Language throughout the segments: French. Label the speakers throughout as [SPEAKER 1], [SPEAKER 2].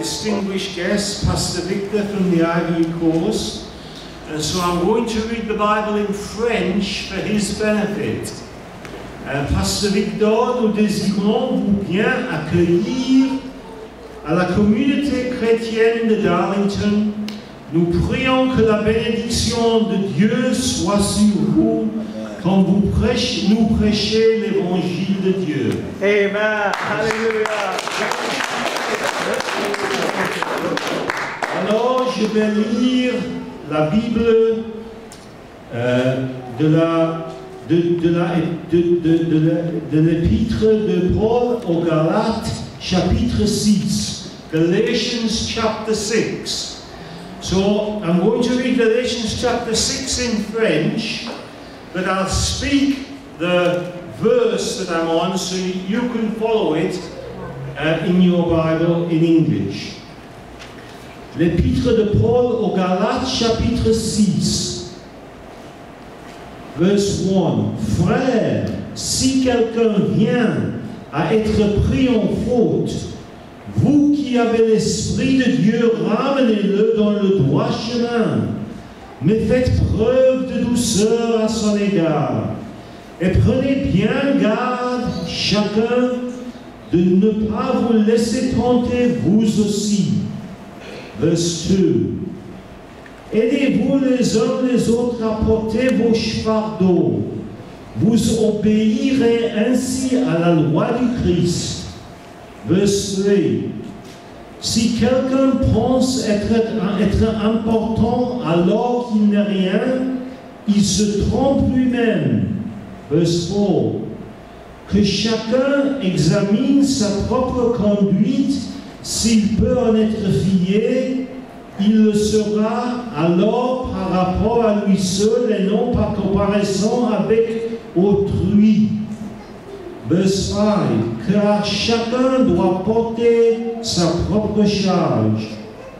[SPEAKER 1] distinguished guest, Pastor Victor from the Ivory Coast. And so I'm going to read the Bible in French for his benefit. Pastor Victor, nous désirons vous bien accueillir à la communauté chrétienne de Darlington. Nous prions que la bénédiction de Dieu soit sur vous quand nous prêchez l'évangile de Dieu.
[SPEAKER 2] Amen. Hallelujah.
[SPEAKER 1] Alors, je vais lire la Bible de l'épître de Paul aux Galates, chapitre 6. Galatians chapter 6. So, I'm going to read Galatians chapter 6 in French, but I'll speak the verse that I'm on so you can follow it in your Bible in English. L'épître de Paul aux Galates, chapitre 6, verse 1. Frères, si quelqu'un vient à être pris en faute, vous qui avez l'Esprit de Dieu, ramenez-le dans le droit chemin, mais faites preuve de douceur à son égard. Et prenez bien garde, chacun, de ne pas vous laisser tenter vous aussi. Verse 2. Aidez-vous les uns les autres à porter vos fardeaux. Vous obéirez ainsi à la loi du Christ. Verse 3. Si quelqu'un pense être important alors qu'il n'est rien, il se trompe lui-même. Verse 4. Que chacun examine sa propre conduite, s'il peut en être fié, il le sera alors par rapport à lui seul et non par comparaison avec autrui. Verse 5. Car chacun doit porter sa propre charge.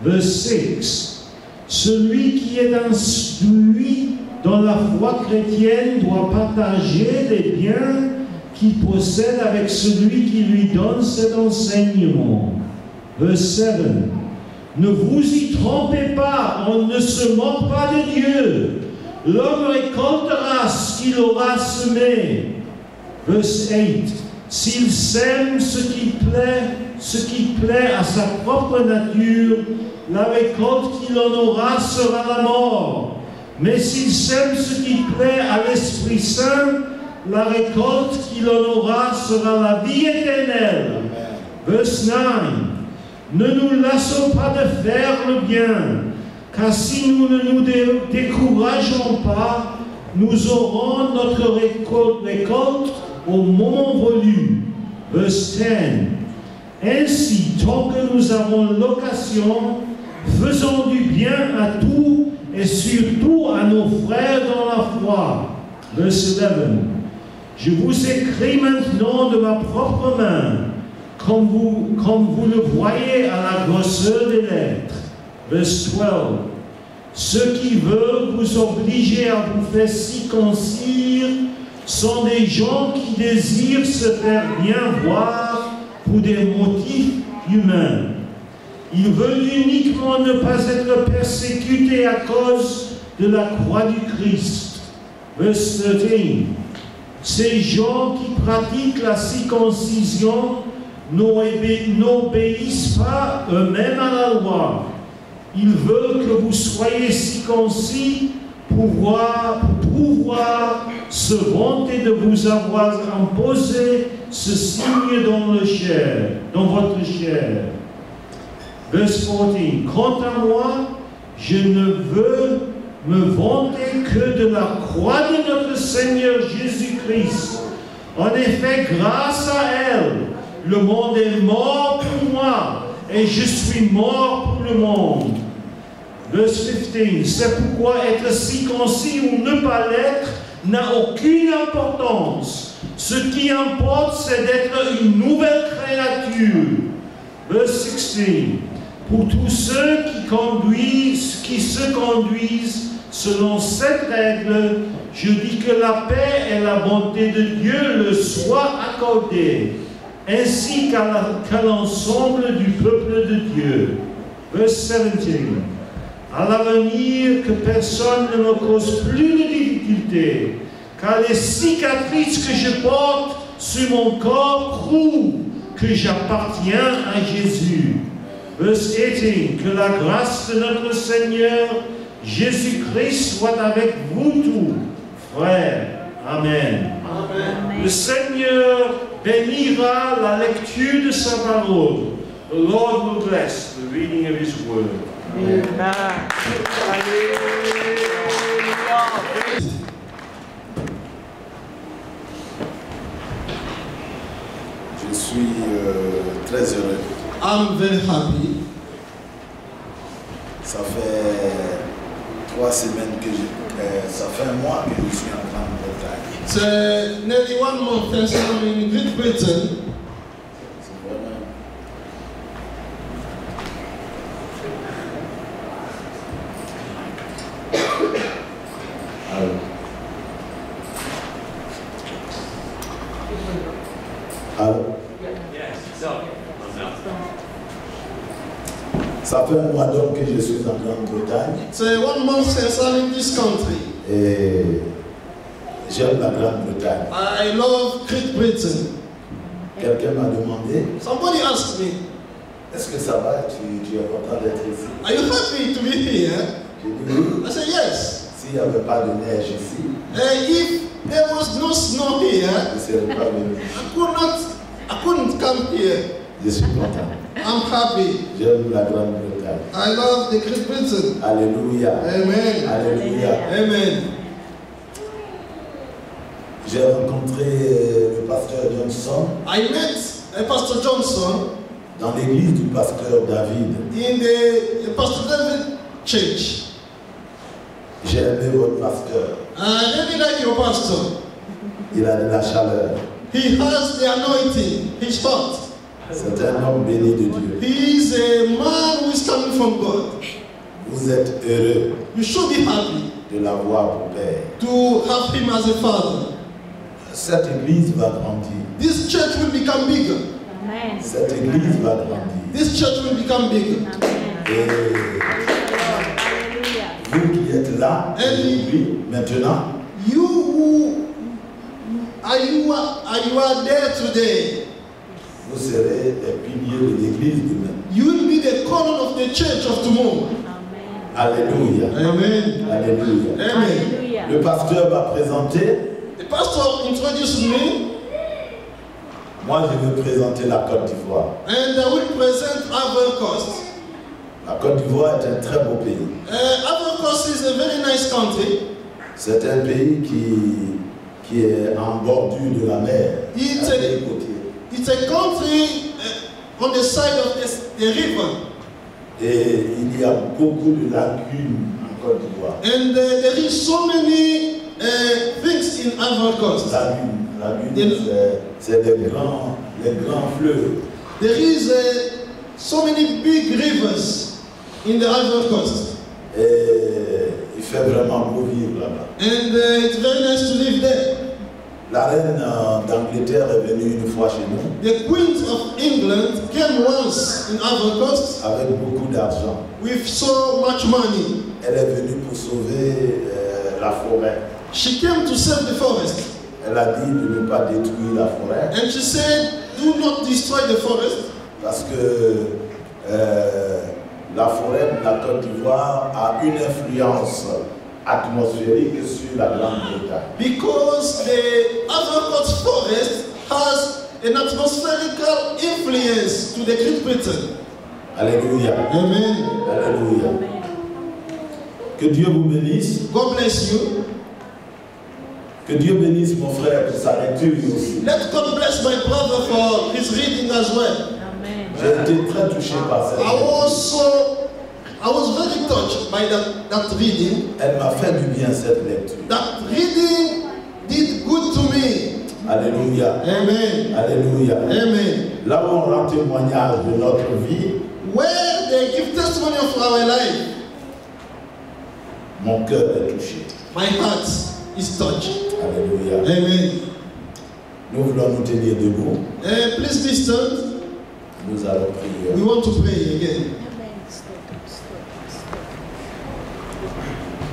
[SPEAKER 1] Verse 6. Celui qui est instruit dans la foi chrétienne doit partager les biens qu'il possède avec celui qui lui donne cet enseignement. Verse 7. Ne vous y trompez pas, on ne se moque pas de Dieu. L'homme récoltera ce qu'il aura semé. Verse 8. S'il sème ce qui plaît à sa propre nature, la récolte qu'il en aura sera la mort. Mais s'il sème ce qui plaît à l'Esprit Saint, la récolte qu'il en aura sera la vie éternelle. Verse 9. Ne nous lassons pas de faire le bien, car si nous ne nous décourageons pas, nous aurons notre récolte au moment voulu. Verse 10. Ainsi, tant que nous avons l'occasion, faisons du bien à tout et surtout à nos frères dans la foi. Verse 11. Je vous écris maintenant de ma propre main, comme vous le voyez à la grosseur des lettres. Verse 12. Ceux qui veulent vous obliger à vous faire circoncire sont des gens qui désirent se faire bien voir pour des motifs humains. Ils veulent uniquement ne pas être persécutés à cause de la croix du Christ. Verse 13. Ces gens qui pratiquent la circoncision n'obéissent pas eux-mêmes à la loi. Ils veulent que vous soyez circoncis pour pouvoir se vanter de vous avoir imposé ce signe dans votre chair. Verse 14. Quant à moi, je ne veux me vanter que de la croix de notre Seigneur Jésus-Christ. En effet, grâce à elle, le monde est mort pour moi et je suis mort pour le monde. Verse 15. C'est pourquoi être circoncis ou ne pas l'être n'a aucune importance. Ce qui importe, c'est d'être une nouvelle créature. Verse 16. Pour tous ceux qui se conduisent selon cette règle, je dis que la paix et la bonté de Dieu le soient accordées, ainsi qu'à l'ensemble du peuple de Dieu. Verse 17. À l'avenir, que personne ne me cause plus de difficultés, car les cicatrices que je porte sur mon corps prouvent que j'appartiens à Jésus. Verse 18. Que la grâce de notre Seigneur Jésus-Christ soit avec vous tous, frères. Amen.
[SPEAKER 2] Amen.
[SPEAKER 1] Le Seigneur bénira la lecture de sa parole. The Lord will bless the reading of His word.
[SPEAKER 2] Amen. Hallelujah.
[SPEAKER 3] Je suis très heureux.
[SPEAKER 4] I'm very happy.
[SPEAKER 3] Ça fait 3 semaines que ça fait un mois que je suis en Grande-Bretagne.
[SPEAKER 4] It's nearly 1 month since I'm in Great Britain.
[SPEAKER 3] C'est vraiment. Allô? Ça fait un mois donc que je suis en Grande-Bretagne
[SPEAKER 4] It's 1 month since I'm in this country.
[SPEAKER 3] et j'aime la Grande-Bretagne.
[SPEAKER 4] I love Great Britain.
[SPEAKER 3] Quelqu'un m'a demandé,
[SPEAKER 4] Somebody asked me,
[SPEAKER 3] est-ce que ça va? Tu es content d'être ici?
[SPEAKER 4] are you happy to be here?
[SPEAKER 3] J'ai dit oui.
[SPEAKER 4] I said, yes.
[SPEAKER 3] S'il n'y avait pas de neige ici,
[SPEAKER 4] If there was no snow here,
[SPEAKER 3] je ne serais pas venu.
[SPEAKER 4] I couldn't come here.
[SPEAKER 3] Je suis content.
[SPEAKER 4] I'm happy.
[SPEAKER 3] J'aime la Grande-Bretagne.
[SPEAKER 4] I love the Great Britain.
[SPEAKER 3] Alléluia.
[SPEAKER 4] Amen.
[SPEAKER 3] Alléluia.
[SPEAKER 4] Amen.
[SPEAKER 3] J'ai rencontré le pasteur Johnson
[SPEAKER 4] I met Pastor Johnson
[SPEAKER 3] dans l'église du pasteur David.
[SPEAKER 4] in the Pastor David Church.
[SPEAKER 3] J'ai aimé votre pasteur.
[SPEAKER 4] I really like your pastor.
[SPEAKER 3] Il a de la chaleur.
[SPEAKER 4] He has the anointing. He's hot.
[SPEAKER 3] C'est un homme béni de Dieu.
[SPEAKER 4] He is a man who is coming from God.
[SPEAKER 3] Vous êtes heureux
[SPEAKER 4] You should be happy
[SPEAKER 3] de l'avoir pour père.
[SPEAKER 4] to have him as a father.
[SPEAKER 3] Cette église va grandir.
[SPEAKER 4] This church will become bigger.
[SPEAKER 5] Amen.
[SPEAKER 3] Cette église va grandir.
[SPEAKER 4] This church will become bigger.
[SPEAKER 5] Amen.
[SPEAKER 3] Et
[SPEAKER 5] Hallelujah.
[SPEAKER 3] vous qui êtes là aujourd'hui, maintenant,
[SPEAKER 4] You are there today.
[SPEAKER 3] vous serez les piliers de l'église demain.
[SPEAKER 4] You will be the column of the church of tomorrow.
[SPEAKER 5] Amen.
[SPEAKER 3] Alléluia.
[SPEAKER 4] Amen.
[SPEAKER 3] Alléluia.
[SPEAKER 4] Amen.
[SPEAKER 5] Hallelujah.
[SPEAKER 3] Le pasteur va présenter.
[SPEAKER 4] The pastor introduced me,
[SPEAKER 3] Moi, je vais présenter la Côte d'Ivoire.
[SPEAKER 4] and I will present Ivory Coast.
[SPEAKER 3] La Côte d'Ivoire est un très beau pays.
[SPEAKER 4] Ivory Coast is a very nice country.
[SPEAKER 3] C'est un pays qui est en bordure de la mer.
[SPEAKER 4] It's
[SPEAKER 3] Un
[SPEAKER 4] a-
[SPEAKER 3] pays côtier.
[SPEAKER 4] It's a country on the side of the river,
[SPEAKER 3] Et il y a beaucoup de lagunes en Côte d'Ivoire.
[SPEAKER 4] and there is so many things in Ivory Coast.
[SPEAKER 3] Lagune, c'est les grands fleuves.
[SPEAKER 4] There is so many big rivers in the Ivory Coast,
[SPEAKER 3] Et il fait vraiment beau vivre là-bas.
[SPEAKER 4] and it's very nice to live there.
[SPEAKER 3] La reine d'Angleterre est venue une fois chez nous
[SPEAKER 4] The Queen of England came once in Ivory Coast
[SPEAKER 3] avec beaucoup d'argent.
[SPEAKER 4] with so much money.
[SPEAKER 3] Elle est venue pour sauver la forêt.
[SPEAKER 4] She came to save the forest,
[SPEAKER 3] Elle a dit de ne pas détruire la forêt
[SPEAKER 4] and she said, "Do not destroy the forest,
[SPEAKER 3] parce que la forêt de la Côte d'Ivoire a une influence atmosphérique sur la Grande-Bretagne.
[SPEAKER 4] because the Ivory Coast forest has an atmospherical influence to the Great Britain."
[SPEAKER 3] Alléluia.
[SPEAKER 4] Amen.
[SPEAKER 3] Alléluia. Que Dieu vous bénisse.
[SPEAKER 4] God bless you.
[SPEAKER 3] Que Dieu bénisse mon frère pour sa lecture aussi.
[SPEAKER 4] Let God bless my brother for his reading as well.
[SPEAKER 5] Amen.
[SPEAKER 3] J'ai été très touché par cette lecture.
[SPEAKER 4] I was very touched by that reading.
[SPEAKER 3] Elle m'a fait du bien cette lecture.
[SPEAKER 4] That reading did good to me.
[SPEAKER 3] Alléluia.
[SPEAKER 4] Amen.
[SPEAKER 3] Alléluia.
[SPEAKER 4] Amen.
[SPEAKER 3] Là où on rend témoignage de notre vie,
[SPEAKER 4] Where they give testimony of our life,
[SPEAKER 3] mon cœur est touché.
[SPEAKER 4] my heart is touched.
[SPEAKER 3] Alléluia.
[SPEAKER 4] Amen.
[SPEAKER 3] Nous voulons nous tenir debout.
[SPEAKER 4] Please be still.
[SPEAKER 3] Nous allons prier.
[SPEAKER 4] We want to pray again.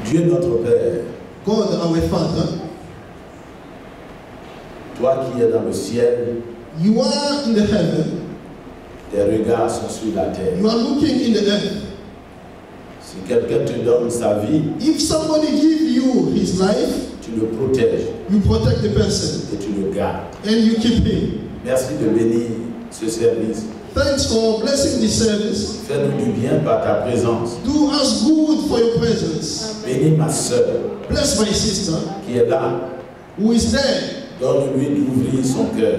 [SPEAKER 3] Dieu notre Père,
[SPEAKER 4] God, our Father,
[SPEAKER 3] toi qui es dans le ciel,
[SPEAKER 4] you are in the heaven.
[SPEAKER 3] tes regards sont sur la terre.
[SPEAKER 4] You are looking in the earth.
[SPEAKER 3] Si quelqu'un te donne sa vie,
[SPEAKER 4] If somebody give you his life,
[SPEAKER 3] tu le protèges
[SPEAKER 4] you protect the person
[SPEAKER 3] et tu le gardes.
[SPEAKER 4] and you keep him.
[SPEAKER 3] Merci de bénir ce service.
[SPEAKER 4] Thanks for blessing this service.
[SPEAKER 3] Fais-nous du bien par ta présence.
[SPEAKER 4] Do us good for your presence.
[SPEAKER 3] Bénis ma soeur
[SPEAKER 4] Bless my sister
[SPEAKER 3] qui est là.
[SPEAKER 4] who is there.
[SPEAKER 3] Donne-lui d'ouvrir son cœur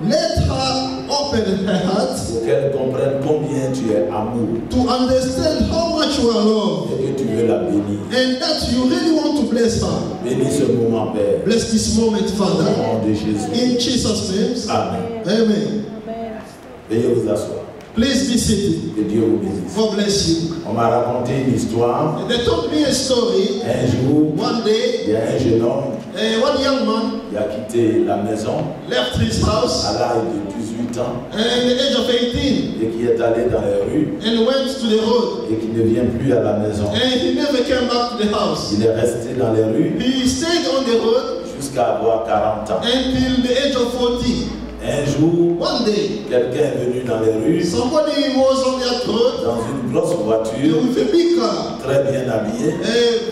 [SPEAKER 4] Let her open her heart
[SPEAKER 3] pour qu'elle comprenne combien tu es amour
[SPEAKER 4] to understand how much you are loved
[SPEAKER 3] et que tu veux la bénir.
[SPEAKER 4] and that you really want to bless her.
[SPEAKER 3] Bénis ce moment, Père.
[SPEAKER 4] Bless this moment,
[SPEAKER 3] Au
[SPEAKER 4] Father.
[SPEAKER 3] nom de Jésus.
[SPEAKER 4] In Jesus' name.
[SPEAKER 3] Amen.
[SPEAKER 4] Amen.
[SPEAKER 3] Veuillez vous asseoir.
[SPEAKER 4] Please be seated.
[SPEAKER 3] Que Dieu vous bénisse.
[SPEAKER 4] God bless you.
[SPEAKER 3] On m'a raconté une histoire.
[SPEAKER 4] They told me a story.
[SPEAKER 3] Un jour,
[SPEAKER 4] One day,
[SPEAKER 3] il y a un jeune homme
[SPEAKER 4] one young man
[SPEAKER 3] qui a quitté la maison
[SPEAKER 4] left his house
[SPEAKER 3] à l'âge de 18 ans
[SPEAKER 4] at the age of 18
[SPEAKER 3] et qui est allé dans les rues
[SPEAKER 4] and went to the road.
[SPEAKER 3] et qui ne vient plus à la maison.
[SPEAKER 4] And he never came back to the house.
[SPEAKER 3] Il est resté dans les rues
[SPEAKER 4] He stayed on the road
[SPEAKER 3] jusqu'à avoir 40 ans.
[SPEAKER 4] until the age of 40.
[SPEAKER 3] Un jour,
[SPEAKER 4] One day,
[SPEAKER 3] quelqu'un est venu dans les rues
[SPEAKER 4] somebody was on that road
[SPEAKER 3] dans une grosse voiture,
[SPEAKER 4] with a big car,
[SPEAKER 3] très bien habillée,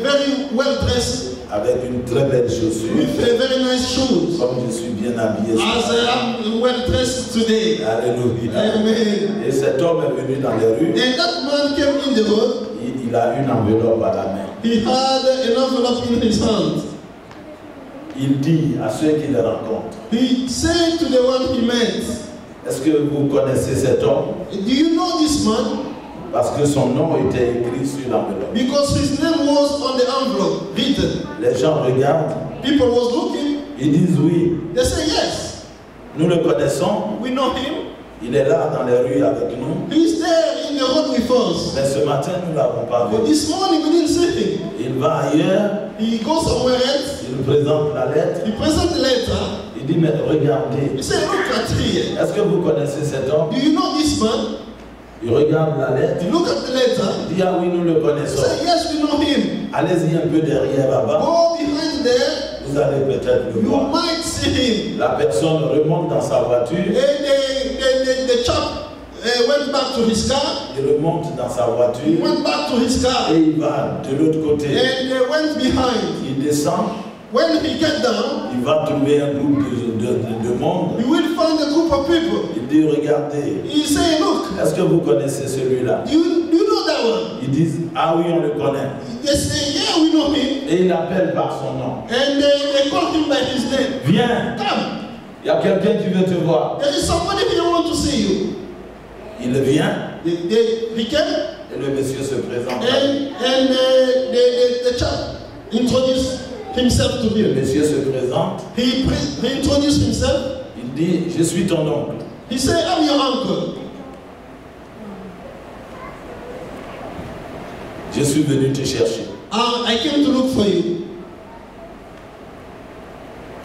[SPEAKER 4] very well dressed,
[SPEAKER 3] avec une très belle chaussure,
[SPEAKER 4] with a very nice shoes.
[SPEAKER 3] comme je suis bien habillé.
[SPEAKER 4] As I am well dressed today.
[SPEAKER 3] Alléluia.
[SPEAKER 4] Amen.
[SPEAKER 3] Et cet homme est venu dans les rues,
[SPEAKER 4] And that man came in the road.
[SPEAKER 3] il a une enveloppe à la main.
[SPEAKER 4] He had an envelope in his hand.
[SPEAKER 3] Il dit à ceux qui le rencontrent,
[SPEAKER 4] He said to the one he met,
[SPEAKER 3] est-ce que vous connaissez cet homme?
[SPEAKER 4] do you know this man?
[SPEAKER 3] Parce que son nom était écrit sur l'enveloppe.
[SPEAKER 4] Because his name was on the envelope written.
[SPEAKER 3] Les gens regardent,
[SPEAKER 4] People was looking.
[SPEAKER 3] ils disent oui,
[SPEAKER 4] They say yes,
[SPEAKER 3] nous le connaissons,
[SPEAKER 4] we know him.
[SPEAKER 3] il est là dans les rues avec nous,
[SPEAKER 4] He's there in the road with us.
[SPEAKER 3] mais ce matin nous ne l'avons pas
[SPEAKER 4] But
[SPEAKER 3] vu.
[SPEAKER 4] this morning we didn't see him.
[SPEAKER 3] Il va ailleurs,
[SPEAKER 4] He goes somewhere else.
[SPEAKER 3] il nous présente la lettre,
[SPEAKER 4] He presents the letter.
[SPEAKER 3] il dit mais regardez,
[SPEAKER 4] He said, look at here.
[SPEAKER 3] est-ce que vous connaissez cet homme?
[SPEAKER 4] Do you know this man?
[SPEAKER 3] Il regarde la lettre,
[SPEAKER 4] You look at the letter.
[SPEAKER 3] il dit ah oui nous le
[SPEAKER 4] He
[SPEAKER 3] connaissons.
[SPEAKER 4] said, yes, we know him.
[SPEAKER 3] Allez-y un peu derrière là-bas,
[SPEAKER 4] Go behind there.
[SPEAKER 3] vous allez peut-être le
[SPEAKER 4] You
[SPEAKER 3] voir.
[SPEAKER 4] might see him.
[SPEAKER 3] La personne remonte dans sa voiture,
[SPEAKER 4] And the chap went back to his car.
[SPEAKER 3] il remonte dans sa
[SPEAKER 4] He
[SPEAKER 3] voiture
[SPEAKER 4] went back to his car.
[SPEAKER 3] et il va de l'autre côté.
[SPEAKER 4] And they went behind.
[SPEAKER 3] Il descend,
[SPEAKER 4] When he get down,
[SPEAKER 3] il va trouver un groupe de monde.
[SPEAKER 4] he will find a group of people.
[SPEAKER 3] Il dit regardez,
[SPEAKER 4] He say, look,
[SPEAKER 3] est-ce que vous connaissez celui-là?
[SPEAKER 4] do you know that one?
[SPEAKER 3] Ils disent ah oui on le connaît.
[SPEAKER 4] They say, yeah, we know him.
[SPEAKER 3] Et il appelle par son nom.
[SPEAKER 4] And they call him by his name.
[SPEAKER 3] Viens,
[SPEAKER 4] Come,
[SPEAKER 3] il y a quelqu'un qui veut te voir.
[SPEAKER 4] there is somebody here who want to see you.
[SPEAKER 3] Il vient
[SPEAKER 4] He came,
[SPEAKER 3] et le monsieur se présente.
[SPEAKER 4] and the chap introduced himself to
[SPEAKER 3] Le
[SPEAKER 4] him.
[SPEAKER 3] monsieur se présente.
[SPEAKER 4] He introduced himself.
[SPEAKER 3] Il dit je suis ton oncle.
[SPEAKER 4] He said, I'm your uncle.
[SPEAKER 3] Je suis venu te chercher.
[SPEAKER 4] I came to look for you.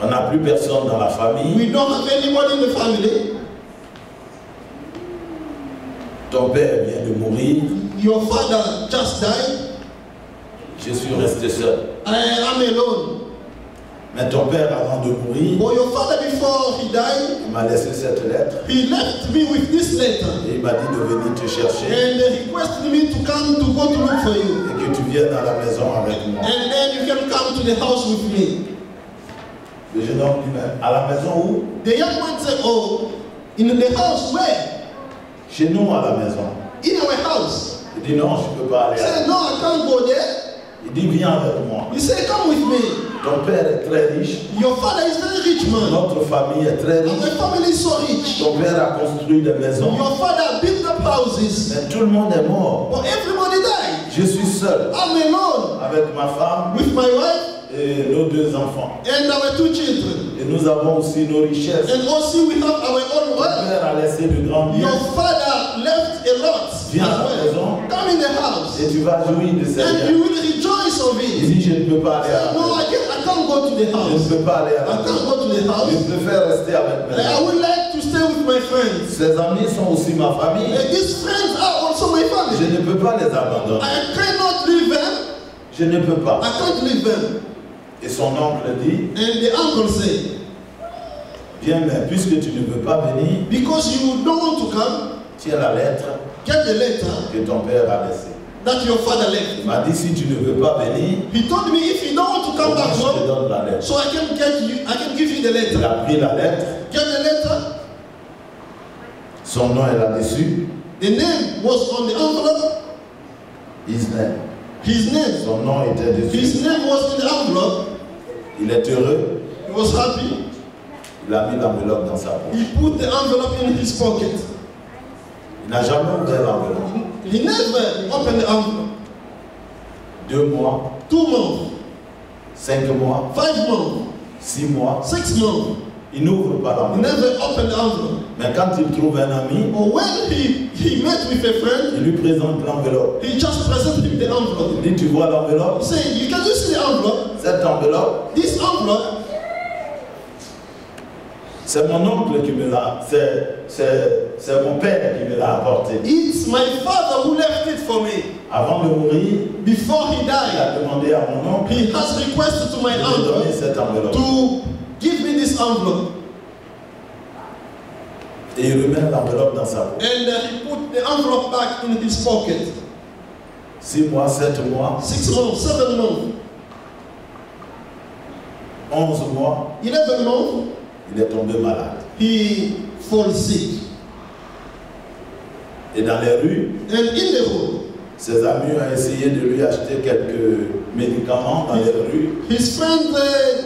[SPEAKER 3] On n'a plus personne dans la famille.
[SPEAKER 4] We don't have anybody in the family.
[SPEAKER 3] Ton père vient de mourir.
[SPEAKER 4] Your father just died.
[SPEAKER 3] Je suis resté seul.
[SPEAKER 4] I am alone.
[SPEAKER 3] Mais ton père, avant de mourir,
[SPEAKER 4] But your father, before he died,
[SPEAKER 3] il m'a laissé cette lettre
[SPEAKER 4] he left me with this letter.
[SPEAKER 3] et il m'a dit de venir te chercher
[SPEAKER 4] And he requested me to come to go to look for you.
[SPEAKER 3] et que tu viennes à la maison avec moi.
[SPEAKER 4] And then you can come to the house with me.
[SPEAKER 3] Le jeune homme dit, mais à la maison où?
[SPEAKER 4] The young man said, oh, in the house where?
[SPEAKER 3] Chez nous, à la maison.
[SPEAKER 4] In our house.
[SPEAKER 3] Il dit, non, je ne peux pas aller.
[SPEAKER 4] He said, no, I can't go there.
[SPEAKER 3] Il dit, viens avec moi.
[SPEAKER 4] He said, come with me.
[SPEAKER 3] Ton père est très riche.
[SPEAKER 4] Your father is very rich man.
[SPEAKER 3] Notre famille est très
[SPEAKER 4] And
[SPEAKER 3] riche.
[SPEAKER 4] my family is so rich.
[SPEAKER 3] Ton père a construit des maisons.
[SPEAKER 4] Your father built up houses.
[SPEAKER 3] Mais tout le monde est mort.
[SPEAKER 4] But everybody died.
[SPEAKER 3] Je suis seul
[SPEAKER 4] I'm alone
[SPEAKER 3] avec ma femme
[SPEAKER 4] with my wife
[SPEAKER 3] et nos 2 enfants.
[SPEAKER 4] and our 2 children.
[SPEAKER 3] Et nous avons aussi nos richesses.
[SPEAKER 4] And also we have our own
[SPEAKER 3] Ton
[SPEAKER 4] wealth.
[SPEAKER 3] père a laissé de grands biens.
[SPEAKER 4] Your father left a lot
[SPEAKER 3] Viens
[SPEAKER 4] as
[SPEAKER 3] à la
[SPEAKER 4] well.
[SPEAKER 3] maison
[SPEAKER 4] Come in the house
[SPEAKER 3] et tu vas jouir de ces
[SPEAKER 4] and
[SPEAKER 3] biens.
[SPEAKER 4] you will rejoice of
[SPEAKER 3] Il
[SPEAKER 4] it.
[SPEAKER 3] dit, je ne peux pas aller à la
[SPEAKER 4] No,
[SPEAKER 3] maison.
[SPEAKER 4] I can't go to the
[SPEAKER 3] Je
[SPEAKER 4] house.
[SPEAKER 3] ne peux pas aller à
[SPEAKER 4] I
[SPEAKER 3] la
[SPEAKER 4] can't
[SPEAKER 3] maison.
[SPEAKER 4] go to the
[SPEAKER 3] Je
[SPEAKER 4] house.
[SPEAKER 3] préfère rester avec mes
[SPEAKER 4] I
[SPEAKER 3] enfants.
[SPEAKER 4] would like to stay with my friends.
[SPEAKER 3] Ses amis sont aussi ma famille.
[SPEAKER 4] And these friends are also my
[SPEAKER 3] Je
[SPEAKER 4] family.
[SPEAKER 3] ne peux pas les abandonner.
[SPEAKER 4] I cannot leave them.
[SPEAKER 3] Je ne peux pas.
[SPEAKER 4] I can't leave them.
[SPEAKER 3] Et son oncle dit,
[SPEAKER 4] And the uncle said,
[SPEAKER 3] bien, mais puisque tu ne veux pas venir,
[SPEAKER 4] because you don't want to come,
[SPEAKER 3] tiens la lettre
[SPEAKER 4] get the letter
[SPEAKER 3] que ton père a laissée.
[SPEAKER 4] that your father left.
[SPEAKER 3] Il m'a dit, si tu ne veux pas venir,
[SPEAKER 4] He told me if you don't want to come back
[SPEAKER 3] je te
[SPEAKER 4] home,
[SPEAKER 3] donne la lettre.
[SPEAKER 4] so I can give you the
[SPEAKER 3] Il
[SPEAKER 4] letter.
[SPEAKER 3] a pris la lettre,
[SPEAKER 4] Get the letter.
[SPEAKER 3] son nom est là-dessus,
[SPEAKER 4] The name was on the envelope.
[SPEAKER 3] his name.
[SPEAKER 4] His name.
[SPEAKER 3] Son nom était dessus.
[SPEAKER 4] His name was in the envelope.
[SPEAKER 3] Il est heureux,
[SPEAKER 4] He was happy.
[SPEAKER 3] il a mis l'enveloppe dans sa poche.
[SPEAKER 4] He put the envelope in his pocket.
[SPEAKER 3] Il n'a jamais ouvert l'enveloppe.
[SPEAKER 4] He never opened the envelope.
[SPEAKER 3] 2 mois,
[SPEAKER 4] 2 months,
[SPEAKER 3] 5 mois,
[SPEAKER 4] 5 months,
[SPEAKER 3] 6 mois,
[SPEAKER 4] 6 months.
[SPEAKER 3] il n'ouvre pas
[SPEAKER 4] He
[SPEAKER 3] l'enveloppe.
[SPEAKER 4] never opened the envelope.
[SPEAKER 3] Mais quand il trouve un ami,
[SPEAKER 4] Or when he met with a friend,
[SPEAKER 3] il lui présente l'enveloppe.
[SPEAKER 4] he just presented him the envelope.
[SPEAKER 3] Il dit, tu vois l'enveloppe?
[SPEAKER 4] He said, can you see the envelope?
[SPEAKER 3] Cette enveloppe,
[SPEAKER 4] This envelope,
[SPEAKER 3] c'est mon oncle qui me l'a, c'est mon père qui me l'a apporté.
[SPEAKER 4] it's my father who left it for me.
[SPEAKER 3] Avant de mourir,
[SPEAKER 4] Before he
[SPEAKER 3] il
[SPEAKER 4] died,
[SPEAKER 3] a demandé à mon oncle
[SPEAKER 4] he has requested to my
[SPEAKER 3] de me donner
[SPEAKER 4] uncle
[SPEAKER 3] cette enveloppe.
[SPEAKER 4] to give me this envelope.
[SPEAKER 3] Et il remet l'enveloppe dans sa poche.
[SPEAKER 4] And he put the envelope back in his pocket.
[SPEAKER 3] 6 mois, 7 mois,
[SPEAKER 4] 6 months, 7 months,
[SPEAKER 3] 11 mois,
[SPEAKER 4] 11 months,
[SPEAKER 3] il est tombé malade.
[SPEAKER 4] he falls sick.
[SPEAKER 3] Et dans les rues,
[SPEAKER 4] And in the road,
[SPEAKER 3] ses amis ont essayé de lui acheter quelques médicaments dans les rues,
[SPEAKER 4] his friend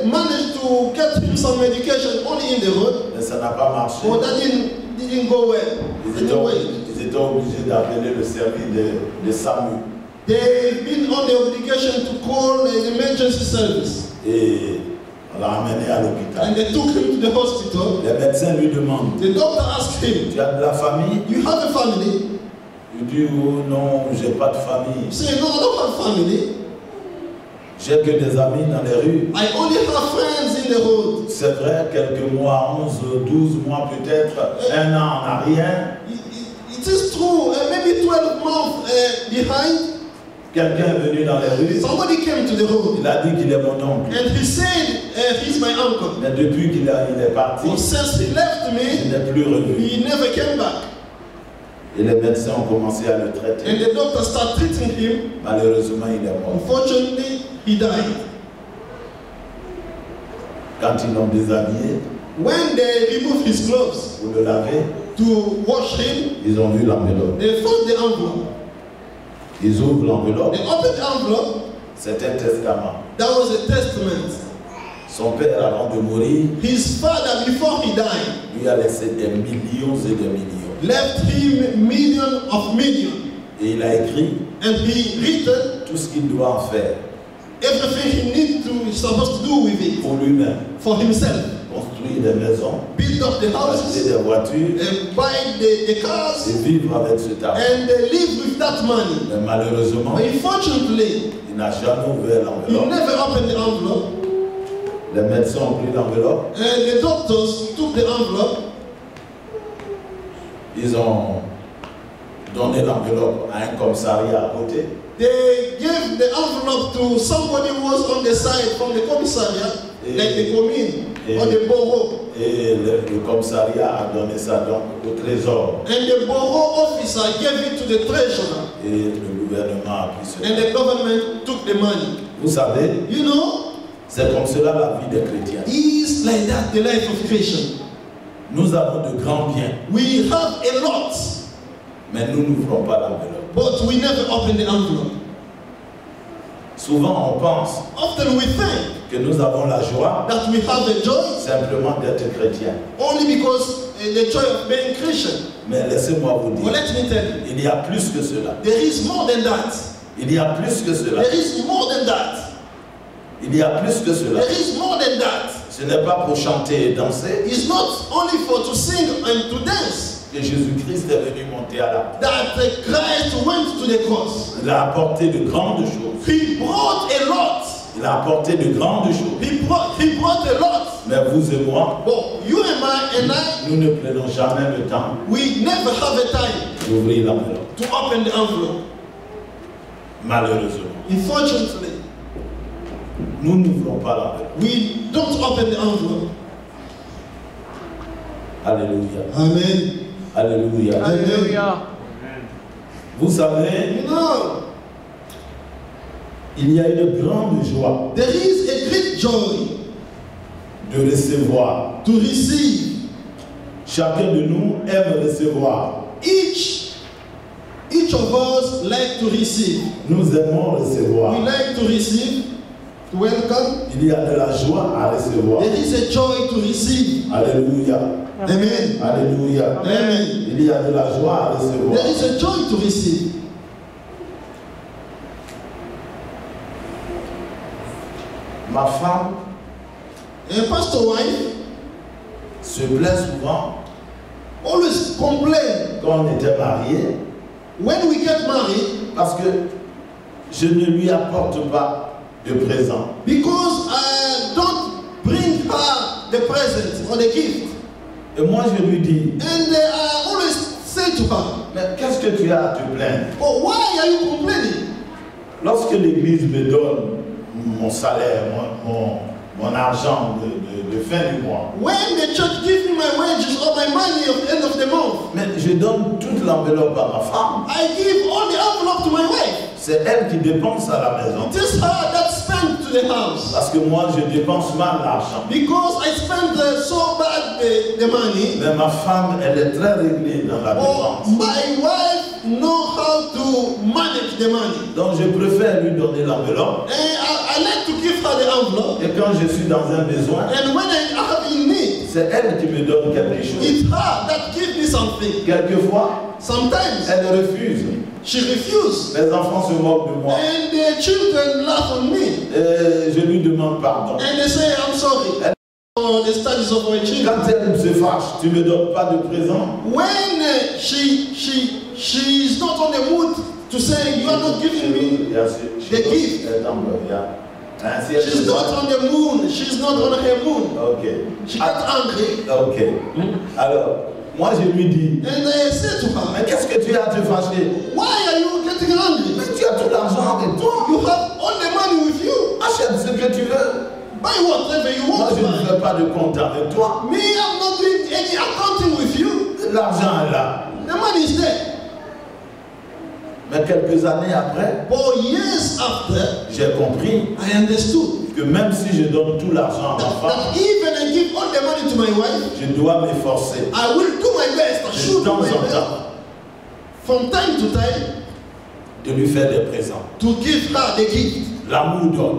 [SPEAKER 4] managed to get him some medication only in the road,
[SPEAKER 3] mais ça n'a pas marché.
[SPEAKER 4] but that didn't go well.
[SPEAKER 3] Ils étaient obligés d'appeler le service de SAMU.
[SPEAKER 4] They've been on the obligation to call the emergency service.
[SPEAKER 3] Et on l'a emmené à
[SPEAKER 4] And
[SPEAKER 3] l'hôpital.
[SPEAKER 4] they took him to the hospital.
[SPEAKER 3] Les médecins lui demandent,
[SPEAKER 4] The doctor asked him,
[SPEAKER 3] tu as de la famille?
[SPEAKER 4] you have a family?
[SPEAKER 3] Il dit, oh non, j'ai pas de famille.
[SPEAKER 4] He said, no, I don't have family.
[SPEAKER 3] J'ai que des amis dans les rues.
[SPEAKER 4] I only have friends in the road.
[SPEAKER 3] C'est vrai, quelques mois, 11, 12 mois peut-être, 1 an en arrière,
[SPEAKER 4] It is true, maybe 12 months behind,
[SPEAKER 3] quelqu'un est venu dans les rues,
[SPEAKER 4] somebody came to the road.
[SPEAKER 3] il a dit qu'il est mon oncle.
[SPEAKER 4] And he said, he's my uncle.
[SPEAKER 3] Mais depuis qu'il est parti,
[SPEAKER 4] But since he left
[SPEAKER 3] il
[SPEAKER 4] me,
[SPEAKER 3] n'est plus revenu.
[SPEAKER 4] he never came back.
[SPEAKER 3] Et les médecins ont commencé à le
[SPEAKER 4] And
[SPEAKER 3] traiter.
[SPEAKER 4] the doctor started treating him.
[SPEAKER 3] Malheureusement, il est mort.
[SPEAKER 4] Unfortunately, he died.
[SPEAKER 3] Quand ils l'ont déshabillé
[SPEAKER 4] When they removed his gloves
[SPEAKER 3] pour le laver,
[SPEAKER 4] to wash him,
[SPEAKER 3] ils ont vu l'enveloppe.
[SPEAKER 4] they found the envelope.
[SPEAKER 3] Ils ouvrent l'enveloppe.
[SPEAKER 4] They opened the envelope.
[SPEAKER 3] C'est un testament.
[SPEAKER 4] That was a testament.
[SPEAKER 3] Son père, avant de mourir,
[SPEAKER 4] His father, before he died,
[SPEAKER 3] lui a laissé des millions et des millions.
[SPEAKER 4] left him millions of millions.
[SPEAKER 3] Et il a écrit
[SPEAKER 4] And he written
[SPEAKER 3] tout ce qu'il doit en faire
[SPEAKER 4] everything he's supposed to do with it
[SPEAKER 3] pour lui-même.
[SPEAKER 4] for himself.
[SPEAKER 3] Construire des maisons,
[SPEAKER 4] Build up the
[SPEAKER 3] acheter
[SPEAKER 4] houses,
[SPEAKER 3] des voitures
[SPEAKER 4] buy the cars,
[SPEAKER 3] et vivre avec cet argent.
[SPEAKER 4] and live with that money.
[SPEAKER 3] Mais malheureusement,
[SPEAKER 4] But unfortunately,
[SPEAKER 3] il n'a jamais ouvert
[SPEAKER 4] he
[SPEAKER 3] l'enveloppe.
[SPEAKER 4] never opened the envelope.
[SPEAKER 3] Les médecins ont pris l'enveloppe,
[SPEAKER 4] And the doctors took the envelope.
[SPEAKER 3] ils ont donné l'enveloppe à un commissariat à côté.
[SPEAKER 4] They gave the envelope to somebody who was on the side from the commissariat, like the commune or the borough.
[SPEAKER 3] Et le commissariat a donné ça donc au trésor.
[SPEAKER 4] And the borough officer gave it to the treasurer.
[SPEAKER 3] Et le gouvernement a pris ce
[SPEAKER 4] And the government took the money.
[SPEAKER 3] Vous savez,
[SPEAKER 4] You know,
[SPEAKER 3] c'est comme cela la vie des chrétiens.
[SPEAKER 4] it's like that the life of Christian.
[SPEAKER 3] Nous avons de grands biens,
[SPEAKER 4] We have a lot,
[SPEAKER 3] mais nous n'ouvrons pas l'enveloppe.
[SPEAKER 4] but we never open the envelope.
[SPEAKER 3] Souvent, on pense
[SPEAKER 4] Often we think
[SPEAKER 3] que nous avons la joie
[SPEAKER 4] that we have a joy
[SPEAKER 3] simplement d'être chrétien.
[SPEAKER 4] only because the joy of being Christian.
[SPEAKER 3] Mais laissez-moi vous
[SPEAKER 4] But
[SPEAKER 3] dire,
[SPEAKER 4] let me tell you,
[SPEAKER 3] il y a plus que cela.
[SPEAKER 4] there is more than that.
[SPEAKER 3] Il y a plus que cela.
[SPEAKER 4] There is more than that.
[SPEAKER 3] Il y a plus que cela.
[SPEAKER 4] There is more than that.
[SPEAKER 3] Ce n'est pas pour chanter et danser
[SPEAKER 4] It's not only for to sing and to dance
[SPEAKER 3] que Jésus-Christ est venu monter à la croix.
[SPEAKER 4] that Christ went to the cross.
[SPEAKER 3] Il a apporté de grandes choses.
[SPEAKER 4] He brought a lot.
[SPEAKER 3] Il Il a apporté de grandes choses.
[SPEAKER 4] He brought a lot.
[SPEAKER 3] Mais vous et moi,
[SPEAKER 4] But you and I,
[SPEAKER 3] nous ne prenons jamais le temps
[SPEAKER 4] we never have a time
[SPEAKER 3] d'ouvrir l'enveloppe.
[SPEAKER 4] to open the envelope.
[SPEAKER 3] Malheureusement,
[SPEAKER 4] Unfortunately,
[SPEAKER 3] nous n'ouvrons pas l'enveloppe.
[SPEAKER 4] we don't open the envelope.
[SPEAKER 3] Alléluia.
[SPEAKER 4] Amen.
[SPEAKER 3] Alléluia.
[SPEAKER 2] Hallelujah.
[SPEAKER 3] Vous savez,
[SPEAKER 4] No,
[SPEAKER 3] il y a une grande joie
[SPEAKER 4] there is a great joy
[SPEAKER 3] de recevoir.
[SPEAKER 4] to receive.
[SPEAKER 3] Chacun de nous aime recevoir.
[SPEAKER 4] Each of us like to receive.
[SPEAKER 3] Nous aimons recevoir.
[SPEAKER 4] We like to receive, to welcome.
[SPEAKER 3] Il y a de la joie à recevoir.
[SPEAKER 4] There is a joy to receive.
[SPEAKER 3] Alléluia.
[SPEAKER 4] Amen.
[SPEAKER 3] Alléluia.
[SPEAKER 4] Amen.
[SPEAKER 3] Il y a de la joie à recevoir.
[SPEAKER 4] There is a joy to receive.
[SPEAKER 3] Ma femme
[SPEAKER 4] A pastor wife
[SPEAKER 3] se plaint souvent
[SPEAKER 4] always complain
[SPEAKER 3] quand on était mariés
[SPEAKER 4] when we get married
[SPEAKER 3] parce que je ne lui apporte pas de présent.
[SPEAKER 4] because I don't bring her the present or the gift.
[SPEAKER 3] Et moi je lui dis,
[SPEAKER 4] And I always say to her,
[SPEAKER 3] mais qu'est-ce que tu as à te plaindre?
[SPEAKER 4] oh, why are you complaining?
[SPEAKER 3] Lorsque l'église me donne mon salaire, mon argent de fin du mois,
[SPEAKER 4] When the church gives me my wages or my money at the end of the month,
[SPEAKER 3] mais je donne toute l'enveloppe à ma femme.
[SPEAKER 4] I give all the envelope to my wife.
[SPEAKER 3] C'est elle qui dépense à la maison.
[SPEAKER 4] It is her that spend to the house.
[SPEAKER 3] Parce que moi je dépense mal l'argent.
[SPEAKER 4] Because I spend so bad the money.
[SPEAKER 3] Mais ma femme, elle est très réglée dans la
[SPEAKER 4] Oh,
[SPEAKER 3] dépense.
[SPEAKER 4] my wife know how to manage the money.
[SPEAKER 3] Donc je préfère lui donner l'enveloppe.
[SPEAKER 4] And I like to give her the envelope.
[SPEAKER 3] Et quand je suis dans un besoin,
[SPEAKER 4] And when I have in need,
[SPEAKER 3] c'est elle qui me donne quelque chose.
[SPEAKER 4] it's her that gives me something.
[SPEAKER 3] Quelquefois,
[SPEAKER 4] Sometimes
[SPEAKER 3] elle refuse.
[SPEAKER 4] she refuses.
[SPEAKER 3] Les enfants se moquent de moi.
[SPEAKER 4] And the children laugh on me.
[SPEAKER 3] Et je lui demande pardon.
[SPEAKER 4] And they say, I'm sorry for the studies of my children.
[SPEAKER 3] Quand elle se fâche, tu ne me donnes pas de présent.
[SPEAKER 4] When she is not on the mood to say, you are not giving me the gift. She's not on the moon. She's not on her moon.
[SPEAKER 3] Ok.
[SPEAKER 4] She gets angry.
[SPEAKER 3] Ok. Alors, moi je lui dis,
[SPEAKER 4] And I say to her,
[SPEAKER 3] mais qu'est-ce que tu as à te fâcher?
[SPEAKER 4] why are you getting angry?
[SPEAKER 3] Mais tu as tout l'argent avec toi.
[SPEAKER 4] You have all the money with you.
[SPEAKER 3] Achète ce que tu veux.
[SPEAKER 4] Buy whatever you
[SPEAKER 3] Moi
[SPEAKER 4] want
[SPEAKER 3] je
[SPEAKER 4] to
[SPEAKER 3] ne
[SPEAKER 4] buy.
[SPEAKER 3] fais pas de compte avec toi.
[SPEAKER 4] Me, I'm not doing any accounting with you.
[SPEAKER 3] L'argent est là.
[SPEAKER 4] The money is there.
[SPEAKER 3] Mais quelques années après,
[SPEAKER 4] But years after,
[SPEAKER 3] j'ai compris
[SPEAKER 4] I understood
[SPEAKER 3] que même si je donne tout l'argent à ma femme,
[SPEAKER 4] that even I give all the money to my wife,
[SPEAKER 3] je dois m'efforcer
[SPEAKER 4] I will do my best. I
[SPEAKER 3] de
[SPEAKER 4] should do
[SPEAKER 3] temps
[SPEAKER 4] my
[SPEAKER 3] en
[SPEAKER 4] best
[SPEAKER 3] temps
[SPEAKER 4] from time to time
[SPEAKER 3] de lui faire des présents.
[SPEAKER 4] to give her the gift.
[SPEAKER 3] L'amour donne.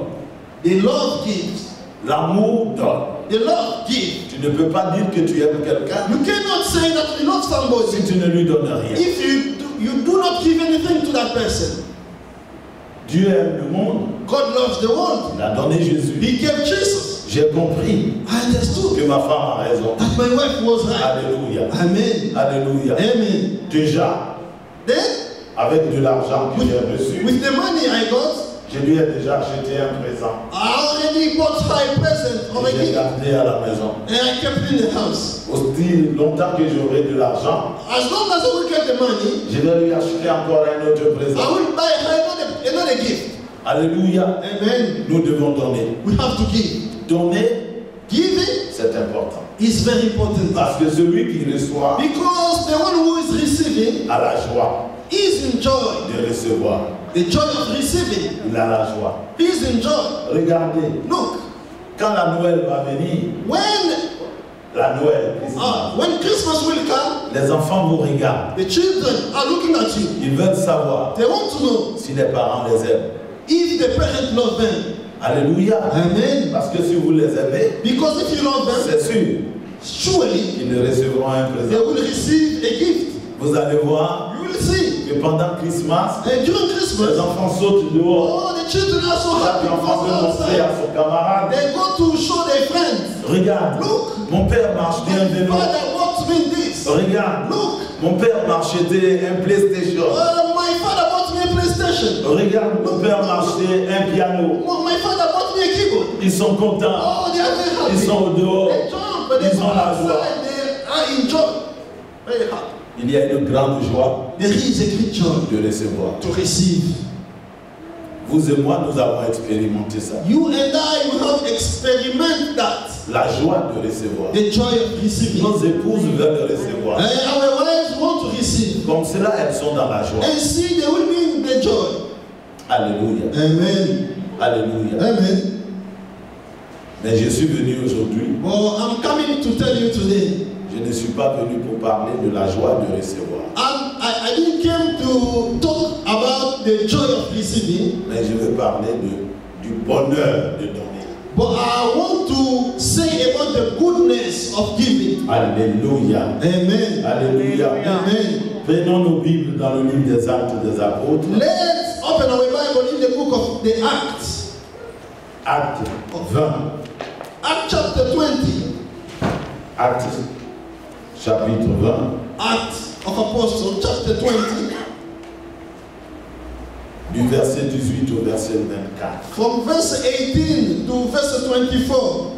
[SPEAKER 4] The love gives.
[SPEAKER 3] L'amour donne.
[SPEAKER 4] The love gives.
[SPEAKER 3] Tu ne peux pas dire que tu aimes quelqu'un
[SPEAKER 4] You cannot say that you love somebody
[SPEAKER 3] si tu ne lui donnes rien.
[SPEAKER 4] if you do not give anything to that person.
[SPEAKER 3] Dieu aime le monde.
[SPEAKER 4] God loves the world.
[SPEAKER 3] Il a donné Jésus.
[SPEAKER 4] He gave Jesus.
[SPEAKER 3] J'ai compris
[SPEAKER 4] I understood
[SPEAKER 3] que ma femme a raison.
[SPEAKER 4] that my wife was right.
[SPEAKER 3] Alléluia.
[SPEAKER 4] Amen.
[SPEAKER 3] Alléluia.
[SPEAKER 4] Amen.
[SPEAKER 3] Déjà,
[SPEAKER 4] Then,
[SPEAKER 3] avec de l'argent que j'ai reçu,
[SPEAKER 4] with the money I got,
[SPEAKER 3] je lui ai déjà acheté un présent.
[SPEAKER 4] I already bought her a present or a
[SPEAKER 3] Et j'ai
[SPEAKER 4] gift.
[SPEAKER 3] gardé à la maison.
[SPEAKER 4] And I kept it in the house.
[SPEAKER 3] Aussi longtemps que j'aurai de l'argent,
[SPEAKER 4] As long as I will get the money,
[SPEAKER 3] je vais lui acheter encore un autre
[SPEAKER 4] I
[SPEAKER 3] présent.
[SPEAKER 4] will buy her another gift.
[SPEAKER 3] Alléluia.
[SPEAKER 4] Amen.
[SPEAKER 3] Nous devons donner.
[SPEAKER 4] We have to give.
[SPEAKER 3] Donner,
[SPEAKER 4] Giving
[SPEAKER 3] c'est important.
[SPEAKER 4] is very important.
[SPEAKER 3] Parce que celui qui reçoit
[SPEAKER 4] Because the one who is receiving
[SPEAKER 3] a la joie
[SPEAKER 4] is in joy.
[SPEAKER 3] de recevoir.
[SPEAKER 4] The joy of receiving
[SPEAKER 3] Il a la joie.
[SPEAKER 4] is in joy.
[SPEAKER 3] Regardez,
[SPEAKER 4] Look,
[SPEAKER 3] quand la Noël va venir, la Noël,
[SPEAKER 4] when Christmas will come,
[SPEAKER 3] les enfants vous regardent.
[SPEAKER 4] the children are looking at you.
[SPEAKER 3] Ils veulent savoir
[SPEAKER 4] They want to know
[SPEAKER 3] si les parents les aiment.
[SPEAKER 4] if the parent love them.
[SPEAKER 3] Alléluia.
[SPEAKER 4] Amen.
[SPEAKER 3] Parce que si vous les aimez,
[SPEAKER 4] Because if you love them,
[SPEAKER 3] c'est sûr
[SPEAKER 4] surely
[SPEAKER 3] qu'ils recevront un
[SPEAKER 4] they
[SPEAKER 3] présent.
[SPEAKER 4] will receive a gift.
[SPEAKER 3] Vous allez voir
[SPEAKER 4] You will see.
[SPEAKER 3] que pendant Christmas,
[SPEAKER 4] And during
[SPEAKER 3] les
[SPEAKER 4] Christmas,
[SPEAKER 3] enfants sautent dehors.
[SPEAKER 4] oh, the children are so happy
[SPEAKER 3] Chaque enfant
[SPEAKER 4] because
[SPEAKER 3] veut montrer à
[SPEAKER 4] outside.
[SPEAKER 3] son camarade.
[SPEAKER 4] They go to show their friends.
[SPEAKER 3] Regarde,
[SPEAKER 4] Look,
[SPEAKER 3] mon père m'a acheté un
[SPEAKER 4] my
[SPEAKER 3] vélo.
[SPEAKER 4] father bought me this.
[SPEAKER 3] Regarde,
[SPEAKER 4] Look,
[SPEAKER 3] mon père m'a acheté un PlayStation.
[SPEAKER 4] my father bought me a PlayStation. celebration.
[SPEAKER 3] Regarde, mon père m'a acheté un piano.
[SPEAKER 4] My father bought me a keyboard.
[SPEAKER 3] Ils sont contents.
[SPEAKER 4] Oh, they are very happy.
[SPEAKER 3] Ils sont au dehors.
[SPEAKER 4] They jump, but they
[SPEAKER 3] Ils
[SPEAKER 4] go
[SPEAKER 3] ont la joie.
[SPEAKER 4] outside. They are in joy. Very happy.
[SPEAKER 3] Il y a une grande joie
[SPEAKER 4] There is a great joy
[SPEAKER 3] de recevoir.
[SPEAKER 4] to receive.
[SPEAKER 3] Vous et moi, nous avons expérimenté ça.
[SPEAKER 4] You and I will have experienced that.
[SPEAKER 3] La joie de recevoir.
[SPEAKER 4] The joy of receiving.
[SPEAKER 3] Nos épouses veulent le recevoir.
[SPEAKER 4] Our wives want to receive.
[SPEAKER 3] Comme cela, elles sont dans la joie.
[SPEAKER 4] And see, they will be in the joy.
[SPEAKER 3] Alléluia.
[SPEAKER 4] Amen.
[SPEAKER 3] Alléluia.
[SPEAKER 4] Amen.
[SPEAKER 3] Mais je suis venu aujourd'hui.
[SPEAKER 4] Well, I'm coming to tell you today.
[SPEAKER 3] Je ne suis pas venu pour parler de la joie de recevoir.
[SPEAKER 4] I didn't come to talk about the joy of receiving.
[SPEAKER 3] Mais je veux parler du bonheur de donner.
[SPEAKER 4] But I want to say about the goodness of giving.
[SPEAKER 3] Alléluia.
[SPEAKER 4] Amen.
[SPEAKER 3] Alléluia.
[SPEAKER 4] Amen.
[SPEAKER 3] Prenons nos Bibles dans le livre des Actes des Apôtres.
[SPEAKER 4] Let's open our Bible in the book of the Acts.
[SPEAKER 3] Acte 20.
[SPEAKER 4] Acts chapter 20.
[SPEAKER 3] Acte chapitre 20.
[SPEAKER 4] Acts of Apostles chapter 20.
[SPEAKER 3] Du verset 18 au verset 24.
[SPEAKER 4] From verse 18 to verse 24.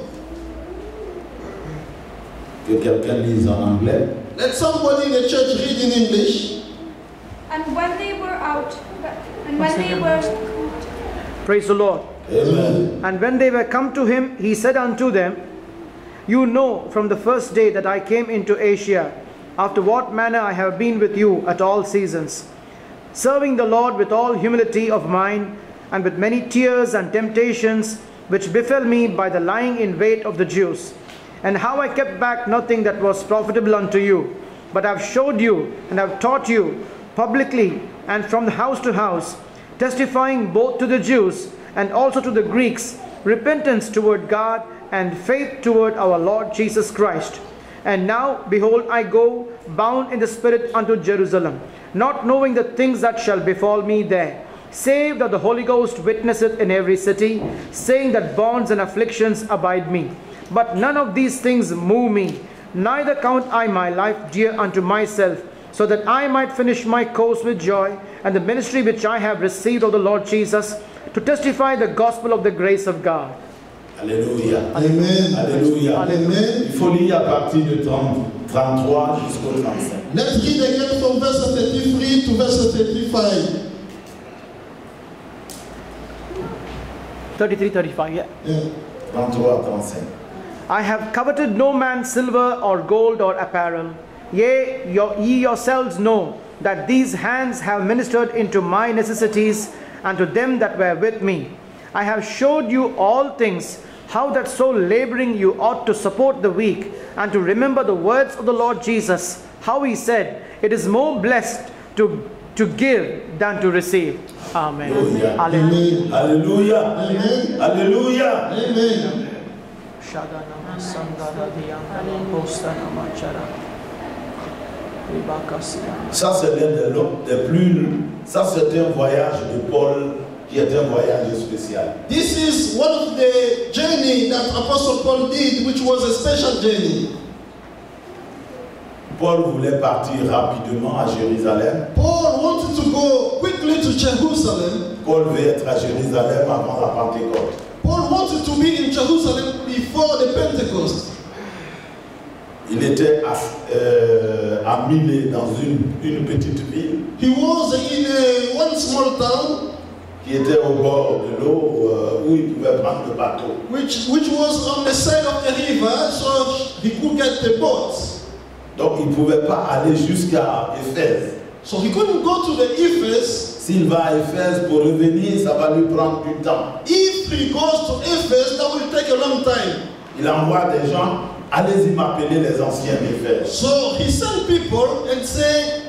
[SPEAKER 3] Que quelqu'un lise en anglais.
[SPEAKER 4] Let somebody in the church read in English.
[SPEAKER 5] And when they were out, and when they were,
[SPEAKER 2] Praise the Lord.
[SPEAKER 3] Amen.
[SPEAKER 2] And when they were come to him, he said unto them, You know from the first day that I came into Asia, after what manner I have been with you at all seasons, serving the Lord with all humility of mind, and with many tears and temptations, which befell me by the lying in wait of the Jews, and how I kept back nothing that was profitable unto you, but have showed you and have taught you publicly and from house to house, testifying both to the Jews and also to the Greeks, repentance toward God and faith toward our Lord Jesus Christ. And now, behold, I go bound in the Spirit unto Jerusalem, not knowing the things that shall befall me there, save that the Holy Ghost witnesseth in every city, saying that bonds and afflictions abide me. But none of these things move me, neither count I my life dear unto myself, so that I might finish my course with joy, and the ministry which I have received of the Lord Jesus, to testify the gospel of the grace of God.
[SPEAKER 3] Alléluia.
[SPEAKER 4] Amen.
[SPEAKER 3] Alléluia.
[SPEAKER 4] Amen.
[SPEAKER 3] Il faut lire à partir de 33 jusqu'au 35.
[SPEAKER 4] Let's read again from verse 33 to verse 35.
[SPEAKER 2] 33, 35, yeah.
[SPEAKER 3] 33 35.
[SPEAKER 2] I have coveted no man's silver or gold or apparel. Yea, ye yourselves know that these hands have ministered into my necessities and to them that were with me. I have showed you all things, how that so laboring you ought to support the weak, and to remember the words of the Lord Jesus, how he said, It is more blessed to give than to receive. Amen.
[SPEAKER 3] Alléluia. Alléluia.
[SPEAKER 4] Amen.
[SPEAKER 3] Alléluia.
[SPEAKER 4] Amen.
[SPEAKER 3] Ça, c'est ça, c'est un voyage de Paul qui est un voyage spécial.
[SPEAKER 4] This is one of the journey that Apostle Paul did, which was a special journey.
[SPEAKER 3] Paul voulait partir rapidement à Jérusalem.
[SPEAKER 4] Paul wanted to go quickly to Jerusalem.
[SPEAKER 3] Paul veut être à Jérusalem avant la Pentecôte.
[SPEAKER 4] Paul wanted to be in Jerusalem before the Pentecost.
[SPEAKER 3] Il était à Milet, dans une petite ville.
[SPEAKER 4] He was in one small town
[SPEAKER 3] qui était au bord de l'eau où il pouvait prendre le bateau.
[SPEAKER 4] Which was on the side of the river, so he could get the boat.
[SPEAKER 3] Donc il ne pouvait pas aller jusqu'à Éphèse.
[SPEAKER 4] So he couldn't go to the Ephes.
[SPEAKER 3] S'il va à Éphèse pour revenir, ça va lui prendre du temps.
[SPEAKER 4] If he goes to Ephes, that will take a long time.
[SPEAKER 3] Il envoie des gens, allez-y m'appeler les anciens d'Éphèse.
[SPEAKER 4] So he sent people and say,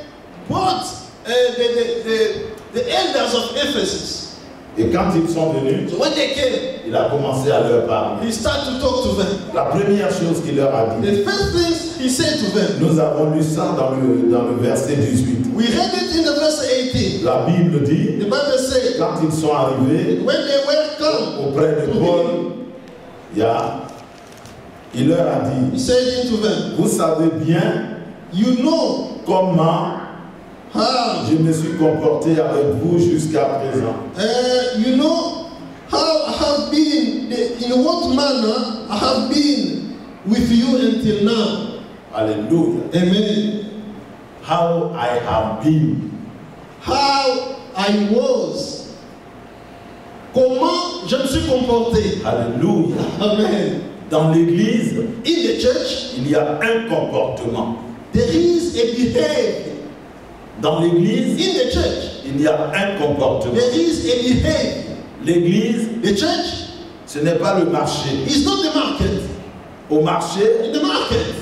[SPEAKER 4] what the elders of Ephesus.
[SPEAKER 3] Et quand ils sont venus,
[SPEAKER 4] so when they came,
[SPEAKER 3] il a commencé à leur parler.
[SPEAKER 4] He started to talk to them.
[SPEAKER 3] La première chose qu'il leur a dit,
[SPEAKER 4] the first things he said to them,
[SPEAKER 3] nous avons lu ça dans le verset 18.
[SPEAKER 4] We read it in the verse 18.
[SPEAKER 3] La Bible dit,
[SPEAKER 4] the Bible says,
[SPEAKER 3] quand ils sont arrivés,
[SPEAKER 4] when they were come
[SPEAKER 3] auprès de Paul, il leur a dit,
[SPEAKER 4] he said to them,
[SPEAKER 3] vous savez bien,
[SPEAKER 4] you know
[SPEAKER 3] comment Je me suis comporté avec vous jusqu'à présent.
[SPEAKER 4] You know how I have been, in what manner I have been with you until now.
[SPEAKER 3] Alléluia.
[SPEAKER 4] Amen.
[SPEAKER 3] How I have been.
[SPEAKER 4] How I was. Comment je me suis comporté.
[SPEAKER 3] Alléluia.
[SPEAKER 4] Amen.
[SPEAKER 3] Dans l'église,
[SPEAKER 4] In the church,
[SPEAKER 3] il y a un comportement.
[SPEAKER 4] there is a behavior.
[SPEAKER 3] Dans l'église,
[SPEAKER 4] In the church,
[SPEAKER 3] il y a un comportement.
[SPEAKER 4] there is a behavior.
[SPEAKER 3] L'église,
[SPEAKER 4] The church
[SPEAKER 3] ce n'est pas le marché.
[SPEAKER 4] is not the market.
[SPEAKER 3] Au marché,
[SPEAKER 4] In the market,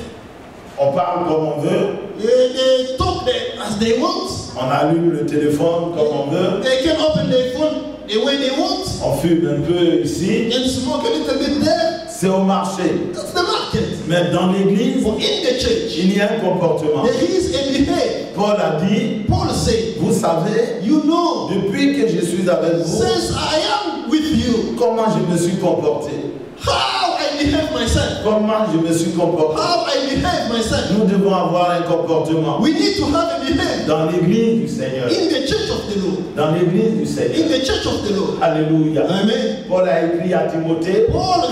[SPEAKER 3] on parle comme on veut,
[SPEAKER 4] they talk as they want.
[SPEAKER 3] on allume le téléphone comme on veut,
[SPEAKER 4] They can open their phone the way they want
[SPEAKER 3] on fume un peu ici.
[SPEAKER 4] and smoke a little bit there.
[SPEAKER 3] C'est au marché.
[SPEAKER 4] That's the market.
[SPEAKER 3] Mais dans l'église,
[SPEAKER 4] But in the church,
[SPEAKER 3] il y a un comportement.
[SPEAKER 4] there is a behavior.
[SPEAKER 3] Paul a dit,
[SPEAKER 4] Paul said,
[SPEAKER 3] vous savez,
[SPEAKER 4] you know,
[SPEAKER 3] depuis que je suis avec vous,
[SPEAKER 4] since I am with you,
[SPEAKER 3] comment je me suis comporté.
[SPEAKER 4] how I behave myself.
[SPEAKER 3] Comment je me suis comporté.
[SPEAKER 4] How I behave myself.
[SPEAKER 3] Nous devons avoir un comportement
[SPEAKER 4] We need to have a behavior
[SPEAKER 3] dans l'église du Seigneur.
[SPEAKER 4] in the church of the Lord.
[SPEAKER 3] Dans l'église du
[SPEAKER 4] In
[SPEAKER 3] Seigneur.
[SPEAKER 4] the church of the Lord.
[SPEAKER 3] Alléluia.
[SPEAKER 4] Amen.
[SPEAKER 3] Paul a écrit à Timothée,
[SPEAKER 4] Paul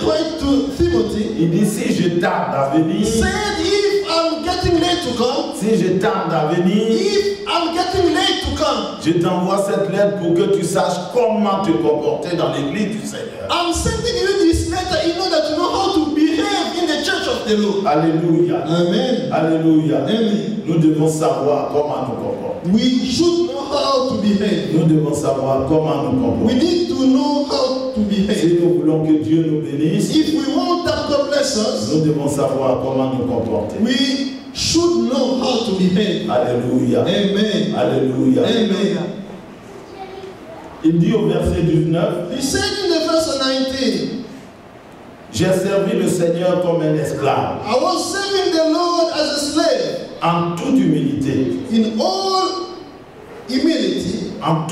[SPEAKER 4] write to Timothy,
[SPEAKER 3] il dit si je tarde à venir,
[SPEAKER 4] said, if I'm getting late to come,
[SPEAKER 3] si je tarde à venir,
[SPEAKER 4] if I'm getting late to come,
[SPEAKER 3] je t'envoie cette lettre pour que tu saches comment te comporter dans l'église du Seigneur.
[SPEAKER 4] I'm sending you this letter in order to know how to behave in the church of the Lord.
[SPEAKER 3] Alléluia.
[SPEAKER 4] Amen.
[SPEAKER 3] Alléluia.
[SPEAKER 4] Amen.
[SPEAKER 3] Nous devons savoir comment nous comporter.
[SPEAKER 4] We should know how to behave.
[SPEAKER 3] Nous devons savoir comment nous
[SPEAKER 4] We
[SPEAKER 3] comporter.
[SPEAKER 4] need to know how to behave.
[SPEAKER 3] Si nous voulons que Dieu nous bénisse,
[SPEAKER 4] If we want that God bless us,
[SPEAKER 3] nous devons savoir comment nous comporter.
[SPEAKER 4] we should know how to behave.
[SPEAKER 3] Alléluia.
[SPEAKER 4] Amen.
[SPEAKER 3] Alléluia.
[SPEAKER 4] Amen.
[SPEAKER 3] Il dit au verset 19,
[SPEAKER 4] He said in the verse 19,
[SPEAKER 3] j'ai servi le Seigneur comme un esclave,
[SPEAKER 4] I was serving the Lord as a slave
[SPEAKER 3] en toute humilité,
[SPEAKER 4] in all humility, in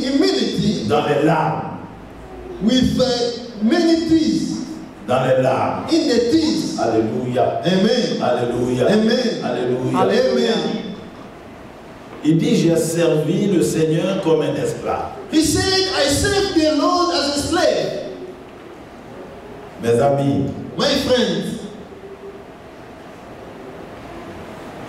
[SPEAKER 4] humility,
[SPEAKER 3] dans les larmes,
[SPEAKER 4] with many tears,
[SPEAKER 3] dans les larmes.
[SPEAKER 4] in the tears.
[SPEAKER 3] Alléluia.
[SPEAKER 4] Amen.
[SPEAKER 3] Alléluia.
[SPEAKER 4] Amen.
[SPEAKER 3] Alléluia.
[SPEAKER 4] Amen.
[SPEAKER 3] Il dit, j'ai servi le Seigneur comme un esclave.
[SPEAKER 4] He said, I served the Lord as a slave.
[SPEAKER 3] Mes amis,
[SPEAKER 4] My friends,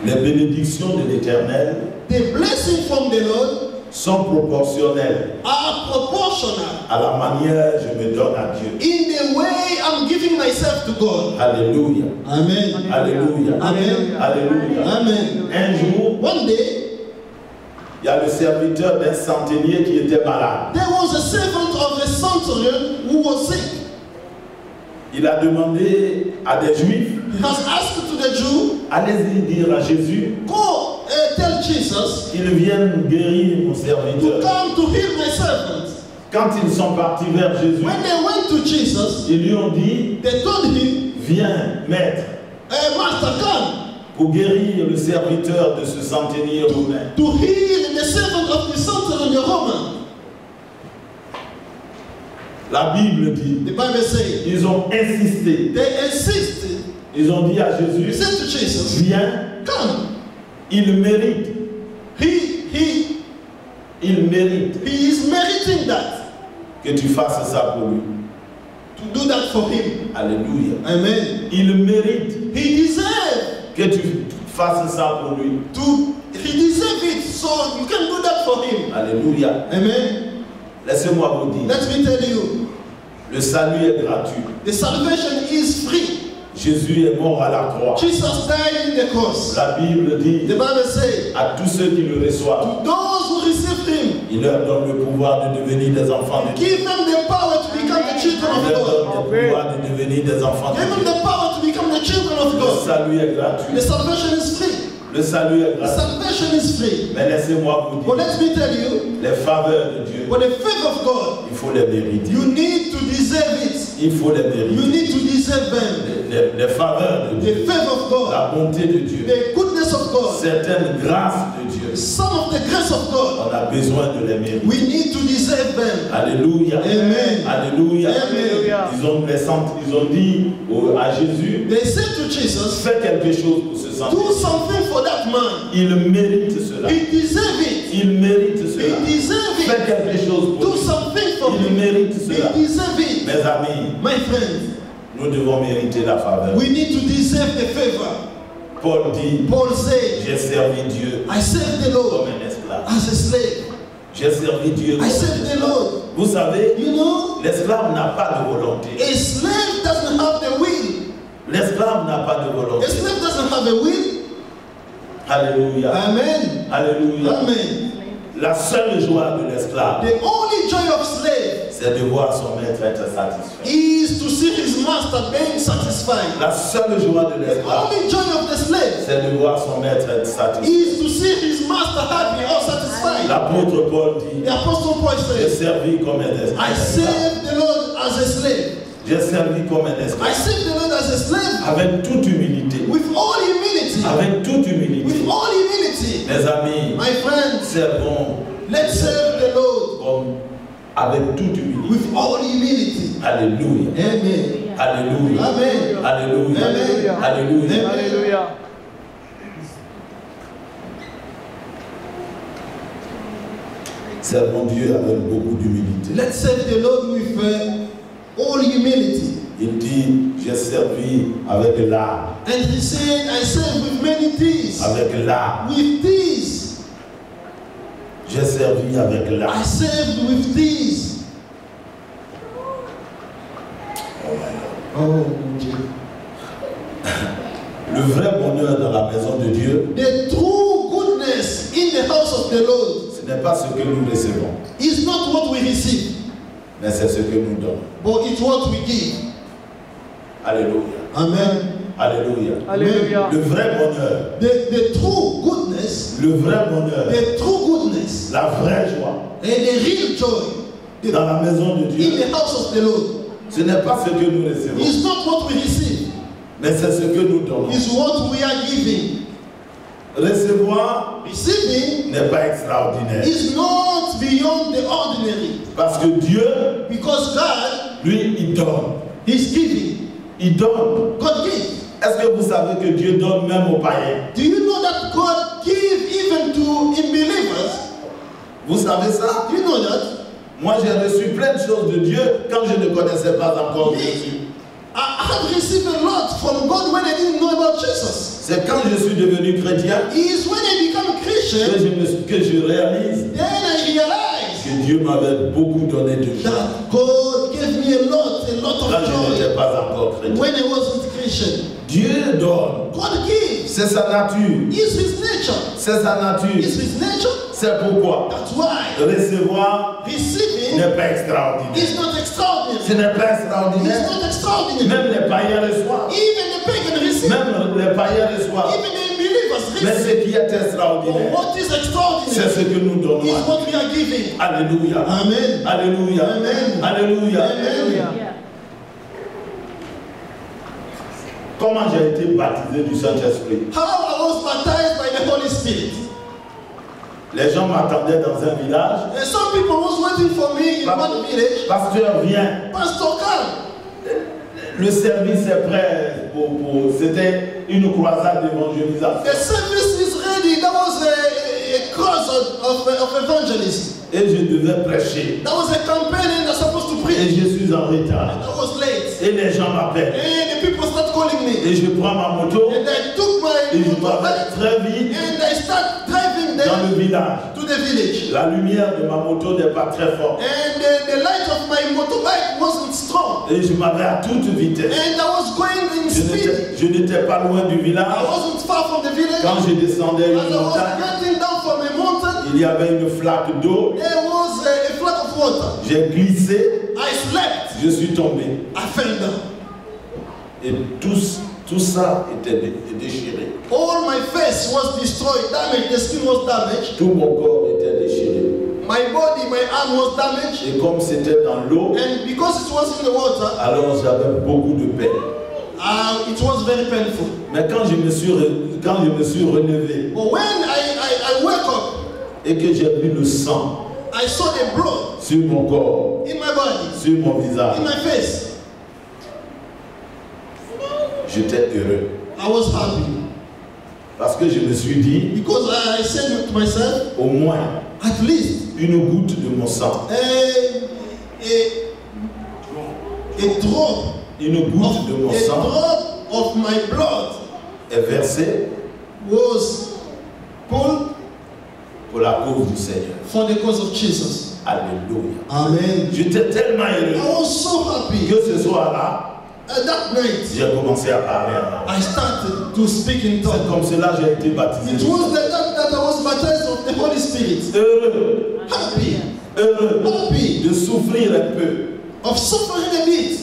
[SPEAKER 3] les bénédictions de l'Éternel
[SPEAKER 4] the blessing from the Lord
[SPEAKER 3] sont proportionnelles
[SPEAKER 4] are proportional
[SPEAKER 3] à la manière que je me donne à Dieu.
[SPEAKER 4] in the way I'm giving myself to God.
[SPEAKER 3] Alléluia.
[SPEAKER 4] Amen.
[SPEAKER 3] Alléluia.
[SPEAKER 4] Amen.
[SPEAKER 3] Alléluia.
[SPEAKER 4] Amen.
[SPEAKER 3] Un jour,
[SPEAKER 4] One day,
[SPEAKER 3] il y a le serviteur d'un centenier qui était malade.
[SPEAKER 4] there was a servant of a centurion who was sick.
[SPEAKER 3] Il a demandé à des Juifs,
[SPEAKER 4] He has asked to the Jew,
[SPEAKER 3] allez-y dire à Jésus
[SPEAKER 4] go tell Jesus
[SPEAKER 3] qu'il vienne guérir mon
[SPEAKER 4] to
[SPEAKER 3] serviteur.
[SPEAKER 4] come to heal my servant.
[SPEAKER 3] Quand ils sont partis vers Jésus,
[SPEAKER 4] When they went to Jesus,
[SPEAKER 3] ils lui ont dit,
[SPEAKER 4] they told him,
[SPEAKER 3] viens, maître,
[SPEAKER 4] Master, come
[SPEAKER 3] pour guérir le serviteur de ce centenier romain.
[SPEAKER 4] to heal the servant of the centurion Roman.
[SPEAKER 3] La Bible dit,
[SPEAKER 4] The Bible says,
[SPEAKER 3] ils ont insisté.
[SPEAKER 4] they insisted.
[SPEAKER 3] Ils ont dit à
[SPEAKER 4] He
[SPEAKER 3] Jésus,
[SPEAKER 4] said to Jesus,
[SPEAKER 3] viens,
[SPEAKER 4] come.
[SPEAKER 3] il mérite,
[SPEAKER 4] He is meriting that,
[SPEAKER 3] que tu fasses ça pour lui.
[SPEAKER 4] to do that for him.
[SPEAKER 3] Alléluia.
[SPEAKER 4] Amen.
[SPEAKER 3] Il mérite
[SPEAKER 4] He deserves
[SPEAKER 3] que tu fasses ça pour lui.
[SPEAKER 4] he deserves it, so you can do that for him.
[SPEAKER 3] Alléluia.
[SPEAKER 4] Amen.
[SPEAKER 3] Laissez-moi vous dire,
[SPEAKER 4] Let me tell you,
[SPEAKER 3] le salut est gratuit.
[SPEAKER 4] the salvation is free.
[SPEAKER 3] Jésus est mort à la croix.
[SPEAKER 4] Jesus died in the cross.
[SPEAKER 3] La Bible dit,
[SPEAKER 4] The Bible says,
[SPEAKER 3] à tous ceux qui le reçoivent,
[SPEAKER 4] those who receive him,
[SPEAKER 3] il leur donne le pouvoir de devenir des enfants de Dieu.
[SPEAKER 4] give them the power to become the children
[SPEAKER 3] Il
[SPEAKER 4] of
[SPEAKER 3] leur
[SPEAKER 4] God.
[SPEAKER 3] donne le pouvoir de devenir des enfants
[SPEAKER 4] Give them
[SPEAKER 3] de Dieu.
[SPEAKER 4] the power to become the children of
[SPEAKER 3] Le
[SPEAKER 4] God.
[SPEAKER 3] salut est
[SPEAKER 4] The
[SPEAKER 3] gratuit.
[SPEAKER 4] salvation is free.
[SPEAKER 3] Le salut est
[SPEAKER 4] The
[SPEAKER 3] gratuit.
[SPEAKER 4] salvation is free.
[SPEAKER 3] Mais laissez-moi vous
[SPEAKER 4] But
[SPEAKER 3] dire,
[SPEAKER 4] let me tell you,
[SPEAKER 3] les faveurs de Dieu,
[SPEAKER 4] for the faith of God,
[SPEAKER 3] il faut les mériter.
[SPEAKER 4] you need to deserve it.
[SPEAKER 3] Il faut les mériter.
[SPEAKER 4] You need to deserve them.
[SPEAKER 3] Les faveurs de Dieu.
[SPEAKER 4] The favor of God.
[SPEAKER 3] La bonté de Dieu.
[SPEAKER 4] The goodness of God.
[SPEAKER 3] Certaines grâces de Dieu.
[SPEAKER 4] Some of the grace of God.
[SPEAKER 3] On a besoin de les mériter.
[SPEAKER 4] We need to deserve them.
[SPEAKER 3] Alléluia.
[SPEAKER 4] Amen.
[SPEAKER 3] Alléluia.
[SPEAKER 4] Amen.
[SPEAKER 3] Ils ont dit à Jésus,
[SPEAKER 4] They said to Jesus,
[SPEAKER 3] fais quelque chose pour ce sang.
[SPEAKER 4] do something for that man.
[SPEAKER 3] Il mérite cela.
[SPEAKER 4] He deserves it.
[SPEAKER 3] Il mérite cela.
[SPEAKER 4] He deserves
[SPEAKER 3] Fais
[SPEAKER 4] it.
[SPEAKER 3] quelque chose pour
[SPEAKER 4] Do
[SPEAKER 3] lui.
[SPEAKER 4] something for
[SPEAKER 3] Il
[SPEAKER 4] him.
[SPEAKER 3] mérite cela.
[SPEAKER 4] He deserves it.
[SPEAKER 3] Mes amis,
[SPEAKER 4] My friends,
[SPEAKER 3] nous devons mériter la faveur.
[SPEAKER 4] we need to deserve the favor.
[SPEAKER 3] Paul dit,
[SPEAKER 4] Paul said,
[SPEAKER 3] j'ai servi Dieu
[SPEAKER 4] I serve the
[SPEAKER 3] comme
[SPEAKER 4] Lord
[SPEAKER 3] un esclave.
[SPEAKER 4] as a slave.
[SPEAKER 3] J'ai servi Dieu comme
[SPEAKER 4] I
[SPEAKER 3] un
[SPEAKER 4] serve the
[SPEAKER 3] esclave.
[SPEAKER 4] Lord.
[SPEAKER 3] Vous savez,
[SPEAKER 4] You know,
[SPEAKER 3] l'esclave n'a pas de volonté.
[SPEAKER 4] a slave doesn't have the will.
[SPEAKER 3] L'esclave n'a pas de
[SPEAKER 4] A
[SPEAKER 3] volonté.
[SPEAKER 4] slave doesn't have a will.
[SPEAKER 3] Alléluia.
[SPEAKER 4] Amen.
[SPEAKER 3] Alléluia.
[SPEAKER 4] Amen.
[SPEAKER 3] La seule joie de l'esclave,
[SPEAKER 4] The only joy of slave
[SPEAKER 3] c'est de voir son maître être satisfait.
[SPEAKER 4] is to see his master being satisfied.
[SPEAKER 3] La seule joie de
[SPEAKER 4] The
[SPEAKER 3] l'esclave,
[SPEAKER 4] only joy of the slave
[SPEAKER 3] c'est de voir son maître être satisfait.
[SPEAKER 4] is to see his master happy or satisfied.
[SPEAKER 3] L'apôtre Paul dit,
[SPEAKER 4] The apostle Paul
[SPEAKER 3] j'ai
[SPEAKER 4] says,
[SPEAKER 3] servi comme un esclave.
[SPEAKER 4] I serve the Lord as a slave.
[SPEAKER 3] J'ai servi comme un
[SPEAKER 4] I
[SPEAKER 3] esclave.
[SPEAKER 4] serve the Lord as a slave
[SPEAKER 3] Avec toute humilité.
[SPEAKER 4] with all humility.
[SPEAKER 3] Avec toute humilité.
[SPEAKER 4] With all humility.
[SPEAKER 3] Mes amis,
[SPEAKER 4] My friends,
[SPEAKER 3] servons
[SPEAKER 4] let's serve the Lord
[SPEAKER 3] comme avec toute humilité.
[SPEAKER 4] with all humility.
[SPEAKER 3] Alléluia.
[SPEAKER 4] Amen.
[SPEAKER 3] Alléluia.
[SPEAKER 4] Amen.
[SPEAKER 3] Alléluia.
[SPEAKER 4] Amen.
[SPEAKER 3] Alléluia.
[SPEAKER 2] Hallelujah.
[SPEAKER 3] Servons Dieu avec beaucoup d'humilité.
[SPEAKER 4] Let's serve the Lord with all humility.
[SPEAKER 3] Il dit, j'ai servi avec l'âme.
[SPEAKER 4] And he said, I serve with many things.
[SPEAKER 3] Avec l'âme.
[SPEAKER 4] With these.
[SPEAKER 3] J'ai servi avec
[SPEAKER 4] I
[SPEAKER 3] l'âme.
[SPEAKER 4] served with these. Oh,
[SPEAKER 3] Le vrai bonheur dans la maison de Dieu,
[SPEAKER 4] the true goodness in the house of the Lord
[SPEAKER 3] ce n'est pas ce que nous recevons,
[SPEAKER 4] is not what we receive,
[SPEAKER 3] mais c'est ce que nous donnons.
[SPEAKER 4] but it's what we give.
[SPEAKER 3] Alléluia.
[SPEAKER 4] Amen.
[SPEAKER 3] Alléluia.
[SPEAKER 2] Hallelujah.
[SPEAKER 3] Le vrai bonheur,
[SPEAKER 4] The true goodness,
[SPEAKER 3] le vrai bonheur,
[SPEAKER 4] the true goodness,
[SPEAKER 3] la vraie joie
[SPEAKER 4] and the real joy
[SPEAKER 3] dans la maison de
[SPEAKER 4] in
[SPEAKER 3] Dieu,
[SPEAKER 4] the house of the Lord
[SPEAKER 3] ce n'est pas ce que nous recevons,
[SPEAKER 4] is not what we receive,
[SPEAKER 3] mais c'est ce que nous donnons.
[SPEAKER 4] is what we are giving.
[SPEAKER 3] Recevoir
[SPEAKER 4] Receiving
[SPEAKER 3] n'est pas extraordinaire.
[SPEAKER 4] is not beyond the ordinary,
[SPEAKER 3] Parce que Dieu,
[SPEAKER 4] because God
[SPEAKER 3] lui, il donne.
[SPEAKER 4] is giving.
[SPEAKER 3] Il donne.
[SPEAKER 4] God gives.
[SPEAKER 3] Est-ce que vous savez que Dieu donne même aux païens?
[SPEAKER 4] Do you know that God gives even to unbelievers?
[SPEAKER 3] Vous savez ça?
[SPEAKER 4] Do you know that?
[SPEAKER 3] Moi, j'ai reçu plein de choses de Dieu quand je ne connaissais pas encore Jésus.
[SPEAKER 4] I have received a lot from God when I didn't know about Jesus.
[SPEAKER 3] C'est quand je suis devenu chrétien
[SPEAKER 4] It is when I become Christian,
[SPEAKER 3] que je réalise
[SPEAKER 4] then I realize
[SPEAKER 3] que Dieu m'avait beaucoup donné de joie
[SPEAKER 4] that God gave me a lot
[SPEAKER 3] quand
[SPEAKER 4] of
[SPEAKER 3] je
[SPEAKER 4] joy
[SPEAKER 3] n'étais pas encore chrétien.
[SPEAKER 4] when I wasn't Christian.
[SPEAKER 3] Dieu donne.
[SPEAKER 4] God gives.
[SPEAKER 3] C'est sa nature.
[SPEAKER 4] It's His nature.
[SPEAKER 3] C'est sa nature.
[SPEAKER 4] It's His nature.
[SPEAKER 3] C'est pourquoi
[SPEAKER 4] That's why
[SPEAKER 3] recevoir
[SPEAKER 4] receiving
[SPEAKER 3] n'est pas extraordinaire.
[SPEAKER 4] is not
[SPEAKER 3] Ce
[SPEAKER 4] extraordinary.
[SPEAKER 3] n'est pas
[SPEAKER 4] It's
[SPEAKER 3] extraordinaire.
[SPEAKER 4] not extraordinary.
[SPEAKER 3] Même les païens reçoivent.
[SPEAKER 4] Even the pagan receive.
[SPEAKER 3] Même les païens reçoivent.
[SPEAKER 4] Even the unbelievers
[SPEAKER 3] Mais
[SPEAKER 4] receive.
[SPEAKER 3] ce qui est
[SPEAKER 4] But
[SPEAKER 3] extraordinaire,
[SPEAKER 4] what is
[SPEAKER 3] c'est
[SPEAKER 4] extraordinary
[SPEAKER 3] ce que nous donnons.
[SPEAKER 4] is what we are giving.
[SPEAKER 3] Alléluia.
[SPEAKER 4] Amen.
[SPEAKER 3] Alléluia.
[SPEAKER 4] Amen.
[SPEAKER 3] Alléluia.
[SPEAKER 4] Amen.
[SPEAKER 3] Comment j'ai été baptisé du Saint-Esprit?
[SPEAKER 4] How I was baptized by the Holy Spirit.
[SPEAKER 3] Les gens m'attendaient dans un village.
[SPEAKER 4] And some people was waiting for me in one village.
[SPEAKER 3] Pasteur, viens.
[SPEAKER 4] Pastor, come.
[SPEAKER 3] Le service est prêt c'était une croisade d'évangélisation.
[SPEAKER 4] The service is ready. That was a cross of evangelism.
[SPEAKER 3] Et je devais prêcher.
[SPEAKER 4] That was a campaign that's supposed to
[SPEAKER 3] Et
[SPEAKER 4] preach.
[SPEAKER 3] je suis en retard.
[SPEAKER 4] That was late.
[SPEAKER 3] Et les gens m'appellent.
[SPEAKER 4] And the people start calling me.
[SPEAKER 3] Et je prends ma moto.
[SPEAKER 4] And I took
[SPEAKER 3] Et
[SPEAKER 4] my
[SPEAKER 3] je m'en vais
[SPEAKER 4] motorbike
[SPEAKER 3] très vite
[SPEAKER 4] and I start driving
[SPEAKER 3] dans
[SPEAKER 4] them
[SPEAKER 3] le village.
[SPEAKER 4] to the village.
[SPEAKER 3] La lumière de ma moto n'est pas très forte.
[SPEAKER 4] And the light of my motorbike wasn't strong.
[SPEAKER 3] Et je m'avais à toute vitesse.
[SPEAKER 4] And I was going in speed.
[SPEAKER 3] Je n'étais pas loin du
[SPEAKER 4] I
[SPEAKER 3] village.
[SPEAKER 4] wasn't far from the village.
[SPEAKER 3] Quand je descendais
[SPEAKER 4] As
[SPEAKER 3] une
[SPEAKER 4] I was
[SPEAKER 3] montagne,
[SPEAKER 4] getting down from a mountain,
[SPEAKER 3] il y avait une flaque d'eau.
[SPEAKER 4] there was a flood of water.
[SPEAKER 3] J'ai glissé,
[SPEAKER 4] I slept.
[SPEAKER 3] je suis tombé.
[SPEAKER 4] I fell down.
[SPEAKER 3] Et tout ça était déchiré.
[SPEAKER 4] All my face was destroyed, damaged. The skin was damaged.
[SPEAKER 3] Tout mon corps était déchiré.
[SPEAKER 4] My body, my arm was damaged.
[SPEAKER 3] Et comme c'était dans l'eau,
[SPEAKER 4] And because it was in the water,
[SPEAKER 3] alors j'avais beaucoup de peine.
[SPEAKER 4] it was very painful.
[SPEAKER 3] Mais quand je me suis relevé
[SPEAKER 4] But when I woke up,
[SPEAKER 3] et que j'ai vu le sang
[SPEAKER 4] I saw the blood
[SPEAKER 3] sur mon corps,
[SPEAKER 4] in my body,
[SPEAKER 3] sur mon visage,
[SPEAKER 4] in my face.
[SPEAKER 3] j'étais heureux.
[SPEAKER 4] I was happy.
[SPEAKER 3] Parce que je me suis dit,
[SPEAKER 4] Because I said to myself,
[SPEAKER 3] au moins,
[SPEAKER 4] at least
[SPEAKER 3] une goutte de mon sang,
[SPEAKER 4] a drop
[SPEAKER 3] une goutte de mon sang
[SPEAKER 4] of my blood
[SPEAKER 3] est versée
[SPEAKER 4] was pulled
[SPEAKER 3] pour la cause du Seigneur.
[SPEAKER 4] for the cause of Jesus.
[SPEAKER 3] Alléluia.
[SPEAKER 4] Amen.
[SPEAKER 3] J'étais tellement
[SPEAKER 4] I
[SPEAKER 3] heureux
[SPEAKER 4] was so happy.
[SPEAKER 3] que ce soir-là,
[SPEAKER 4] That night,
[SPEAKER 3] j'ai commencé à parler en langue.
[SPEAKER 4] I started to speak in
[SPEAKER 3] C'est
[SPEAKER 4] tongues.
[SPEAKER 3] comme cela que j'ai été baptisé.
[SPEAKER 4] It was that I was baptized of the Holy Spirit.
[SPEAKER 3] Heureux,
[SPEAKER 4] Happy
[SPEAKER 3] heureux de souffrir un peu
[SPEAKER 4] of suffering a bit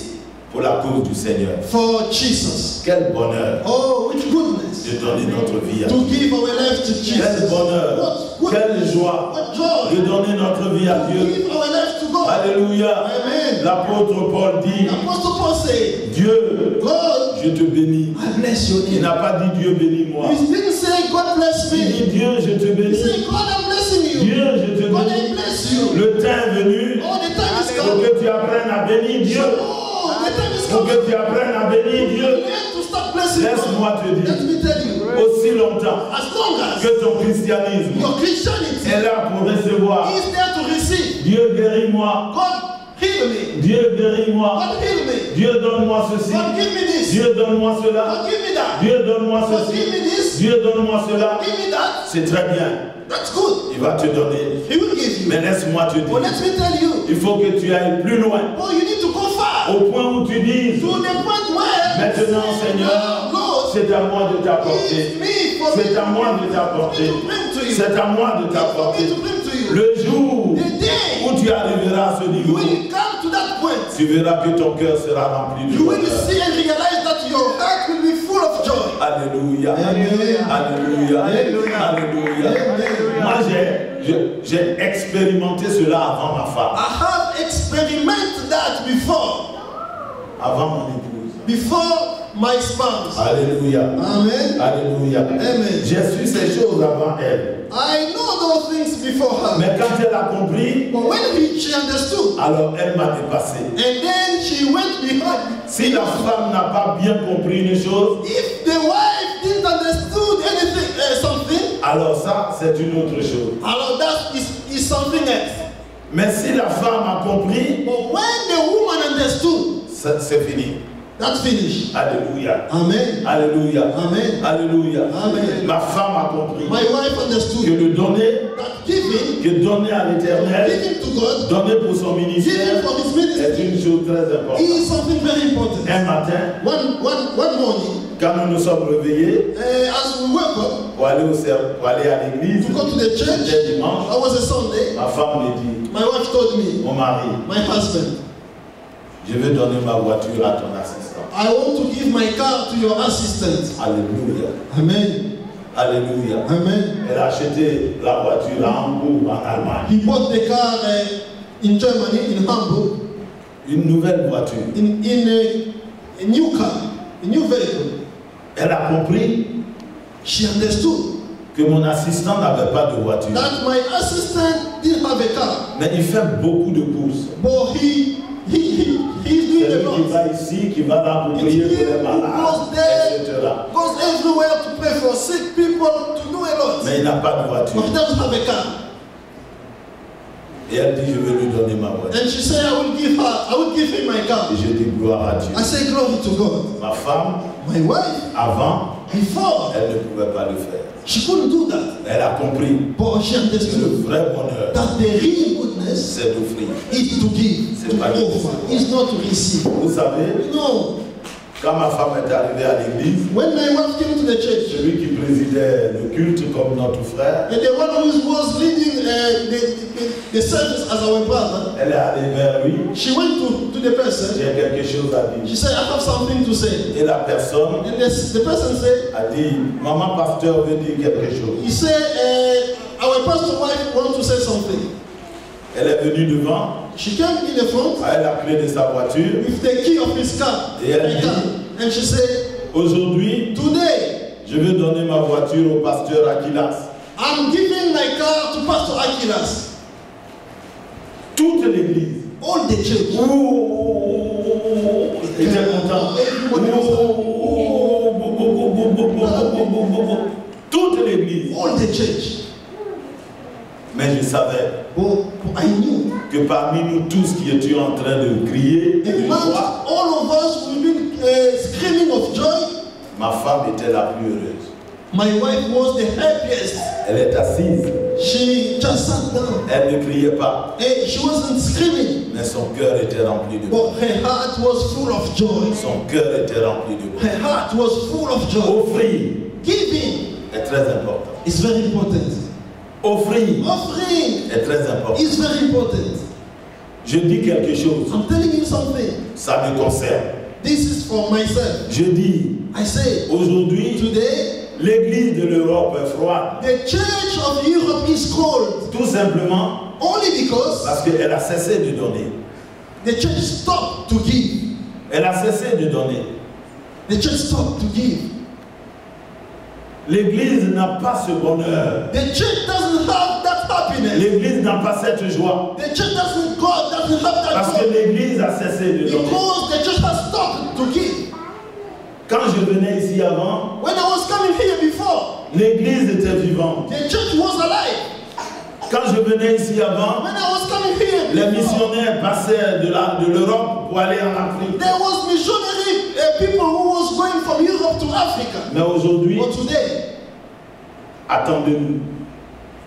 [SPEAKER 3] pour la cause du Seigneur.
[SPEAKER 4] for Jesus.
[SPEAKER 3] Quel bonheur
[SPEAKER 4] Oh, with goodness
[SPEAKER 3] de donner notre vie à
[SPEAKER 4] to
[SPEAKER 3] Dieu.
[SPEAKER 4] give our life to
[SPEAKER 3] Quel
[SPEAKER 4] Jesus.
[SPEAKER 3] bonheur,
[SPEAKER 4] What
[SPEAKER 3] quelle
[SPEAKER 4] goodness,
[SPEAKER 3] joie
[SPEAKER 4] what joy
[SPEAKER 3] de donner notre vie à
[SPEAKER 4] to
[SPEAKER 3] Dieu.
[SPEAKER 4] give our life to God.
[SPEAKER 3] Alléluia.
[SPEAKER 4] Amen.
[SPEAKER 3] L'apôtre Paul dit,
[SPEAKER 4] Apostle Paul said,
[SPEAKER 3] Dieu,
[SPEAKER 4] God,
[SPEAKER 3] je te bénis.
[SPEAKER 4] I bless your
[SPEAKER 3] Il
[SPEAKER 4] name.
[SPEAKER 3] n'a pas dit Dieu bénis-moi.
[SPEAKER 4] He didn't say God bless
[SPEAKER 3] Il
[SPEAKER 4] me.
[SPEAKER 3] dit Dieu, je te
[SPEAKER 4] He
[SPEAKER 3] bénis.
[SPEAKER 4] said God, I'm blessing you.
[SPEAKER 3] Dieu, je te
[SPEAKER 4] God, I
[SPEAKER 3] bénis.
[SPEAKER 4] bless you.
[SPEAKER 3] Le temps est venu
[SPEAKER 4] Oh, the time is
[SPEAKER 3] pour
[SPEAKER 4] coming.
[SPEAKER 3] que tu apprennes à bénir Dieu.
[SPEAKER 4] Oh, the time is
[SPEAKER 3] Pour
[SPEAKER 4] coming.
[SPEAKER 3] que tu apprennes à bénir Dieu.
[SPEAKER 4] Learn to start blessing
[SPEAKER 3] Laisse-moi
[SPEAKER 4] God.
[SPEAKER 3] te
[SPEAKER 4] Let
[SPEAKER 3] dire,
[SPEAKER 4] me tell you,
[SPEAKER 3] aussi longtemps
[SPEAKER 4] as long as
[SPEAKER 3] que ton christianisme
[SPEAKER 4] your Christianity
[SPEAKER 3] est là pour recevoir.
[SPEAKER 4] is there to receive,
[SPEAKER 3] Dieu guéris-moi.
[SPEAKER 4] God heal me.
[SPEAKER 3] Dieu guéris-moi.
[SPEAKER 4] God heal me.
[SPEAKER 3] Dieu donne-moi ceci.
[SPEAKER 4] God give me this.
[SPEAKER 3] Dieu donne-moi cela.
[SPEAKER 4] God give me that.
[SPEAKER 3] Dieu donne-moi
[SPEAKER 4] God give
[SPEAKER 3] ceci.
[SPEAKER 4] me this.
[SPEAKER 3] Dieu donne-moi cela.
[SPEAKER 4] Give me that.
[SPEAKER 3] C'est très bien.
[SPEAKER 4] That's good.
[SPEAKER 3] Il va te donner.
[SPEAKER 4] He will give you.
[SPEAKER 3] Mais laisse-moi te
[SPEAKER 4] But
[SPEAKER 3] dire.
[SPEAKER 4] let me tell you,
[SPEAKER 3] Il faut que tu ailles plus loin.
[SPEAKER 4] oh, you need to go far.
[SPEAKER 3] Au point où tu dises,
[SPEAKER 4] To the point where
[SPEAKER 3] maintenant Seigneur,
[SPEAKER 4] Lord,
[SPEAKER 3] c'est à moi de t'apporter.
[SPEAKER 4] it's me for me
[SPEAKER 3] C'est à moi de
[SPEAKER 4] to
[SPEAKER 3] t'apporter.
[SPEAKER 4] bring to you.
[SPEAKER 3] C'est à moi de
[SPEAKER 4] It's for me
[SPEAKER 3] t'apporter.
[SPEAKER 4] to bring to you.
[SPEAKER 3] Le jour
[SPEAKER 4] The day
[SPEAKER 3] où tu arriveras à ce
[SPEAKER 4] you
[SPEAKER 3] niveau,
[SPEAKER 4] will come to that point,
[SPEAKER 3] tu verras que ton cœur sera rempli de
[SPEAKER 4] you will
[SPEAKER 3] bonheur.
[SPEAKER 4] see and realize that your heart will be full of joy.
[SPEAKER 3] Alléluia.
[SPEAKER 4] Amen.
[SPEAKER 3] Alléluia.
[SPEAKER 4] Alléluia.
[SPEAKER 3] Alléluia.
[SPEAKER 4] Amen.
[SPEAKER 3] Moi, j'ai expérimenté cela avant ma femme,
[SPEAKER 4] I have experimented that before
[SPEAKER 3] avant mon épouse.
[SPEAKER 4] my spouse.
[SPEAKER 3] Alléluia.
[SPEAKER 4] Amen.
[SPEAKER 3] Alléluia.
[SPEAKER 4] Amen.
[SPEAKER 3] J'ai su ces choses avant elle.
[SPEAKER 4] I know those things before her.
[SPEAKER 3] Mais quand elle a compris,
[SPEAKER 4] But when she understood,
[SPEAKER 3] alors elle m'a dépassé.
[SPEAKER 4] and then she went behind.
[SPEAKER 3] Si la femme n'a pas bien compris une chose,
[SPEAKER 4] If the wife didn't understood anything, something,
[SPEAKER 3] alors ça, c'est une autre chose.
[SPEAKER 4] alors that is something else.
[SPEAKER 3] Mais si la femme a compris,
[SPEAKER 4] But when the woman understood,
[SPEAKER 3] c'est fini.
[SPEAKER 4] that's finished.
[SPEAKER 3] Alléluia.
[SPEAKER 4] Amen.
[SPEAKER 3] Alléluia.
[SPEAKER 4] Amen.
[SPEAKER 3] Alléluia.
[SPEAKER 4] Amen.
[SPEAKER 3] Ma femme a compris
[SPEAKER 4] My wife
[SPEAKER 3] que
[SPEAKER 4] understood
[SPEAKER 3] le donner,
[SPEAKER 4] that giving,
[SPEAKER 3] que donner à l'éternel,
[SPEAKER 4] giving to God,
[SPEAKER 3] donner pour son
[SPEAKER 4] giving
[SPEAKER 3] ministère,
[SPEAKER 4] for his
[SPEAKER 3] est
[SPEAKER 4] ministry
[SPEAKER 3] une chose très importante.
[SPEAKER 4] is something very important.
[SPEAKER 3] Un matin,
[SPEAKER 4] One morning,
[SPEAKER 3] quand nous nous sommes réveillés
[SPEAKER 4] as we woke up
[SPEAKER 3] pour aller à l'église,
[SPEAKER 4] to go to the church,
[SPEAKER 3] c'était dimanche,
[SPEAKER 4] that was a Sunday,
[SPEAKER 3] ma femme me dit,
[SPEAKER 4] my wife told me,
[SPEAKER 3] mon mari,
[SPEAKER 4] my husband,
[SPEAKER 3] je vais donner ma voiture à ton assistant.
[SPEAKER 4] I want to give my car to your assistant.
[SPEAKER 3] Alléluia.
[SPEAKER 4] Amen.
[SPEAKER 3] Alléluia.
[SPEAKER 4] Amen.
[SPEAKER 3] Elle a acheté la voiture à Hambourg, en Allemagne.
[SPEAKER 4] He bought the car in Germany, in Hamburg,
[SPEAKER 3] Une nouvelle voiture.
[SPEAKER 4] in a new car, a new vehicle.
[SPEAKER 3] Elle a compris
[SPEAKER 4] She understood
[SPEAKER 3] que mon assistant n'avait pas de voiture.
[SPEAKER 4] that my assistant didn't have a car,
[SPEAKER 3] Mais il fait beaucoup de courses.
[SPEAKER 4] but he's doing
[SPEAKER 3] C'est
[SPEAKER 4] a
[SPEAKER 3] lui qui
[SPEAKER 4] lot.
[SPEAKER 3] va ici, qui va là pour prier pour les malades, etc.
[SPEAKER 4] Goes everywhere to pray for sick people, to do a lot.
[SPEAKER 3] Mais il n'a pas de
[SPEAKER 4] But he
[SPEAKER 3] voiture.
[SPEAKER 4] doesn't have a car.
[SPEAKER 3] Et elle dit, je vais lui donner ma voiture.
[SPEAKER 4] And she said, I will give him my car.
[SPEAKER 3] Et je dis, gloire à Dieu.
[SPEAKER 4] I say, glory to God.
[SPEAKER 3] Ma femme,
[SPEAKER 4] My wife,
[SPEAKER 3] avant,
[SPEAKER 4] before,
[SPEAKER 3] elle ne pouvait pas le faire.
[SPEAKER 4] she couldn't do that.
[SPEAKER 3] Elle a compris
[SPEAKER 4] But she
[SPEAKER 3] que le
[SPEAKER 4] understood
[SPEAKER 3] vrai bonheur,
[SPEAKER 4] that the real goodness
[SPEAKER 3] c'est d'offrir.
[SPEAKER 4] is to give,
[SPEAKER 3] C'est
[SPEAKER 4] to
[SPEAKER 3] pas de
[SPEAKER 4] offer, is not to receive.
[SPEAKER 3] Vous savez,
[SPEAKER 4] No.
[SPEAKER 3] quand ma femme est arrivée à l'église,
[SPEAKER 4] When my wife came to the church,
[SPEAKER 3] celui qui présidait le culte comme notre frère,
[SPEAKER 4] and the one who was leading the service as our brother,
[SPEAKER 3] elle est allée vers lui.
[SPEAKER 4] she went to the person.
[SPEAKER 3] J'ai quelque chose à
[SPEAKER 4] She
[SPEAKER 3] dire.
[SPEAKER 4] said, I have something to say.
[SPEAKER 3] Et la personne
[SPEAKER 4] And the person said,
[SPEAKER 3] a dit, maman pasteur veut dire quelque chose.
[SPEAKER 4] he said, our pastor wife wants to say something.
[SPEAKER 3] Elle est venue devant.
[SPEAKER 4] She came in the front
[SPEAKER 3] avec la clé de sa voiture.
[SPEAKER 4] with the key of his car.
[SPEAKER 3] Et elle dit,
[SPEAKER 4] And she said,
[SPEAKER 3] aujourd'hui,
[SPEAKER 4] today,
[SPEAKER 3] je vais donner ma voiture au pasteur Aquilas.
[SPEAKER 4] I'm giving my car to Pastor Aquilas.
[SPEAKER 3] Toute l'église.
[SPEAKER 4] All the church.
[SPEAKER 3] Il était content. Toute l'église.
[SPEAKER 4] All the church.
[SPEAKER 3] Mais je savais
[SPEAKER 4] But I knew.
[SPEAKER 3] que parmi nous tous qui étions en train de crier et de
[SPEAKER 4] Amongst
[SPEAKER 3] joie,
[SPEAKER 4] all of us, we've been screaming of joy.
[SPEAKER 3] ma femme était la plus heureuse.
[SPEAKER 4] My wife was the happiest.
[SPEAKER 3] Elle est assise.
[SPEAKER 4] She just sat down.
[SPEAKER 3] Elle ne criait pas.
[SPEAKER 4] And she wasn't screaming.
[SPEAKER 3] Mais son cœur était rempli de bonheur.
[SPEAKER 4] But her heart was full of joy.
[SPEAKER 3] Son cœur était rempli de bonheur.
[SPEAKER 4] Her heart was full of joy.
[SPEAKER 3] Offrir
[SPEAKER 4] Giving
[SPEAKER 3] est très important.
[SPEAKER 4] is very important.
[SPEAKER 3] Offrir
[SPEAKER 4] Offering
[SPEAKER 3] est très important.
[SPEAKER 4] is very important.
[SPEAKER 3] Je dis quelque chose.
[SPEAKER 4] I'm telling you something.
[SPEAKER 3] Ça me concerne.
[SPEAKER 4] This is for myself.
[SPEAKER 3] Je dis,
[SPEAKER 4] I say,
[SPEAKER 3] aujourd'hui,
[SPEAKER 4] today,
[SPEAKER 3] l'église de l'Europe est froide.
[SPEAKER 4] the church of Europe is cold.
[SPEAKER 3] Tout simplement
[SPEAKER 4] Only because
[SPEAKER 3] parce qu'elle a cessé de donner.
[SPEAKER 4] the church stopped to give.
[SPEAKER 3] Elle a cessé de donner.
[SPEAKER 4] The church stopped to give.
[SPEAKER 3] L'église n'a pas ce bonheur.
[SPEAKER 4] The church doesn't have that happiness.
[SPEAKER 3] L'église n'a pas cette joie.
[SPEAKER 4] The church doesn't have that
[SPEAKER 3] Parce que
[SPEAKER 4] joy.
[SPEAKER 3] l'église a cessé de donner.
[SPEAKER 4] Because the church has stopped to give.
[SPEAKER 3] Quand je venais ici avant,
[SPEAKER 4] When I was coming here before,
[SPEAKER 3] l'église était vivante.
[SPEAKER 4] the church was alive.
[SPEAKER 3] Quand je venais ici avant,
[SPEAKER 4] When I was coming here
[SPEAKER 3] les
[SPEAKER 4] before,
[SPEAKER 3] missionnaires passaient de l'Europe pour aller en Afrique.
[SPEAKER 4] there was missionary people who was going from Europe to Africa.
[SPEAKER 3] Mais aujourd'hui,
[SPEAKER 4] But today,
[SPEAKER 3] attendez-nous.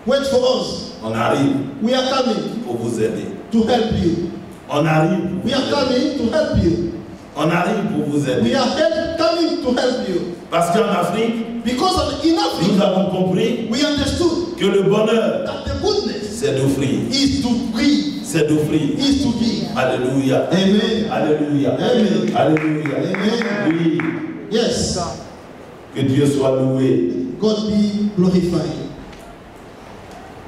[SPEAKER 4] wait for us.
[SPEAKER 3] On arrive
[SPEAKER 4] We are coming
[SPEAKER 3] pour vous aider.
[SPEAKER 4] to help you.
[SPEAKER 3] On arrive pour
[SPEAKER 4] We
[SPEAKER 3] vous
[SPEAKER 4] are
[SPEAKER 3] aider.
[SPEAKER 4] coming to help you.
[SPEAKER 3] On arrive pour vous
[SPEAKER 4] We
[SPEAKER 3] aider.
[SPEAKER 4] are coming to help you.
[SPEAKER 3] Parce qu'en Afrique,
[SPEAKER 4] Because in
[SPEAKER 3] nous
[SPEAKER 4] Africa,
[SPEAKER 3] avons compris
[SPEAKER 4] we understood
[SPEAKER 3] que le bonheur,
[SPEAKER 4] that the goodness
[SPEAKER 3] c'est d'offrir.
[SPEAKER 4] is to give,
[SPEAKER 3] C'est d'offrir.
[SPEAKER 4] is to give.
[SPEAKER 3] Alléluia.
[SPEAKER 4] Amen.
[SPEAKER 3] Alléluia.
[SPEAKER 4] Amen.
[SPEAKER 3] Alléluia.
[SPEAKER 4] Amen.
[SPEAKER 3] Oui.
[SPEAKER 4] Yes,
[SPEAKER 3] Que Dieu soit loué.
[SPEAKER 4] God be glorified.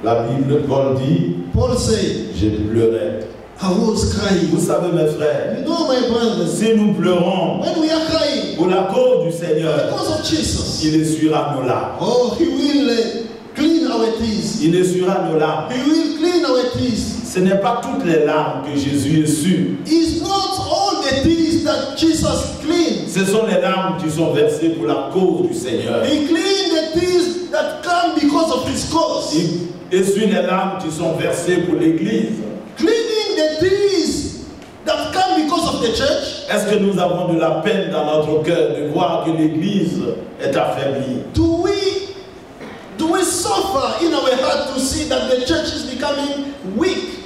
[SPEAKER 3] La Bible, Paul dit,
[SPEAKER 4] Paul said,
[SPEAKER 3] j'ai pleuré.
[SPEAKER 4] I was crying.
[SPEAKER 3] Vous savez, mes frères,
[SPEAKER 4] You know, my brothers,
[SPEAKER 3] si nous pleurons
[SPEAKER 4] when we are crying
[SPEAKER 3] pour la cause du Seigneur,
[SPEAKER 4] because of Jesus,
[SPEAKER 3] il essuiera nos larmes.
[SPEAKER 4] oh, He will clean our tears.
[SPEAKER 3] Il essuiera nos larmes.
[SPEAKER 4] He will clean our tears.
[SPEAKER 3] Ce n'est pas toutes les larmes que Jésus essuie.
[SPEAKER 4] It's not all the tears that Jesus cleaned.
[SPEAKER 3] Ce sont les larmes qui sont versées pour la cause du Seigneur.
[SPEAKER 4] He cleaned the tears that come because of His cause.
[SPEAKER 3] Il essuie les larmes qui sont versées pour l'Église.
[SPEAKER 4] Cleaning the tears that come because of the church.
[SPEAKER 3] Est-ce que nous avons de la peine dans notre cœur de voir que l'Église est affaiblie?
[SPEAKER 4] Do we suffer in our heart to see that the church is becoming weak?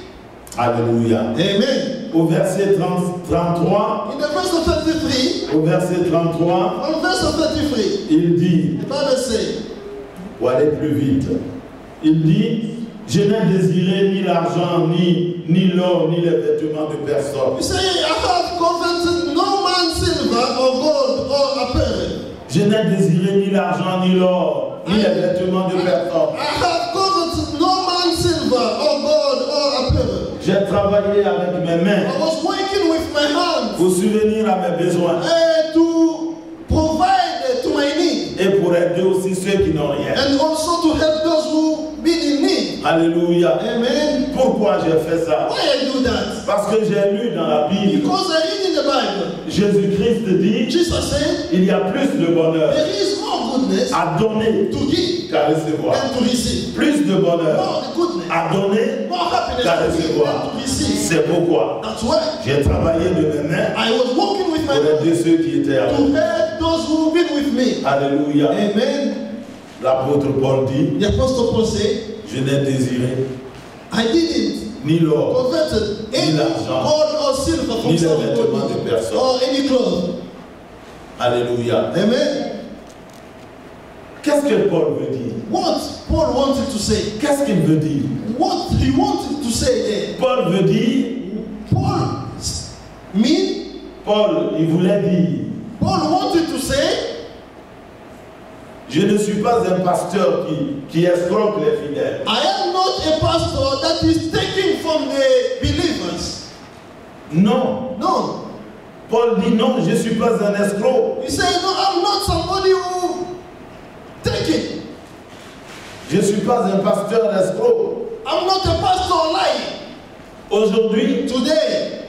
[SPEAKER 3] Alléluia.
[SPEAKER 4] Amen.
[SPEAKER 3] Au verset 33,
[SPEAKER 4] In the verse of 33,
[SPEAKER 3] au verset 33,
[SPEAKER 4] on verse of 33,
[SPEAKER 3] il dit,
[SPEAKER 4] the Bible says,
[SPEAKER 3] pour aller plus vite, il dit, je n'ai désiré ni l'argent, ni l'or, ni les vêtements de personne.
[SPEAKER 4] you say, I have coveted no man's silver or gold or apparel.
[SPEAKER 3] Je n'ai désiré ni l'argent, ni l'or, ni les vêtements de personne.
[SPEAKER 4] I have coveted no man's silver or gold or apparel.
[SPEAKER 3] J'ai travaillé avec mes mains
[SPEAKER 4] I was working with my hands
[SPEAKER 3] pour subvenir à mes besoins
[SPEAKER 4] to provide to my need
[SPEAKER 3] et pour aider aussi ceux qui n'ont rien.
[SPEAKER 4] and also to help those who be in need.
[SPEAKER 3] Alléluia.
[SPEAKER 4] Amen.
[SPEAKER 3] Pourquoi j'ai fait ça?
[SPEAKER 4] Why I do that?
[SPEAKER 3] Parce que j'ai lu dans la Bible,
[SPEAKER 4] Because I read in the Bible,
[SPEAKER 3] Jésus-Christ dit,
[SPEAKER 4] Jesus said,
[SPEAKER 3] il y a plus de bonheur
[SPEAKER 4] there is more goodness
[SPEAKER 3] à donner
[SPEAKER 4] to give
[SPEAKER 3] qu'à recevoir.
[SPEAKER 4] than to receive.
[SPEAKER 3] Plus de bonheur
[SPEAKER 4] More the goodness,
[SPEAKER 3] à donner
[SPEAKER 4] more happiness
[SPEAKER 3] qu'à
[SPEAKER 4] to give
[SPEAKER 3] recevoir.
[SPEAKER 4] than to receive.
[SPEAKER 3] C'est pourquoi
[SPEAKER 4] That's why
[SPEAKER 3] j'ai travaillé de mes mains
[SPEAKER 4] I was working with my
[SPEAKER 3] pour
[SPEAKER 4] hands
[SPEAKER 3] aider ceux qui étaient avec
[SPEAKER 4] to
[SPEAKER 3] moi.
[SPEAKER 4] help those who been with me.
[SPEAKER 3] Alléluia.
[SPEAKER 4] Amen.
[SPEAKER 3] L'apôtre Paul dit,
[SPEAKER 4] The apostle Paul said,
[SPEAKER 3] je n'ai désiré
[SPEAKER 4] I didn't
[SPEAKER 3] ni l'or,
[SPEAKER 4] coveted any
[SPEAKER 3] Ni l'argent,
[SPEAKER 4] gold or silver
[SPEAKER 3] ni
[SPEAKER 4] from
[SPEAKER 3] les
[SPEAKER 4] somebody
[SPEAKER 3] vêtements de personne.
[SPEAKER 4] or any clothes.
[SPEAKER 3] Alléluia.
[SPEAKER 4] Amen.
[SPEAKER 3] Qu'est-ce que Paul veut dire?
[SPEAKER 4] What Paul wanted to say,
[SPEAKER 3] Qu'est-ce qu'il veut dire?
[SPEAKER 4] what he wanted to say there,
[SPEAKER 3] Paul veut dire,
[SPEAKER 4] Paul mean,
[SPEAKER 3] Paul, il voulait dire,
[SPEAKER 4] Paul wanted to say,
[SPEAKER 3] je ne suis pas un pasteur qui escroque les fidèles.
[SPEAKER 4] I am not a pastor that is taking from
[SPEAKER 3] Non.
[SPEAKER 4] No.
[SPEAKER 3] Paul dit non, je ne suis pas un escroc.
[SPEAKER 4] He said, no, I'm not somebody who take it.
[SPEAKER 3] Je ne suis pas un pasteur escroc.
[SPEAKER 4] I'm not a pastor lying.
[SPEAKER 3] Aujourd'hui,
[SPEAKER 4] Today,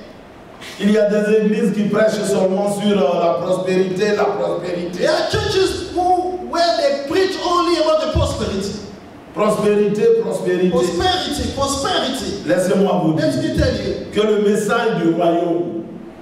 [SPEAKER 3] il y a des églises qui prêchent seulement sur la prospérité, la prospérité.
[SPEAKER 4] there are churches where they preach only about the prosperity.
[SPEAKER 3] Prospérité, prospérité.
[SPEAKER 4] Prosperity, prosperity.
[SPEAKER 3] Laissez-moi vous
[SPEAKER 4] Let
[SPEAKER 3] dire
[SPEAKER 4] me tell you,
[SPEAKER 3] que le message du royaume,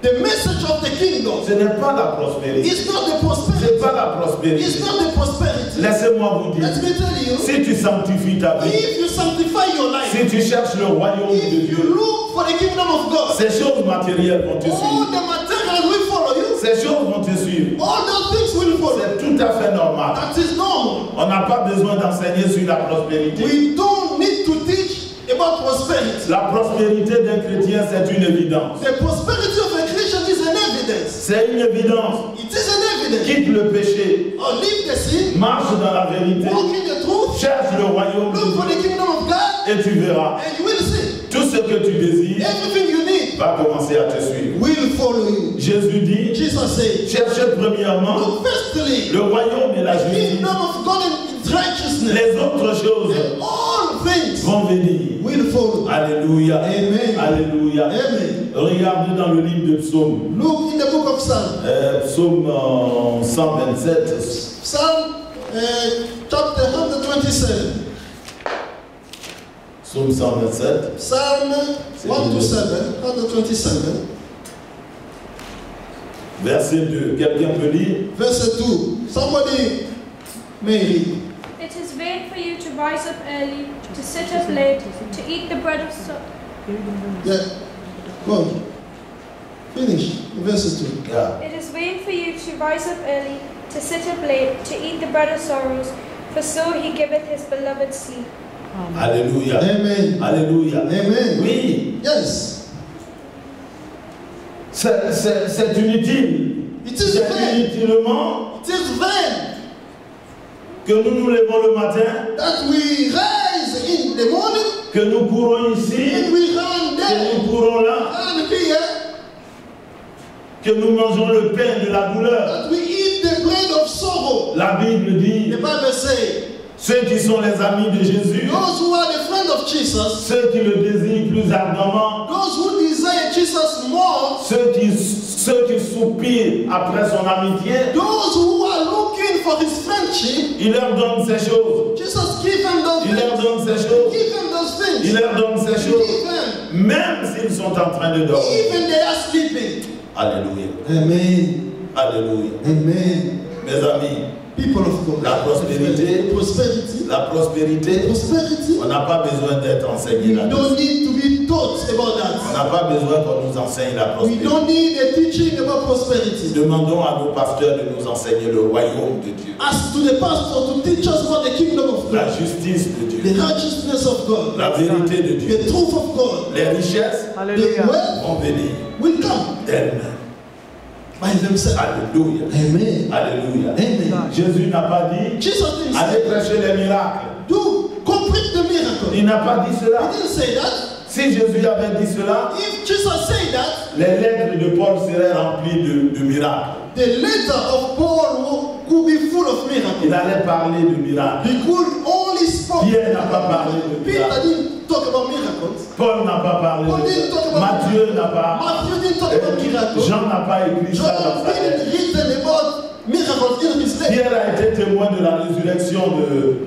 [SPEAKER 4] the message of the kingdom
[SPEAKER 3] ce n'est pas la prospérité.
[SPEAKER 4] is not the
[SPEAKER 3] Ce
[SPEAKER 4] prosperity.
[SPEAKER 3] n'est pas la prospérité.
[SPEAKER 4] It's not the prosperity.
[SPEAKER 3] Laissez-moi vous dire,
[SPEAKER 4] Let me tell you,
[SPEAKER 3] si tu sanctifies ta vie,
[SPEAKER 4] if you sanctify your life,
[SPEAKER 3] si tu cherches le royaume de
[SPEAKER 4] if you
[SPEAKER 3] Dieu,
[SPEAKER 4] look for the kingdom of God,
[SPEAKER 3] ces choses matérielles vont te
[SPEAKER 4] all
[SPEAKER 3] suivre.
[SPEAKER 4] the materials will follow you.
[SPEAKER 3] Ces choses vont te suivre.
[SPEAKER 4] All those things will follow.
[SPEAKER 3] C'est tout à fait normal.
[SPEAKER 4] That is normal.
[SPEAKER 3] On n'a pas besoin d'enseigner sur la prospérité.
[SPEAKER 4] We don't need to teach about prosperity.
[SPEAKER 3] La prospérité d'un chrétien, c'est une évidence.
[SPEAKER 4] The prosperity of a Christian is an evidence.
[SPEAKER 3] C'est une évidence.
[SPEAKER 4] It is an evidence.
[SPEAKER 3] Quitte le péché,
[SPEAKER 4] Or leave the sin,
[SPEAKER 3] marche dans la vérité,
[SPEAKER 4] walk in the truth,
[SPEAKER 3] cherche le royaume de
[SPEAKER 4] look for the
[SPEAKER 3] Dieu
[SPEAKER 4] kingdom of God,
[SPEAKER 3] et tu verras.
[SPEAKER 4] and you will see.
[SPEAKER 3] Tout ce que tu désires
[SPEAKER 4] Everything you need
[SPEAKER 3] va commencer à te suivre.
[SPEAKER 4] will follow you.
[SPEAKER 3] Jésus dit,
[SPEAKER 4] Jesus said,
[SPEAKER 3] cherchez premièrement
[SPEAKER 4] look firstly,
[SPEAKER 3] le royaume et la
[SPEAKER 4] the
[SPEAKER 3] justice.
[SPEAKER 4] kingdom of God and its righteousness,
[SPEAKER 3] Les autres choses
[SPEAKER 4] and all things
[SPEAKER 3] vont venir.
[SPEAKER 4] will follow.
[SPEAKER 3] Alléluia.
[SPEAKER 4] Amen.
[SPEAKER 3] Alléluia.
[SPEAKER 4] Amen.
[SPEAKER 3] Regardez dans le livre de Psaume.
[SPEAKER 4] Look in the book of Psalm.
[SPEAKER 3] Psaume 127.
[SPEAKER 4] Psalm chapter 127.
[SPEAKER 3] Psaume 127.
[SPEAKER 4] Psalm 127, 127,
[SPEAKER 3] Verset 2. Quelqu'un peut lire?
[SPEAKER 4] verse 2. Somebody may read.
[SPEAKER 5] It is vain for you to rise up early, to sit up late, to eat the bread of
[SPEAKER 4] Yeah. Go on. Finish. Verse 2.
[SPEAKER 3] Yeah.
[SPEAKER 5] It is vain for you to rise up early, to sit up late, to eat the bread of sorrows, for so he giveth his beloved sleep.
[SPEAKER 3] Alléluia.
[SPEAKER 4] Amen.
[SPEAKER 3] Alléluia.
[SPEAKER 4] Amen.
[SPEAKER 3] Oui,
[SPEAKER 4] Yes.
[SPEAKER 3] c'est inutile.
[SPEAKER 4] It is
[SPEAKER 3] C'est
[SPEAKER 4] vain.
[SPEAKER 3] inutilement
[SPEAKER 4] It is vain
[SPEAKER 3] que nous nous levons le matin,
[SPEAKER 4] that we rise in the morning
[SPEAKER 3] que nous courons ici,
[SPEAKER 4] and we run
[SPEAKER 3] que
[SPEAKER 4] there
[SPEAKER 3] nous courons là,
[SPEAKER 4] and here,
[SPEAKER 3] que nous mangeons le pain de la douleur.
[SPEAKER 4] that we eat the bread of sorrow.
[SPEAKER 3] La Bible dit,
[SPEAKER 4] The Bible says,
[SPEAKER 3] ceux qui sont les amis de Jésus,
[SPEAKER 4] those who are the friend of Jesus,
[SPEAKER 3] ceux qui le désirent plus ardemment,
[SPEAKER 4] those who desire Jesus more,
[SPEAKER 3] ceux qui soupirent après son amitié,
[SPEAKER 4] those who are looking for his friendship,
[SPEAKER 3] il leur donne ces choses.
[SPEAKER 4] Jesus give them those
[SPEAKER 3] Il leur
[SPEAKER 4] things.
[SPEAKER 3] donne ces choses.
[SPEAKER 4] Give them those
[SPEAKER 3] Il
[SPEAKER 4] things.
[SPEAKER 3] leur donne ces choses.
[SPEAKER 4] Give them.
[SPEAKER 3] Même s'ils sont en train de dormir.
[SPEAKER 4] Even they are sleeping.
[SPEAKER 3] Alléluia.
[SPEAKER 4] Amen.
[SPEAKER 3] Alléluia.
[SPEAKER 4] Amen.
[SPEAKER 3] Mes amis,
[SPEAKER 4] People of God.
[SPEAKER 3] La prospérité.
[SPEAKER 4] Prosperity.
[SPEAKER 3] la prospérité,
[SPEAKER 4] Prosperity.
[SPEAKER 3] on n'a pas besoin d'être enseigné
[SPEAKER 4] We
[SPEAKER 3] là-dessus.
[SPEAKER 4] don't need to be taught about
[SPEAKER 3] On
[SPEAKER 4] that.
[SPEAKER 3] n'a pas besoin qu'on nous enseigne la
[SPEAKER 4] We
[SPEAKER 3] prospérité.
[SPEAKER 4] don't need a teaching about prosperity.
[SPEAKER 3] Demandons à nos pasteurs de nous enseigner le royaume de Dieu,
[SPEAKER 4] Ask to the pastor to teach us about the kingdom of
[SPEAKER 3] la
[SPEAKER 4] God,
[SPEAKER 3] justice de
[SPEAKER 4] the
[SPEAKER 3] Dieu,
[SPEAKER 4] righteousness of God,
[SPEAKER 3] la vérité de Dieu.
[SPEAKER 4] the truth of God.
[SPEAKER 3] Les richesses
[SPEAKER 4] The
[SPEAKER 2] Hallelujah.
[SPEAKER 4] wealth
[SPEAKER 3] vont venir
[SPEAKER 4] will come
[SPEAKER 3] d'elles-mêmes.
[SPEAKER 4] by themselves.
[SPEAKER 3] Alléluia.
[SPEAKER 4] Amen.
[SPEAKER 3] Alléluia.
[SPEAKER 4] Amen.
[SPEAKER 3] Jésus n'a pas dit
[SPEAKER 4] Jesus didn't
[SPEAKER 3] allez
[SPEAKER 4] say,
[SPEAKER 3] prêcher les miracles.
[SPEAKER 4] do complete the miracle.
[SPEAKER 3] Il n'a pas dit cela.
[SPEAKER 4] He didn't say that.
[SPEAKER 3] Si Jésus avait dit cela,
[SPEAKER 4] If Jesus said that,
[SPEAKER 3] les lettres de Paul seraient remplies de miracles.
[SPEAKER 4] the letter of Paul could be full of miracles.
[SPEAKER 3] Il allait parler de miracles.
[SPEAKER 4] He could only speak.
[SPEAKER 3] Pierre n'a pas parlé de
[SPEAKER 4] Peter
[SPEAKER 3] miracles.
[SPEAKER 4] didn't talk about miracles.
[SPEAKER 3] Paul n'a pas parlé
[SPEAKER 4] Paul
[SPEAKER 3] de
[SPEAKER 4] didn't talk about
[SPEAKER 3] Matthieu n'a pas.
[SPEAKER 4] Matthew didn't talk about miracles.
[SPEAKER 3] Jean n'a pas écrit ça dans
[SPEAKER 4] John
[SPEAKER 3] sa lettre.
[SPEAKER 4] didn't written about miracles in his letter.
[SPEAKER 3] Pierre a été témoin de la résurrection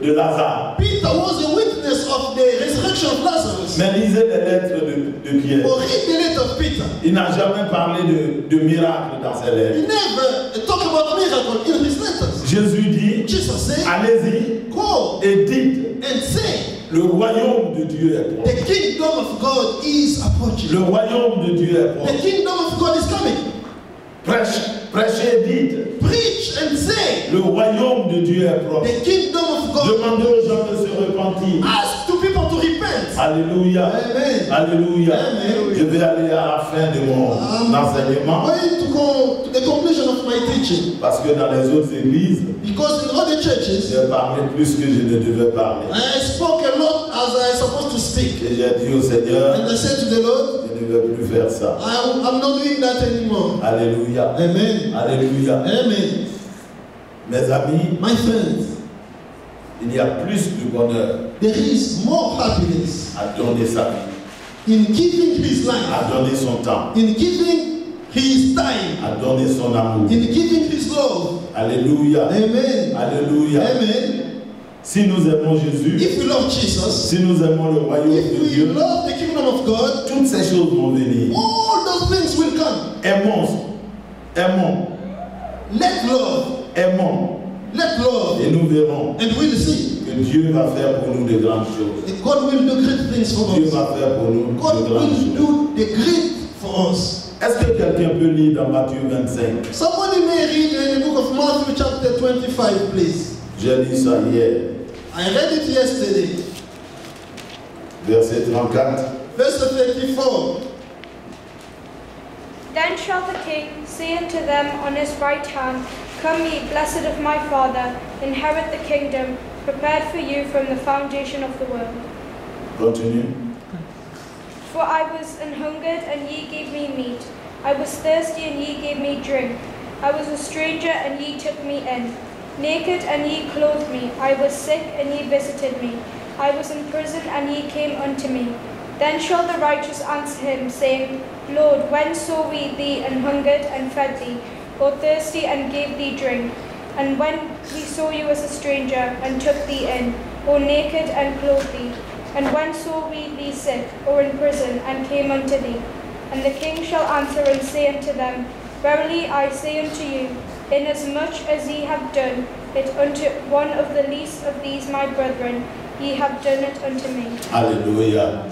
[SPEAKER 3] de Lazare.
[SPEAKER 4] Peter was a witness of the resurrection of Lazarus.
[SPEAKER 3] Mais lisez les lettres de Pierre.
[SPEAKER 4] Or read the letter of Peter.
[SPEAKER 3] Il n'a jamais parlé de miracles dans ses
[SPEAKER 4] He
[SPEAKER 3] lettres.
[SPEAKER 4] never talked about miracles in his letters.
[SPEAKER 3] Jésus dit,
[SPEAKER 4] Jesus said,
[SPEAKER 3] allez-y
[SPEAKER 4] go
[SPEAKER 3] et dites,
[SPEAKER 4] and say,
[SPEAKER 3] le royaume de Dieu est proche.
[SPEAKER 4] the kingdom of God is approaching.
[SPEAKER 3] Le royaume de Dieu est
[SPEAKER 4] The
[SPEAKER 3] proche.
[SPEAKER 4] kingdom of God is coming.
[SPEAKER 3] Prêchez et dites,
[SPEAKER 4] Preach and say,
[SPEAKER 3] le royaume de Dieu est proche.
[SPEAKER 4] the kingdom of God.
[SPEAKER 3] Demandez aux gens de se repentir.
[SPEAKER 4] Ask to people to repent.
[SPEAKER 3] Alléluia.
[SPEAKER 4] Amen.
[SPEAKER 3] Alléluia.
[SPEAKER 4] Amen.
[SPEAKER 3] Je vais aller à la fin de mon enseignement
[SPEAKER 4] Going to go to the conclusion of my teaching,
[SPEAKER 3] parce que dans les autres églises,
[SPEAKER 4] because in other churches,
[SPEAKER 3] j'ai parlé plus que je ne devais parler.
[SPEAKER 4] I spoke a lot as I supposed to speak.
[SPEAKER 3] Et j'ai dit au Seigneur,
[SPEAKER 4] And I said to the Lord,
[SPEAKER 3] je ne veux plus faire ça.
[SPEAKER 4] I'm not doing that anymore.
[SPEAKER 3] Alléluia.
[SPEAKER 4] Amen.
[SPEAKER 3] Alléluia.
[SPEAKER 4] Amen.
[SPEAKER 3] Mes amis,
[SPEAKER 4] My friends,
[SPEAKER 3] il y a plus de bonheur
[SPEAKER 4] there is more happiness
[SPEAKER 3] à donner sa vie,
[SPEAKER 4] in giving his life,
[SPEAKER 3] à donner son temps,
[SPEAKER 4] in giving his time,
[SPEAKER 3] à donner son amour.
[SPEAKER 4] in giving his love.
[SPEAKER 3] Alléluia.
[SPEAKER 4] Amen.
[SPEAKER 3] Alléluia.
[SPEAKER 4] Amen.
[SPEAKER 3] Si nous aimons Jésus,
[SPEAKER 4] If we love Jesus,
[SPEAKER 3] si nous aimons le royaume
[SPEAKER 4] if
[SPEAKER 3] de
[SPEAKER 4] we
[SPEAKER 3] Dieu,
[SPEAKER 4] love the kingdom of God,
[SPEAKER 3] toutes ces choses vont venir.
[SPEAKER 4] all those things will come.
[SPEAKER 3] Aimons, aimons,
[SPEAKER 4] Let love,
[SPEAKER 3] aimons,
[SPEAKER 4] let love,
[SPEAKER 3] et nous verrons
[SPEAKER 4] and we'll see.
[SPEAKER 3] que Dieu va faire pour nous de grandes choses.
[SPEAKER 4] That God will do great things for
[SPEAKER 3] Dieu
[SPEAKER 4] us.
[SPEAKER 3] va faire pour nous de
[SPEAKER 4] God
[SPEAKER 3] grandes
[SPEAKER 4] will
[SPEAKER 3] choses.
[SPEAKER 4] do the great for us.
[SPEAKER 3] Est-ce que quelqu'un peut lire dans Matthieu 25?
[SPEAKER 4] Somebody may read in the book of Matthew chapter 25, please.
[SPEAKER 3] J'ai lu ça hier,
[SPEAKER 4] I read it yesterday.
[SPEAKER 3] verset 34.
[SPEAKER 4] Verse 34.
[SPEAKER 5] Then shall the king say unto them on his right hand, Come ye, blessed of my Father, inherit the kingdom prepared for you from the foundation of the world.
[SPEAKER 3] Continue.
[SPEAKER 5] For I was an hungered, and ye gave me meat. I was thirsty, and ye gave me drink. I was a stranger, and ye took me in. Naked, and ye clothed me. I was sick, and ye visited me. I was in prison, and ye came unto me. Then shall the righteous answer him, saying, Lord, when saw we thee an hungered, and fed thee, or thirsty, and gave thee drink? And when we saw you as a stranger, and took thee in, or naked, and clothed thee? And when saw we thee sick, or in prison, and came unto thee? And the king shall answer and say unto them, Verily I say unto you, inasmuch as ye have done it unto one of the least of these my brethren, ye have done it unto me.
[SPEAKER 3] Alléluia.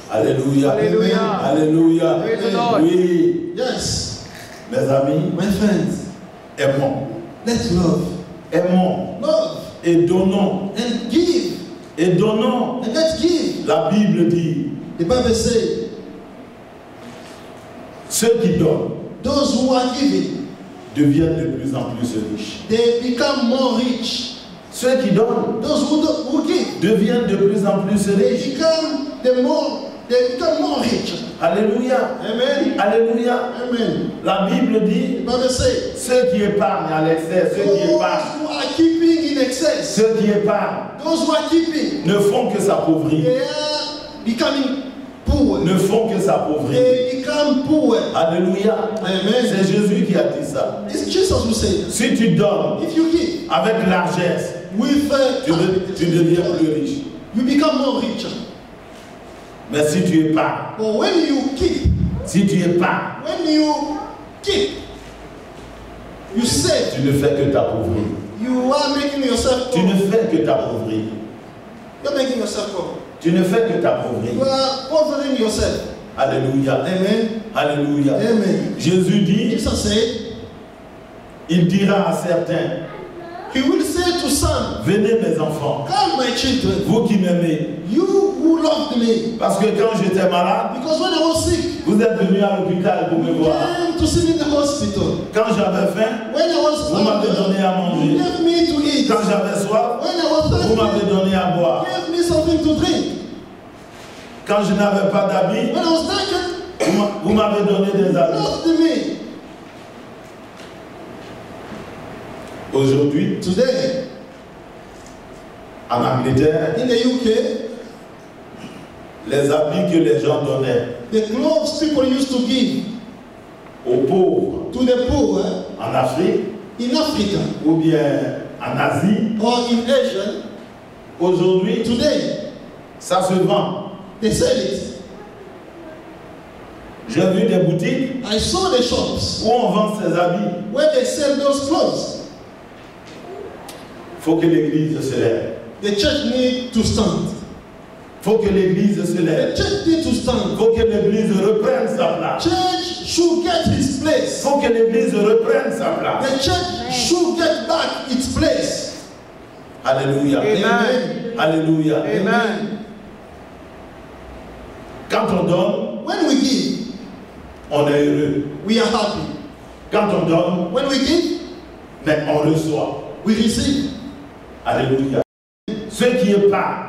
[SPEAKER 3] Alléluia.
[SPEAKER 2] Alléluia.
[SPEAKER 3] Alléluia.
[SPEAKER 2] Praise the Lord.
[SPEAKER 3] Oui,
[SPEAKER 4] Yes,
[SPEAKER 3] mes amis,
[SPEAKER 4] my friends,
[SPEAKER 3] aimons.
[SPEAKER 4] let's love.
[SPEAKER 3] Aimons
[SPEAKER 4] Love
[SPEAKER 3] et donnons.
[SPEAKER 4] and give.
[SPEAKER 3] Et donnons.
[SPEAKER 4] And let's give.
[SPEAKER 3] La Bible dit,
[SPEAKER 4] The Bible says,
[SPEAKER 3] ceux qui donnent
[SPEAKER 4] those who are giving,
[SPEAKER 3] deviennent de plus en plus riches.
[SPEAKER 4] they become more rich.
[SPEAKER 3] Ceux qui donnent
[SPEAKER 4] Those who give,
[SPEAKER 3] deviennent de plus en plus
[SPEAKER 4] they
[SPEAKER 3] riches.
[SPEAKER 4] become more rich.
[SPEAKER 3] Alléluia.
[SPEAKER 4] Amen.
[SPEAKER 3] Alléluia.
[SPEAKER 4] Amen.
[SPEAKER 3] La Bible dit,
[SPEAKER 4] The Bible says,
[SPEAKER 3] ceux qui épargnent à l'excès, ceux qui
[SPEAKER 4] those
[SPEAKER 3] épargnent,
[SPEAKER 4] who are keeping in excess,
[SPEAKER 3] ceux qui épargnent
[SPEAKER 4] those who are keeping,
[SPEAKER 3] ne font que s'appauvrir.
[SPEAKER 4] they are becoming poor.
[SPEAKER 3] Ne font que s'appauvrir.
[SPEAKER 4] They become poor.
[SPEAKER 3] Alléluia.
[SPEAKER 4] Amen.
[SPEAKER 3] C'est Jésus qui a dit ça.
[SPEAKER 4] It's Jesus who said,
[SPEAKER 3] Si tu donnes
[SPEAKER 4] if you give
[SPEAKER 3] avec largesse,
[SPEAKER 4] with
[SPEAKER 3] tu deviens plus riche.
[SPEAKER 4] you become more richer.
[SPEAKER 3] Mais si tu épargnes,
[SPEAKER 4] But when you keep,
[SPEAKER 3] si tu épargnes,
[SPEAKER 4] when you keep, you save,
[SPEAKER 3] tu ne fais que t'appauvrir.
[SPEAKER 4] you are making yourself
[SPEAKER 3] Tu
[SPEAKER 4] poor.
[SPEAKER 3] ne fais que t'appauvrir.
[SPEAKER 4] You're making yourself poor.
[SPEAKER 3] Tu ne fais que
[SPEAKER 4] You
[SPEAKER 3] t'appauvrir.
[SPEAKER 4] are covering yourself.
[SPEAKER 3] Alléluia.
[SPEAKER 4] Amen.
[SPEAKER 3] Alléluia.
[SPEAKER 4] Amen.
[SPEAKER 3] Jésus dit,
[SPEAKER 4] Jesus said,
[SPEAKER 3] il dira à certains,
[SPEAKER 4] He will say to some,
[SPEAKER 3] venez mes enfants,
[SPEAKER 4] Come, my children,
[SPEAKER 3] vous qui m'aimez.
[SPEAKER 4] you who loved me.
[SPEAKER 3] Parce que quand j'étais malade,
[SPEAKER 4] Because when I was sick,
[SPEAKER 3] vous êtes venus à l'hôpital pour me
[SPEAKER 4] you
[SPEAKER 3] voir.
[SPEAKER 4] came to see me in the hospital.
[SPEAKER 3] Quand j'avais faim,
[SPEAKER 4] When I was
[SPEAKER 3] vous m'avez
[SPEAKER 4] hungry,
[SPEAKER 3] donné à
[SPEAKER 4] you
[SPEAKER 3] manger.
[SPEAKER 4] gave me to eat.
[SPEAKER 3] Quand j'avais soif,
[SPEAKER 4] When I was
[SPEAKER 3] vous m'avez
[SPEAKER 4] thirsty,
[SPEAKER 3] donné à boire.
[SPEAKER 4] you gave me something to drink.
[SPEAKER 3] Quand je n'avais pas d'habits,
[SPEAKER 4] When I was naked,
[SPEAKER 3] vous m'avez donné des
[SPEAKER 4] you
[SPEAKER 3] habits.
[SPEAKER 4] loved me.
[SPEAKER 3] Aujourd'hui,
[SPEAKER 4] Today,
[SPEAKER 3] en Angleterre,
[SPEAKER 4] in the UK,
[SPEAKER 3] les habits que les gens donnaient
[SPEAKER 4] the clothes people used to give
[SPEAKER 3] aux pauvres
[SPEAKER 4] to the poor
[SPEAKER 3] en Afrique
[SPEAKER 4] in Africa
[SPEAKER 3] ou bien en Asie,
[SPEAKER 4] or in Asia,
[SPEAKER 3] aujourd'hui,
[SPEAKER 4] today,
[SPEAKER 3] ça se vend.
[SPEAKER 4] they sell it.
[SPEAKER 3] J'ai vu des boutiques
[SPEAKER 4] I saw the shops
[SPEAKER 3] où on vend ces habits.
[SPEAKER 4] where they sell those clothes.
[SPEAKER 3] Il faut que l'église se lève.
[SPEAKER 4] The church need to stand.
[SPEAKER 3] Il faut que l'église se
[SPEAKER 4] The
[SPEAKER 3] lève.
[SPEAKER 4] church need to
[SPEAKER 3] Il
[SPEAKER 4] stand.
[SPEAKER 3] faut que l'église reprenne sa place.
[SPEAKER 4] Church should get his
[SPEAKER 3] Il
[SPEAKER 4] place.
[SPEAKER 3] faut que l'église reprenne sa place.
[SPEAKER 4] The church should get back its place.
[SPEAKER 3] Alléluia.
[SPEAKER 2] Amen.
[SPEAKER 3] Alléluia.
[SPEAKER 2] Amen.
[SPEAKER 3] Quand on donne,
[SPEAKER 4] When we give,
[SPEAKER 3] on est heureux.
[SPEAKER 4] we are happy.
[SPEAKER 3] Quand on donne,
[SPEAKER 4] When we give,
[SPEAKER 3] mais on reçoit.
[SPEAKER 4] we receive.
[SPEAKER 3] Alléluia. Ceux qui épargnent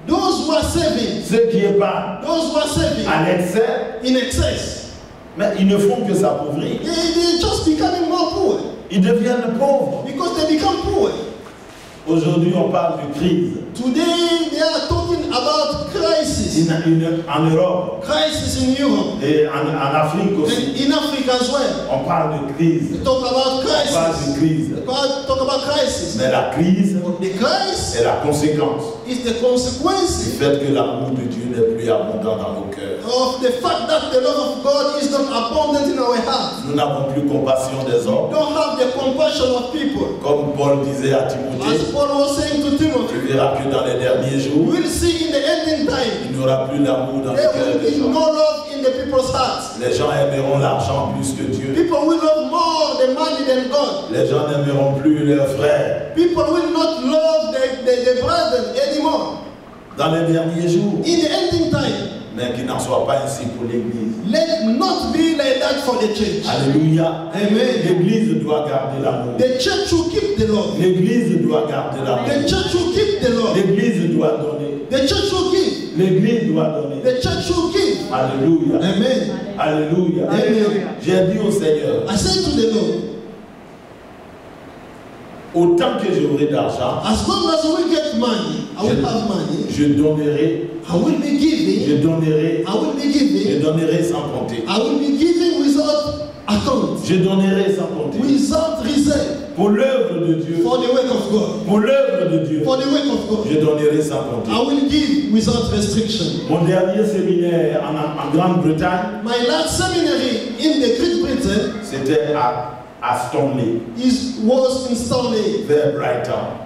[SPEAKER 4] Those who are saving,
[SPEAKER 3] ceux qui épargnent
[SPEAKER 4] those who are saving
[SPEAKER 3] à l'excès,
[SPEAKER 4] in excess,
[SPEAKER 3] mais ils ne font que s'appauvrir.
[SPEAKER 4] they just becoming more poor
[SPEAKER 3] Ils deviennent pauvres.
[SPEAKER 4] because they become poor.
[SPEAKER 3] Aujourd'hui, on parle de crise.
[SPEAKER 4] Today they are talking about crisis,
[SPEAKER 3] En Europe
[SPEAKER 4] crisis in Europe,
[SPEAKER 3] et en Afrique aussi.
[SPEAKER 4] and in Africa as well.
[SPEAKER 3] On parle de crise.
[SPEAKER 4] They talk about
[SPEAKER 3] On parle
[SPEAKER 4] crisis.
[SPEAKER 3] de crise.
[SPEAKER 4] They talk about crisis.
[SPEAKER 3] Mais la crise
[SPEAKER 4] The crisis
[SPEAKER 3] est la conséquence
[SPEAKER 4] is the
[SPEAKER 3] du
[SPEAKER 4] consequence
[SPEAKER 3] fait que l'amour de Dieu n'est plus abondant dans nos cœurs.
[SPEAKER 4] of the fact that the love of God is not abundant in our hearts.
[SPEAKER 3] Nous n'avons plus compassion des
[SPEAKER 4] We
[SPEAKER 3] hommes.
[SPEAKER 4] don't have the compassion of people.
[SPEAKER 3] Comme Paul disait à
[SPEAKER 4] As
[SPEAKER 3] Timothée,
[SPEAKER 4] Paul was saying to
[SPEAKER 3] tu
[SPEAKER 4] Timothy,
[SPEAKER 3] verras que dans les derniers jours,
[SPEAKER 4] we will see in the ending time,
[SPEAKER 3] il n'y aura plus d'amour dans les
[SPEAKER 4] there
[SPEAKER 3] cœurs
[SPEAKER 4] will
[SPEAKER 3] des
[SPEAKER 4] be
[SPEAKER 3] gens.
[SPEAKER 4] no love in the people's hearts.
[SPEAKER 3] Les gens aimeront l'argent plus que Dieu.
[SPEAKER 4] People will love more the money than God.
[SPEAKER 3] Les gens n'aimeront plus leurs frères.
[SPEAKER 4] People will not love the brethren anymore.
[SPEAKER 3] Dans les derniers jours,
[SPEAKER 4] In the ending time,
[SPEAKER 3] mais qu'il n'en soit pas ainsi pour l'Église.
[SPEAKER 4] let not be like that for the church.
[SPEAKER 3] Alléluia.
[SPEAKER 4] Amen.
[SPEAKER 3] L'Église doit garder l'amour.
[SPEAKER 4] The church should keep the love.
[SPEAKER 3] L'Église doit garder
[SPEAKER 4] The
[SPEAKER 3] l'amour.
[SPEAKER 4] church should keep the love.
[SPEAKER 3] L'Église doit donner.
[SPEAKER 4] The church should give.
[SPEAKER 3] L'Église doit donner.
[SPEAKER 4] The church should give.
[SPEAKER 3] Alléluia.
[SPEAKER 4] Amen.
[SPEAKER 3] Alléluia.
[SPEAKER 4] Amen.
[SPEAKER 3] J'ai dit au Seigneur,
[SPEAKER 4] I said to the Lord,
[SPEAKER 3] autant que j'aurai d'argent,
[SPEAKER 4] as long as we get money, I will have money.
[SPEAKER 3] je donnerai,
[SPEAKER 4] I will be giving.
[SPEAKER 3] je donnerai,
[SPEAKER 4] I will be
[SPEAKER 3] je
[SPEAKER 4] giving.
[SPEAKER 3] donnerai sans compter.
[SPEAKER 4] I will be giving without account,
[SPEAKER 3] Je donnerai sans compter.
[SPEAKER 4] without reserve,
[SPEAKER 3] Pour l'œuvre de Dieu,
[SPEAKER 4] for the work of God.
[SPEAKER 3] pour l'œuvre de Dieu,
[SPEAKER 4] For the work of God.
[SPEAKER 3] je donnerai sans compter.
[SPEAKER 4] I will give without restriction.
[SPEAKER 3] Mon dernier séminaire en Grande-Bretagne,
[SPEAKER 4] My last seminary in the Great Britain
[SPEAKER 3] c'était à Stonley,
[SPEAKER 4] was in Stanley,
[SPEAKER 3] vers Brighton,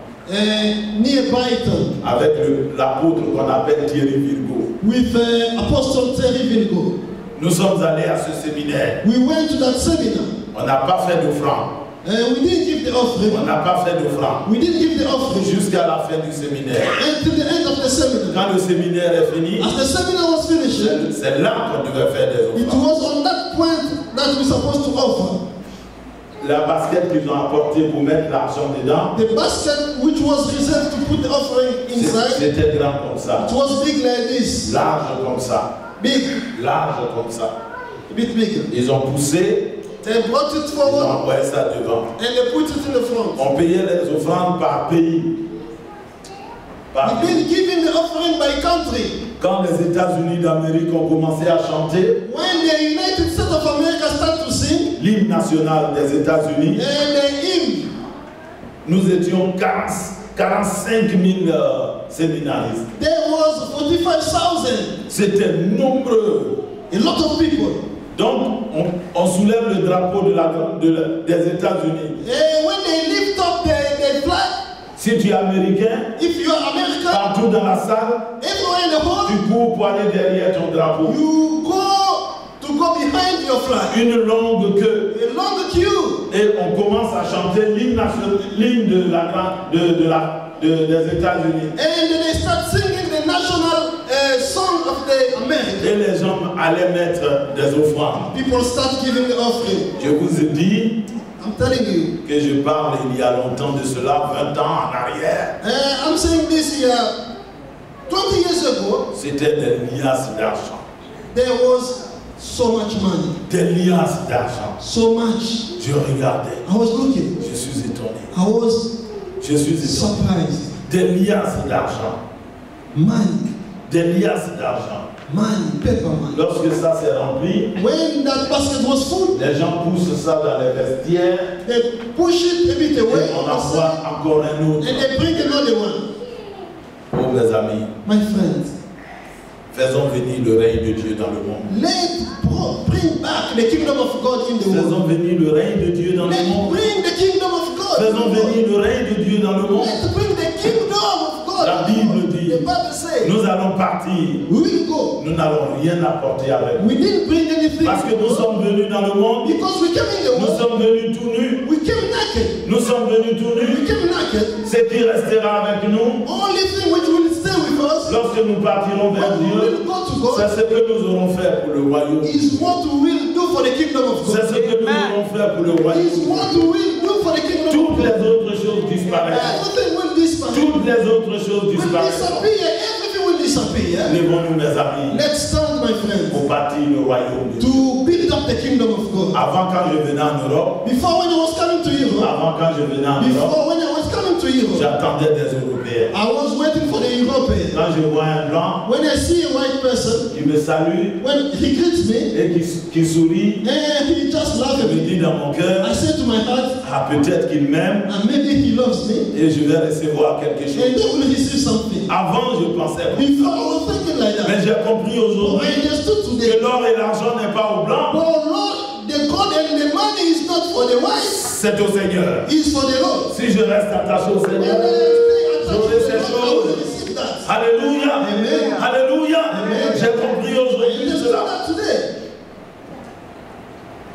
[SPEAKER 4] near Brighton,
[SPEAKER 3] avec l'apôtre qu'on appelle Thierry Virgo.
[SPEAKER 4] with Apostle Terry Virgo.
[SPEAKER 3] Nous sommes allés à ce séminaire.
[SPEAKER 4] We went to that seminar.
[SPEAKER 3] On n'a pas fait d'offrande.
[SPEAKER 4] We didn't give the
[SPEAKER 3] On
[SPEAKER 4] offering.
[SPEAKER 3] n'a pas fait d'offrande.
[SPEAKER 4] We didn't give the offering
[SPEAKER 3] Jusqu'à la fin du séminaire.
[SPEAKER 4] until the end of the seminar.
[SPEAKER 3] Quand le séminaire est fini,
[SPEAKER 4] As the seminar was finishing,
[SPEAKER 3] c'est là qu'on devait faire des
[SPEAKER 4] it
[SPEAKER 3] offrandes.
[SPEAKER 4] was on that point that we're supposed to offer.
[SPEAKER 3] La basket qu'ils ont apportée pour mettre l'argent dedans,
[SPEAKER 4] The basket which was reserved to put the offering inside,
[SPEAKER 3] c'était grand comme ça.
[SPEAKER 4] it was big like this.
[SPEAKER 3] Large comme ça.
[SPEAKER 4] Big,
[SPEAKER 3] Large comme ça.
[SPEAKER 4] a bit bigger.
[SPEAKER 3] Ils ont poussé,
[SPEAKER 4] They brought it
[SPEAKER 3] ils ont
[SPEAKER 4] forward
[SPEAKER 3] envoyé ça devant.
[SPEAKER 4] and they put it in the front.
[SPEAKER 3] On payait les offrandes par pays. Par
[SPEAKER 4] We've
[SPEAKER 3] pays.
[SPEAKER 4] been giving the offering by country.
[SPEAKER 3] Quand les États-Unis d'Amérique ont commencé à chanter
[SPEAKER 4] When the United States of America started to sing,
[SPEAKER 3] l'hymne national des États-Unis,
[SPEAKER 4] and the hymn,
[SPEAKER 3] nous étions 45 000 séminaristes.
[SPEAKER 4] there was 45,000.
[SPEAKER 3] C'était nombreux.
[SPEAKER 4] A lot of people.
[SPEAKER 3] Donc, on soulève le drapeau des États-Unis.
[SPEAKER 4] And when they lift up the flag,
[SPEAKER 3] Si tu es américain,
[SPEAKER 4] if you are American,
[SPEAKER 3] partout dans la salle,
[SPEAKER 4] everywhere in the world,
[SPEAKER 3] tu cours pour aller derrière ton drapeau.
[SPEAKER 4] you go behind your flag.
[SPEAKER 3] Une longue queue.
[SPEAKER 4] A long queue.
[SPEAKER 3] Et on commence à chanter l'hymne des États-Unis.
[SPEAKER 4] And then they start singing the national song of the America.
[SPEAKER 3] Et les gens allaient mettre des offrandes.
[SPEAKER 4] People start giving the offering.
[SPEAKER 3] Je vous ai dit
[SPEAKER 4] I'm telling you.
[SPEAKER 3] que je parle il y a longtemps de cela, 20 ans en arrière.
[SPEAKER 4] I'm saying this here. 20 years ago,
[SPEAKER 3] C'était des liasses d'argent.
[SPEAKER 4] there was so much money.
[SPEAKER 3] Des liasses d'argent.
[SPEAKER 4] So much.
[SPEAKER 3] Je regardais.
[SPEAKER 4] I was looking.
[SPEAKER 3] Je suis étonné.
[SPEAKER 4] I was
[SPEAKER 3] Je suis étonné.
[SPEAKER 4] surprised.
[SPEAKER 3] Des liasses d'argent.
[SPEAKER 4] Money.
[SPEAKER 3] Des liasses d'argent.
[SPEAKER 4] Money. Paper money.
[SPEAKER 3] Lorsque ça s'est rempli,
[SPEAKER 4] When that basket was full,
[SPEAKER 3] les gens poussent ça dans les vestiaires
[SPEAKER 4] they push it a bit
[SPEAKER 3] et
[SPEAKER 4] away
[SPEAKER 3] on envoie encore un autre.
[SPEAKER 4] and they bring another one.
[SPEAKER 3] Oh mes amis,
[SPEAKER 4] My friends,
[SPEAKER 3] faisons venir le règne de Dieu dans le monde.
[SPEAKER 4] bring back the kingdom of God in the world.
[SPEAKER 3] Faisons venir le règne de Dieu dans le
[SPEAKER 4] Let's
[SPEAKER 3] monde.
[SPEAKER 4] bring the kingdom of God.
[SPEAKER 3] Faisons venir le règne de Dieu dans le monde.
[SPEAKER 4] Let's bring the kingdom of God.
[SPEAKER 3] La Bible dit,
[SPEAKER 4] The Bible says,
[SPEAKER 3] nous allons partir.
[SPEAKER 4] we will go.
[SPEAKER 3] Nous n'allons rien apporter avec nous.
[SPEAKER 4] We didn't bring anything.
[SPEAKER 3] Parce que nous sommes venus dans le monde,
[SPEAKER 4] Because we came in the
[SPEAKER 3] nous
[SPEAKER 4] world.
[SPEAKER 3] sommes venus tout nus.
[SPEAKER 4] We came naked.
[SPEAKER 3] Nous sommes venus tout
[SPEAKER 4] We
[SPEAKER 3] nus.
[SPEAKER 4] came naked.
[SPEAKER 3] Ce qui restera avec nous,
[SPEAKER 4] Only thing which will stay with us
[SPEAKER 3] lorsque nous partirons vers
[SPEAKER 4] when we
[SPEAKER 3] Dieu,
[SPEAKER 4] will go to
[SPEAKER 3] c'est
[SPEAKER 4] God
[SPEAKER 3] ce que nous aurons fait pour le royaume.
[SPEAKER 4] is what we will do for the kingdom of
[SPEAKER 3] C'est
[SPEAKER 4] God.
[SPEAKER 3] ce que nous aurons fait pour le
[SPEAKER 4] Is
[SPEAKER 3] royaume.
[SPEAKER 4] what we will do for the kingdom of
[SPEAKER 3] Toutes
[SPEAKER 4] God.
[SPEAKER 3] les autres choses disparaissent.
[SPEAKER 4] Everything will disappear.
[SPEAKER 3] Toutes les autres choses
[SPEAKER 4] Will
[SPEAKER 3] disparaissent.
[SPEAKER 4] disappear. Everything will disappear.
[SPEAKER 3] Lèvons-nous, mes amis,
[SPEAKER 4] Let's stand, my friends,
[SPEAKER 3] pour bâtir le royaume de Dieu.
[SPEAKER 4] to build up the kingdom of God.
[SPEAKER 3] Avant, quand je venais en Europe,
[SPEAKER 4] Before, when I was coming to Europe,
[SPEAKER 3] avant, quand je venais en Europe,
[SPEAKER 4] before when I was coming to Europe,
[SPEAKER 3] j'attendais des Européens.
[SPEAKER 4] I was waiting for the Europeans.
[SPEAKER 3] Quand je vois un blanc
[SPEAKER 4] When I see a white person,
[SPEAKER 3] qui me salue
[SPEAKER 4] when he greets me,
[SPEAKER 3] et qui sourit,
[SPEAKER 4] and he just laughs
[SPEAKER 3] je
[SPEAKER 4] at
[SPEAKER 3] me
[SPEAKER 4] me,
[SPEAKER 3] dis dans mon cœur,
[SPEAKER 4] I say to my heart,
[SPEAKER 3] ah, peut-être qu'il m'aime
[SPEAKER 4] and maybe he loves me,
[SPEAKER 3] et je vais recevoir quelque
[SPEAKER 4] and
[SPEAKER 3] chose.
[SPEAKER 4] they will receive something.
[SPEAKER 3] Avant, je pensais pas.
[SPEAKER 4] Before, I was thinking like
[SPEAKER 3] Mais
[SPEAKER 4] that.
[SPEAKER 3] j'ai compris
[SPEAKER 4] But
[SPEAKER 3] aujourd'hui
[SPEAKER 4] I understood today.
[SPEAKER 3] que l'or et l'argent n'est pas au blanc,
[SPEAKER 4] Oh Lord, the gold and the money is not for the wise,
[SPEAKER 3] c'est au Seigneur.
[SPEAKER 4] it's for the Lord.
[SPEAKER 3] Si je reste attaché au
[SPEAKER 4] When I
[SPEAKER 3] Seigneur,
[SPEAKER 4] stay attached
[SPEAKER 3] j'aurai
[SPEAKER 4] to the
[SPEAKER 3] ces
[SPEAKER 4] Lord, I will
[SPEAKER 3] choses.
[SPEAKER 4] receive that.
[SPEAKER 3] Alléluia.
[SPEAKER 4] Amen.
[SPEAKER 3] Alléluia.
[SPEAKER 4] Amen.
[SPEAKER 3] J'ai compris
[SPEAKER 4] I
[SPEAKER 3] aujourd'hui
[SPEAKER 4] understood
[SPEAKER 3] cela.
[SPEAKER 4] that today.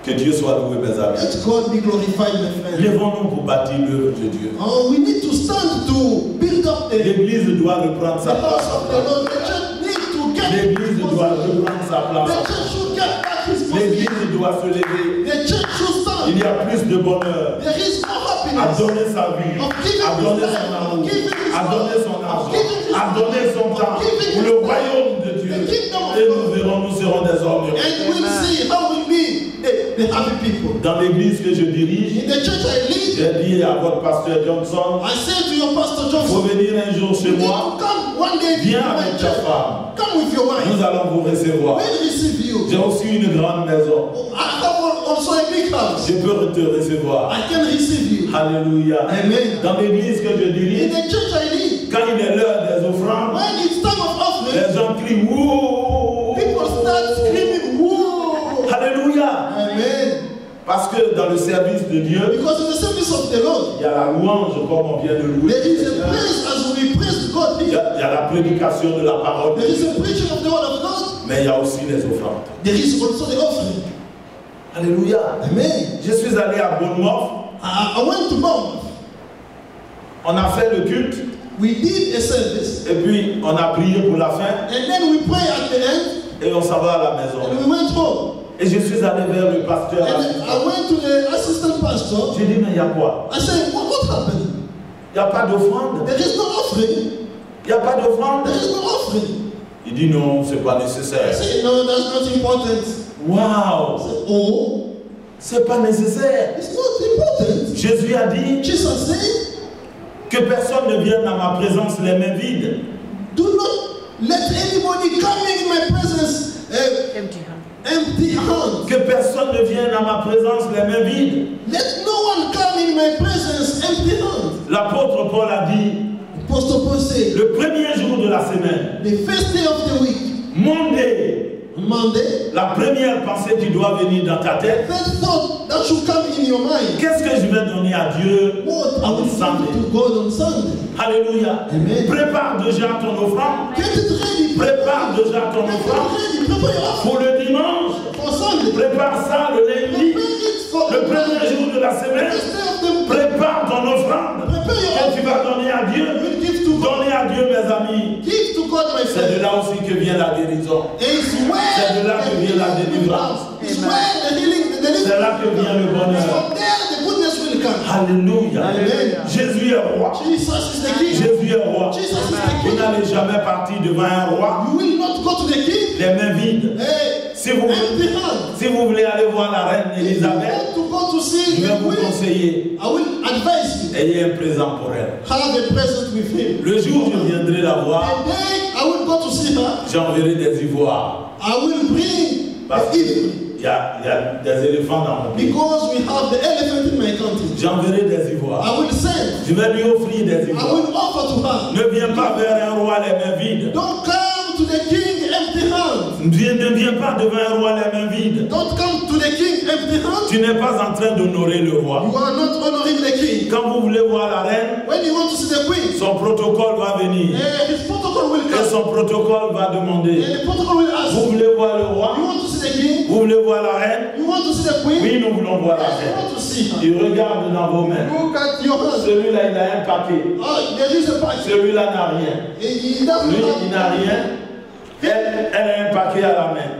[SPEAKER 3] Que Dieu soit loué, mes amis.
[SPEAKER 4] Let God be glorified, my friend.
[SPEAKER 3] Lèvons-nous pour bâtir l'œuvre de Dieu.
[SPEAKER 4] Oh, we need to stand to build up the
[SPEAKER 3] L'Église doit reprendre sa
[SPEAKER 4] house
[SPEAKER 3] place.
[SPEAKER 4] of the Lord. The church needs to get
[SPEAKER 3] L'Église doit reprendre sa
[SPEAKER 4] The
[SPEAKER 3] place.
[SPEAKER 4] church should get back his position.
[SPEAKER 3] L'Église doit se lever.
[SPEAKER 4] The church should stand.
[SPEAKER 3] Il y a plus de bonheur
[SPEAKER 4] There is more
[SPEAKER 3] à
[SPEAKER 4] happiness.
[SPEAKER 3] donner sa vie, à donner son amour, à donner son argent, à donner son temps pour le royaume de Dieu. Et nous verrons, nous serons des hommes heureux.
[SPEAKER 4] And we'll see how we be the happy people.
[SPEAKER 3] Dans l'église que je dirige,
[SPEAKER 4] In the church I lead,
[SPEAKER 3] j'ai dit à votre pasteur Johnson,
[SPEAKER 4] I say to your pastor
[SPEAKER 3] il faut
[SPEAKER 4] Johnson,
[SPEAKER 3] venir un jour chez
[SPEAKER 4] you need
[SPEAKER 3] moi,
[SPEAKER 4] to come one day to
[SPEAKER 3] viens
[SPEAKER 4] my
[SPEAKER 3] avec ta
[SPEAKER 4] church.
[SPEAKER 3] femme,
[SPEAKER 4] Come with your wife.
[SPEAKER 3] nous allons vous recevoir.
[SPEAKER 4] We'll receive you.
[SPEAKER 3] J'ai aussi une grande maison,
[SPEAKER 4] I have also a big house.
[SPEAKER 3] je peux te recevoir.
[SPEAKER 4] I can receive you.
[SPEAKER 3] Alléluia.
[SPEAKER 4] Amen.
[SPEAKER 3] Dans l'église que je
[SPEAKER 4] In
[SPEAKER 3] dirige,
[SPEAKER 4] the church I lead,
[SPEAKER 3] quand il est l'heure des offrandes,
[SPEAKER 4] when it's time of offering,
[SPEAKER 3] les gens crient wouh.
[SPEAKER 4] people start screaming, whoa!
[SPEAKER 3] Alléluia.
[SPEAKER 4] Amen.
[SPEAKER 3] Parce que dans le service de Dieu,
[SPEAKER 4] Because in the service of the Lord,
[SPEAKER 3] il y a la louange comme on vient de louer.
[SPEAKER 4] there is a praise as we praise God
[SPEAKER 3] Il y
[SPEAKER 4] here.
[SPEAKER 3] a la prédication de la parole de
[SPEAKER 4] There is
[SPEAKER 3] Dieu.
[SPEAKER 4] a preaching of the word of God.
[SPEAKER 3] Mais il y a aussi les offrandes.
[SPEAKER 4] There is also the offering.
[SPEAKER 3] Alléluia.
[SPEAKER 4] Amen.
[SPEAKER 3] Je suis allé à Bournemouth.
[SPEAKER 4] I went to Bournemouth.
[SPEAKER 3] On a fait le culte.
[SPEAKER 4] We did a service.
[SPEAKER 3] Et puis on a prié pour la fin.
[SPEAKER 4] And then we pray at the end.
[SPEAKER 3] Et on s'en va à la maison.
[SPEAKER 4] And we went home.
[SPEAKER 3] Et je suis allé vers le pasteur.
[SPEAKER 4] And I went to the assistant pastor.
[SPEAKER 3] J'ai dit, mais il y a quoi?
[SPEAKER 4] I said, what happened?
[SPEAKER 3] Il n'y a pas d'offrande.
[SPEAKER 4] There is no offering.
[SPEAKER 3] Il n'y a pas d'offrande.
[SPEAKER 4] There is no offering.
[SPEAKER 3] Il dit, non, c'est pas
[SPEAKER 4] I
[SPEAKER 3] nécessaire.
[SPEAKER 4] said, no, that's not important. I
[SPEAKER 3] Waouh!
[SPEAKER 4] said, oh,
[SPEAKER 3] C'est pas nécessaire.
[SPEAKER 4] it's not important.
[SPEAKER 3] Jésus a dit
[SPEAKER 4] Jesus said,
[SPEAKER 3] que personne ne vienne à ma présence les mains vides.
[SPEAKER 4] do not let anybody come in my presence
[SPEAKER 2] Empty hand.
[SPEAKER 4] empty hands.
[SPEAKER 3] Que personne ne vienne à ma présence les mains vides.
[SPEAKER 4] Let no one come in my presence empty hands.
[SPEAKER 3] L'apôtre Paul a dit,
[SPEAKER 4] Apostle Paul said,
[SPEAKER 3] le premier jour de la semaine,
[SPEAKER 4] the first day of the week,
[SPEAKER 3] Monday,
[SPEAKER 4] Monday,
[SPEAKER 3] la première pensée qui doit venir dans ta tête,
[SPEAKER 4] first thought that should come in your mind.
[SPEAKER 3] qu'est-ce que je vais donner à Dieu
[SPEAKER 4] What I will
[SPEAKER 3] Sunday?
[SPEAKER 4] give to God on Sunday.
[SPEAKER 3] Alléluia.
[SPEAKER 4] Amen.
[SPEAKER 3] Prépare déjà ton offrande.
[SPEAKER 4] Get it ready.
[SPEAKER 3] Prépare déjà ton
[SPEAKER 4] Get
[SPEAKER 3] offrande
[SPEAKER 4] it ready. Prepare your offering
[SPEAKER 3] pour le dimanche.
[SPEAKER 4] for Sunday.
[SPEAKER 3] Prépare ça le lundi,
[SPEAKER 4] Prepare it for
[SPEAKER 3] le premier jour de la semaine.
[SPEAKER 4] first day of the week.
[SPEAKER 3] Prépare ton offrande
[SPEAKER 4] Prepare your
[SPEAKER 3] que tu
[SPEAKER 4] offering.
[SPEAKER 3] vas donner à Dieu.
[SPEAKER 4] Will give to God.
[SPEAKER 3] Donner à Dieu, mes amis.
[SPEAKER 4] Give to God, my
[SPEAKER 3] C'est de
[SPEAKER 4] friend.
[SPEAKER 3] là aussi que vient la guérison.
[SPEAKER 4] It's where
[SPEAKER 3] C'est de là que vient la délivrance.
[SPEAKER 4] It's where the healing, the deliverance.
[SPEAKER 3] C'est là que vient le bonheur.
[SPEAKER 4] From there, the goodness will come.
[SPEAKER 3] Alléluia.
[SPEAKER 2] Alléluia.
[SPEAKER 3] Jésus est roi.
[SPEAKER 4] Jesus is the king.
[SPEAKER 3] Jésus est roi.
[SPEAKER 4] Jesus is the
[SPEAKER 3] Vous
[SPEAKER 4] king.
[SPEAKER 3] n'allez jamais partir devant un roi
[SPEAKER 4] You will not go to the king.
[SPEAKER 3] les mains vides.
[SPEAKER 4] Hey,
[SPEAKER 3] Si vous,
[SPEAKER 4] empty hand.
[SPEAKER 3] si vous voulez aller voir la reine
[SPEAKER 4] If you
[SPEAKER 3] Elisabeth,
[SPEAKER 4] want to go to see
[SPEAKER 3] je vais
[SPEAKER 4] the
[SPEAKER 3] vous
[SPEAKER 4] queen,
[SPEAKER 3] conseiller,
[SPEAKER 4] I will advise you.
[SPEAKER 3] ayez un présent pour elle.
[SPEAKER 4] Have a present with him.
[SPEAKER 3] Le jour où je viendrai la voir,
[SPEAKER 4] The day I will go to see her,
[SPEAKER 3] j'enverrai des ivoires.
[SPEAKER 4] I will bring
[SPEAKER 3] Parce
[SPEAKER 4] the eagle.
[SPEAKER 3] qu'il y a des éléphants dans mon pays.
[SPEAKER 4] Because we have the elephant in my country.
[SPEAKER 3] J'enverrai des ivoires.
[SPEAKER 4] I will send.
[SPEAKER 3] Je vais lui offrir des
[SPEAKER 4] I
[SPEAKER 3] ivoires.
[SPEAKER 4] will offer to her.
[SPEAKER 3] Ne viens pas vers un roi les mains vides.
[SPEAKER 4] Don't come to the king empty hand.
[SPEAKER 3] Ne viens pas devant un roi les mains vides.
[SPEAKER 4] Don't come to the king empty hand.
[SPEAKER 3] Tu n'es pas en train d'honorer le roi.
[SPEAKER 4] You are not honoring the king.
[SPEAKER 3] Quand vous voulez voir la reine,
[SPEAKER 4] When you want to see the queen,
[SPEAKER 3] son protocole va venir.
[SPEAKER 4] his protocol will
[SPEAKER 3] Et
[SPEAKER 4] come.
[SPEAKER 3] son protocole va demander.
[SPEAKER 4] And the protocol will ask,
[SPEAKER 3] Vous voulez voir le roi?
[SPEAKER 4] you want to see the king?
[SPEAKER 3] Vous voulez voir la reine?
[SPEAKER 4] You want to see the queen?
[SPEAKER 3] Oui, nous voulons voir la
[SPEAKER 4] Yes, you
[SPEAKER 3] reine.
[SPEAKER 4] want to see her.
[SPEAKER 3] Il regarde dans vos mains.
[SPEAKER 4] Look at your hands.
[SPEAKER 3] Celui-là, il a un paquet.
[SPEAKER 4] Oh, there is a packet.
[SPEAKER 3] Celui-là n'a rien.
[SPEAKER 4] He doesn't
[SPEAKER 3] Lui,
[SPEAKER 4] have.
[SPEAKER 3] il n'a rien. Elle a un paquet à la main.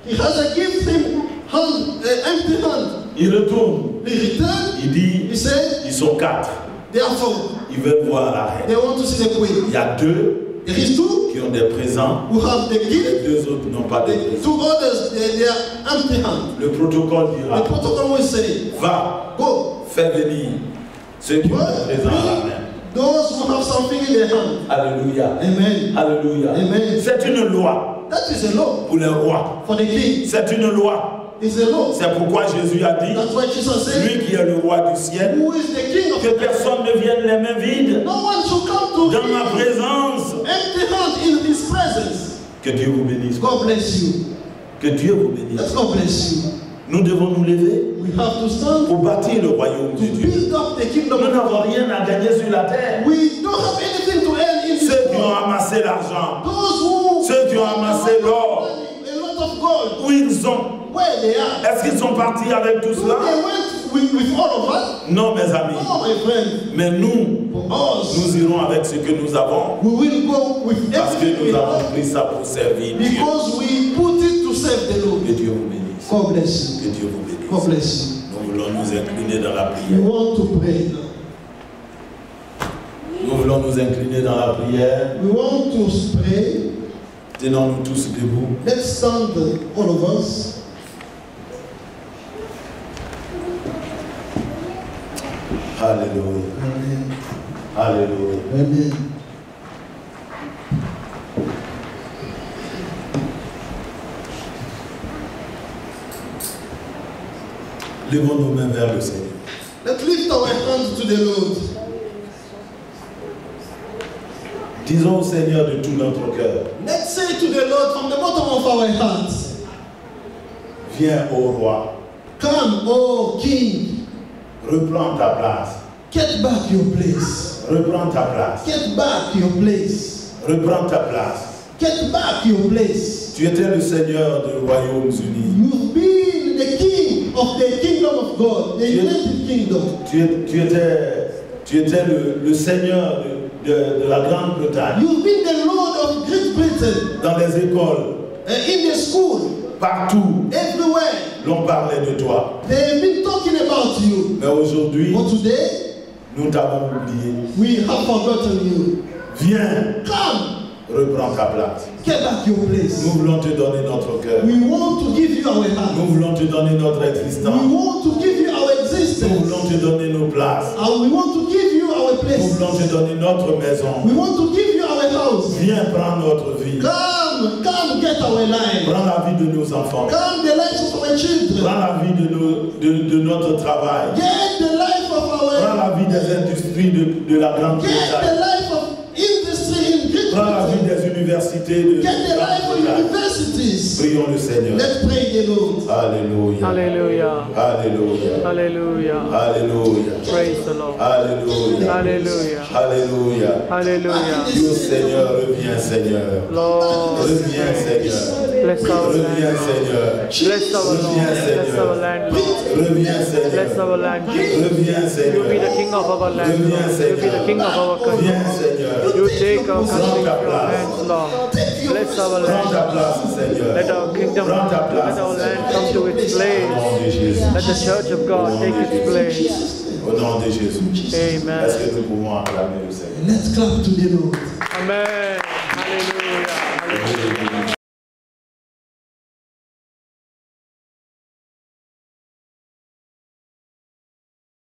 [SPEAKER 4] He has a gift him hand, empty hand.
[SPEAKER 3] Il retourne.
[SPEAKER 4] He returned.
[SPEAKER 3] Il dit,
[SPEAKER 4] He said,
[SPEAKER 3] ils sont 4.
[SPEAKER 4] therefore,
[SPEAKER 3] Ils veulent voir la reine.
[SPEAKER 4] they want to see the queen.
[SPEAKER 3] Il y a 2
[SPEAKER 4] There is two
[SPEAKER 3] qui ont des présents,
[SPEAKER 4] who have the
[SPEAKER 3] les
[SPEAKER 4] gift.
[SPEAKER 3] deux autres n'ont pas de
[SPEAKER 4] The
[SPEAKER 3] présents.
[SPEAKER 4] two others, they are empty hand.
[SPEAKER 3] Le protocole
[SPEAKER 4] The
[SPEAKER 3] dira,
[SPEAKER 4] protocol will say,
[SPEAKER 3] va,
[SPEAKER 4] go.
[SPEAKER 3] fais venir ceux qui ont des présents à la main.
[SPEAKER 4] Those who have something in their hand.
[SPEAKER 3] Alléluia.
[SPEAKER 4] Amen.
[SPEAKER 3] Alléluia.
[SPEAKER 4] Amen.
[SPEAKER 3] C'est une loi
[SPEAKER 4] That is a law
[SPEAKER 3] pour les rois.
[SPEAKER 4] for the king.
[SPEAKER 3] C'est une loi.
[SPEAKER 4] It's a law.
[SPEAKER 3] C'est pourquoi Jésus a dit,
[SPEAKER 4] That's why Jesus said,
[SPEAKER 3] lui qui est le roi du ciel,
[SPEAKER 4] who is the king of
[SPEAKER 3] que
[SPEAKER 4] the earth?
[SPEAKER 3] personne ne vienne les mains vides
[SPEAKER 4] No one should come to
[SPEAKER 3] dans ma
[SPEAKER 4] him
[SPEAKER 3] présence.
[SPEAKER 4] empty hand in his presence.
[SPEAKER 3] Que Dieu vous bénisse.
[SPEAKER 4] God bless you.
[SPEAKER 3] Que Dieu vous bénisse.
[SPEAKER 4] Let God bless you.
[SPEAKER 3] Nous devons nous lever
[SPEAKER 4] We have to stand
[SPEAKER 3] pour bâtir le royaume
[SPEAKER 4] to
[SPEAKER 3] de Dieu.
[SPEAKER 4] build up the kingdom
[SPEAKER 3] Nous
[SPEAKER 4] of
[SPEAKER 3] n'avons
[SPEAKER 4] God.
[SPEAKER 3] rien à gagner sur la terre.
[SPEAKER 4] We don't have anything to earn in this
[SPEAKER 3] Ceux qui ont
[SPEAKER 4] world.
[SPEAKER 3] amassé l'argent,
[SPEAKER 4] Those who
[SPEAKER 3] ceux qui ont amassé l'or,
[SPEAKER 4] a lot of gold,
[SPEAKER 3] où ils sont?
[SPEAKER 4] where they are.
[SPEAKER 3] Est-ce qu'ils sont partis avec tout
[SPEAKER 4] So
[SPEAKER 3] cela?
[SPEAKER 4] they went with all of us.
[SPEAKER 3] Non, mes amis.
[SPEAKER 4] No, my friend.
[SPEAKER 3] Mais nous,
[SPEAKER 4] For us,
[SPEAKER 3] nous irons avec ce que nous avons.
[SPEAKER 4] we will go with
[SPEAKER 3] Parce que
[SPEAKER 4] everything
[SPEAKER 3] nous
[SPEAKER 4] we
[SPEAKER 3] avons
[SPEAKER 4] have
[SPEAKER 3] pris ça pour servir Dieu.
[SPEAKER 4] because we put it to serve the Lord.
[SPEAKER 3] Que Dieu vous bénisse.
[SPEAKER 4] God bless
[SPEAKER 3] Que
[SPEAKER 4] you.
[SPEAKER 3] Dieu vous bénisse.
[SPEAKER 4] God bless you.
[SPEAKER 3] Nous voulons nous incliner dans la
[SPEAKER 4] We
[SPEAKER 3] prière.
[SPEAKER 4] want to pray now.
[SPEAKER 3] Nous voulons nous incliner dans la prière.
[SPEAKER 4] We want to pray.
[SPEAKER 3] Tenons-nous tous debout.
[SPEAKER 4] Let's stand, all of us.
[SPEAKER 3] Alléluia.
[SPEAKER 4] Amen.
[SPEAKER 3] Alléluia.
[SPEAKER 4] Amen.
[SPEAKER 3] Levons nos mains vers le Seigneur.
[SPEAKER 4] Let's lift our hands to the Lord.
[SPEAKER 3] Disons au Seigneur de tout notre cœur,
[SPEAKER 4] Let's say to the Lord from the bottom of our hearts,
[SPEAKER 3] viens ô roi,
[SPEAKER 4] come, O King,
[SPEAKER 3] reprends ta place,
[SPEAKER 4] get back your place.
[SPEAKER 3] reprends ta place,
[SPEAKER 4] Get back your place.
[SPEAKER 3] reprends ta place.
[SPEAKER 4] Get back your place.
[SPEAKER 3] Tu étais le Seigneur des royaumes unis.
[SPEAKER 4] You've been the king of the kingdom of God, the United Kingdom.
[SPEAKER 3] Tu étais le Seigneur de la Grande-Bretagne.
[SPEAKER 4] You've been the Lord of Great Britain.
[SPEAKER 3] Dans les écoles,
[SPEAKER 4] In the school,
[SPEAKER 3] partout,
[SPEAKER 4] everywhere.
[SPEAKER 3] l'on parlait de toi.
[SPEAKER 4] They've been talking about you.
[SPEAKER 3] Mais aujourd'hui,
[SPEAKER 4] But today,
[SPEAKER 3] nous t'avons oublié.
[SPEAKER 4] we have forgotten you.
[SPEAKER 3] Viens,
[SPEAKER 4] Come,
[SPEAKER 3] reprends ta place.
[SPEAKER 4] get back your place.
[SPEAKER 3] Nous voulons te donner notre cœur.
[SPEAKER 4] We want to give you our
[SPEAKER 3] Nous
[SPEAKER 4] heart.
[SPEAKER 3] voulons te donner notre
[SPEAKER 4] We
[SPEAKER 3] existence.
[SPEAKER 4] want to give you our
[SPEAKER 3] Nous
[SPEAKER 4] existence.
[SPEAKER 3] voulons te donner nos places.
[SPEAKER 4] And we want to give you our
[SPEAKER 3] Nous
[SPEAKER 4] place.
[SPEAKER 3] voulons te donner notre maison.
[SPEAKER 4] We want to give you our house.
[SPEAKER 3] Viens prendre notre vie.
[SPEAKER 4] Come, get our life.
[SPEAKER 3] Prends la vie de nos enfants.
[SPEAKER 4] Come, the lives of our children.
[SPEAKER 3] Prends la vie de notre travail.
[SPEAKER 4] Get the life of
[SPEAKER 3] Prends
[SPEAKER 4] our.
[SPEAKER 3] la vie des industries de la
[SPEAKER 4] Get the
[SPEAKER 3] Grande-Bretagne.
[SPEAKER 4] life of industry in Great
[SPEAKER 3] Prends la vie
[SPEAKER 4] Britain.
[SPEAKER 3] des universités de
[SPEAKER 4] Get the life of
[SPEAKER 3] Grande-Bretagne.
[SPEAKER 4] universities.
[SPEAKER 3] Prions le Seigneur.
[SPEAKER 4] Let's pray the Lord.
[SPEAKER 3] Alléluia.
[SPEAKER 2] Hallelujah.
[SPEAKER 3] Alléluia.
[SPEAKER 2] Hallelujah.
[SPEAKER 3] Alléluia.
[SPEAKER 2] Praise the Lord.
[SPEAKER 3] Alléluia.
[SPEAKER 2] Hallelujah.
[SPEAKER 3] Alléluia.
[SPEAKER 2] Hallelujah.
[SPEAKER 3] Dis au Seigneur, reviens Seigneur.
[SPEAKER 2] Lord,
[SPEAKER 3] Reviens Seigneur.
[SPEAKER 2] bless our
[SPEAKER 3] Reviens
[SPEAKER 2] land.
[SPEAKER 3] Seigneur.
[SPEAKER 2] Bless our Lord. Bless our land, Lord.
[SPEAKER 3] Reviens
[SPEAKER 2] Bless
[SPEAKER 3] Seigneur.
[SPEAKER 2] our land, Jesus.
[SPEAKER 3] Reviens
[SPEAKER 2] You be
[SPEAKER 3] Seigneur.
[SPEAKER 2] the king of our land,
[SPEAKER 3] Reviens
[SPEAKER 2] Lord. You be the king of our
[SPEAKER 3] Seigneur.
[SPEAKER 2] country.
[SPEAKER 3] Viens Seigneur.
[SPEAKER 2] You take our country in your hands, Lord. Bless our
[SPEAKER 3] Prends ta
[SPEAKER 2] land.
[SPEAKER 3] place Seigneur.
[SPEAKER 2] Let our kingdom
[SPEAKER 3] Prends
[SPEAKER 2] come,
[SPEAKER 3] ta place
[SPEAKER 2] let our land come to its
[SPEAKER 3] Au
[SPEAKER 2] place.
[SPEAKER 3] nom de Jésus.
[SPEAKER 2] Let the church of God take its place.
[SPEAKER 3] Au nom de Jésus.
[SPEAKER 2] Amen.
[SPEAKER 3] Est-ce que nous pouvons acclamer le Seigneur?
[SPEAKER 4] Let's clap to the Lord.
[SPEAKER 2] Amen.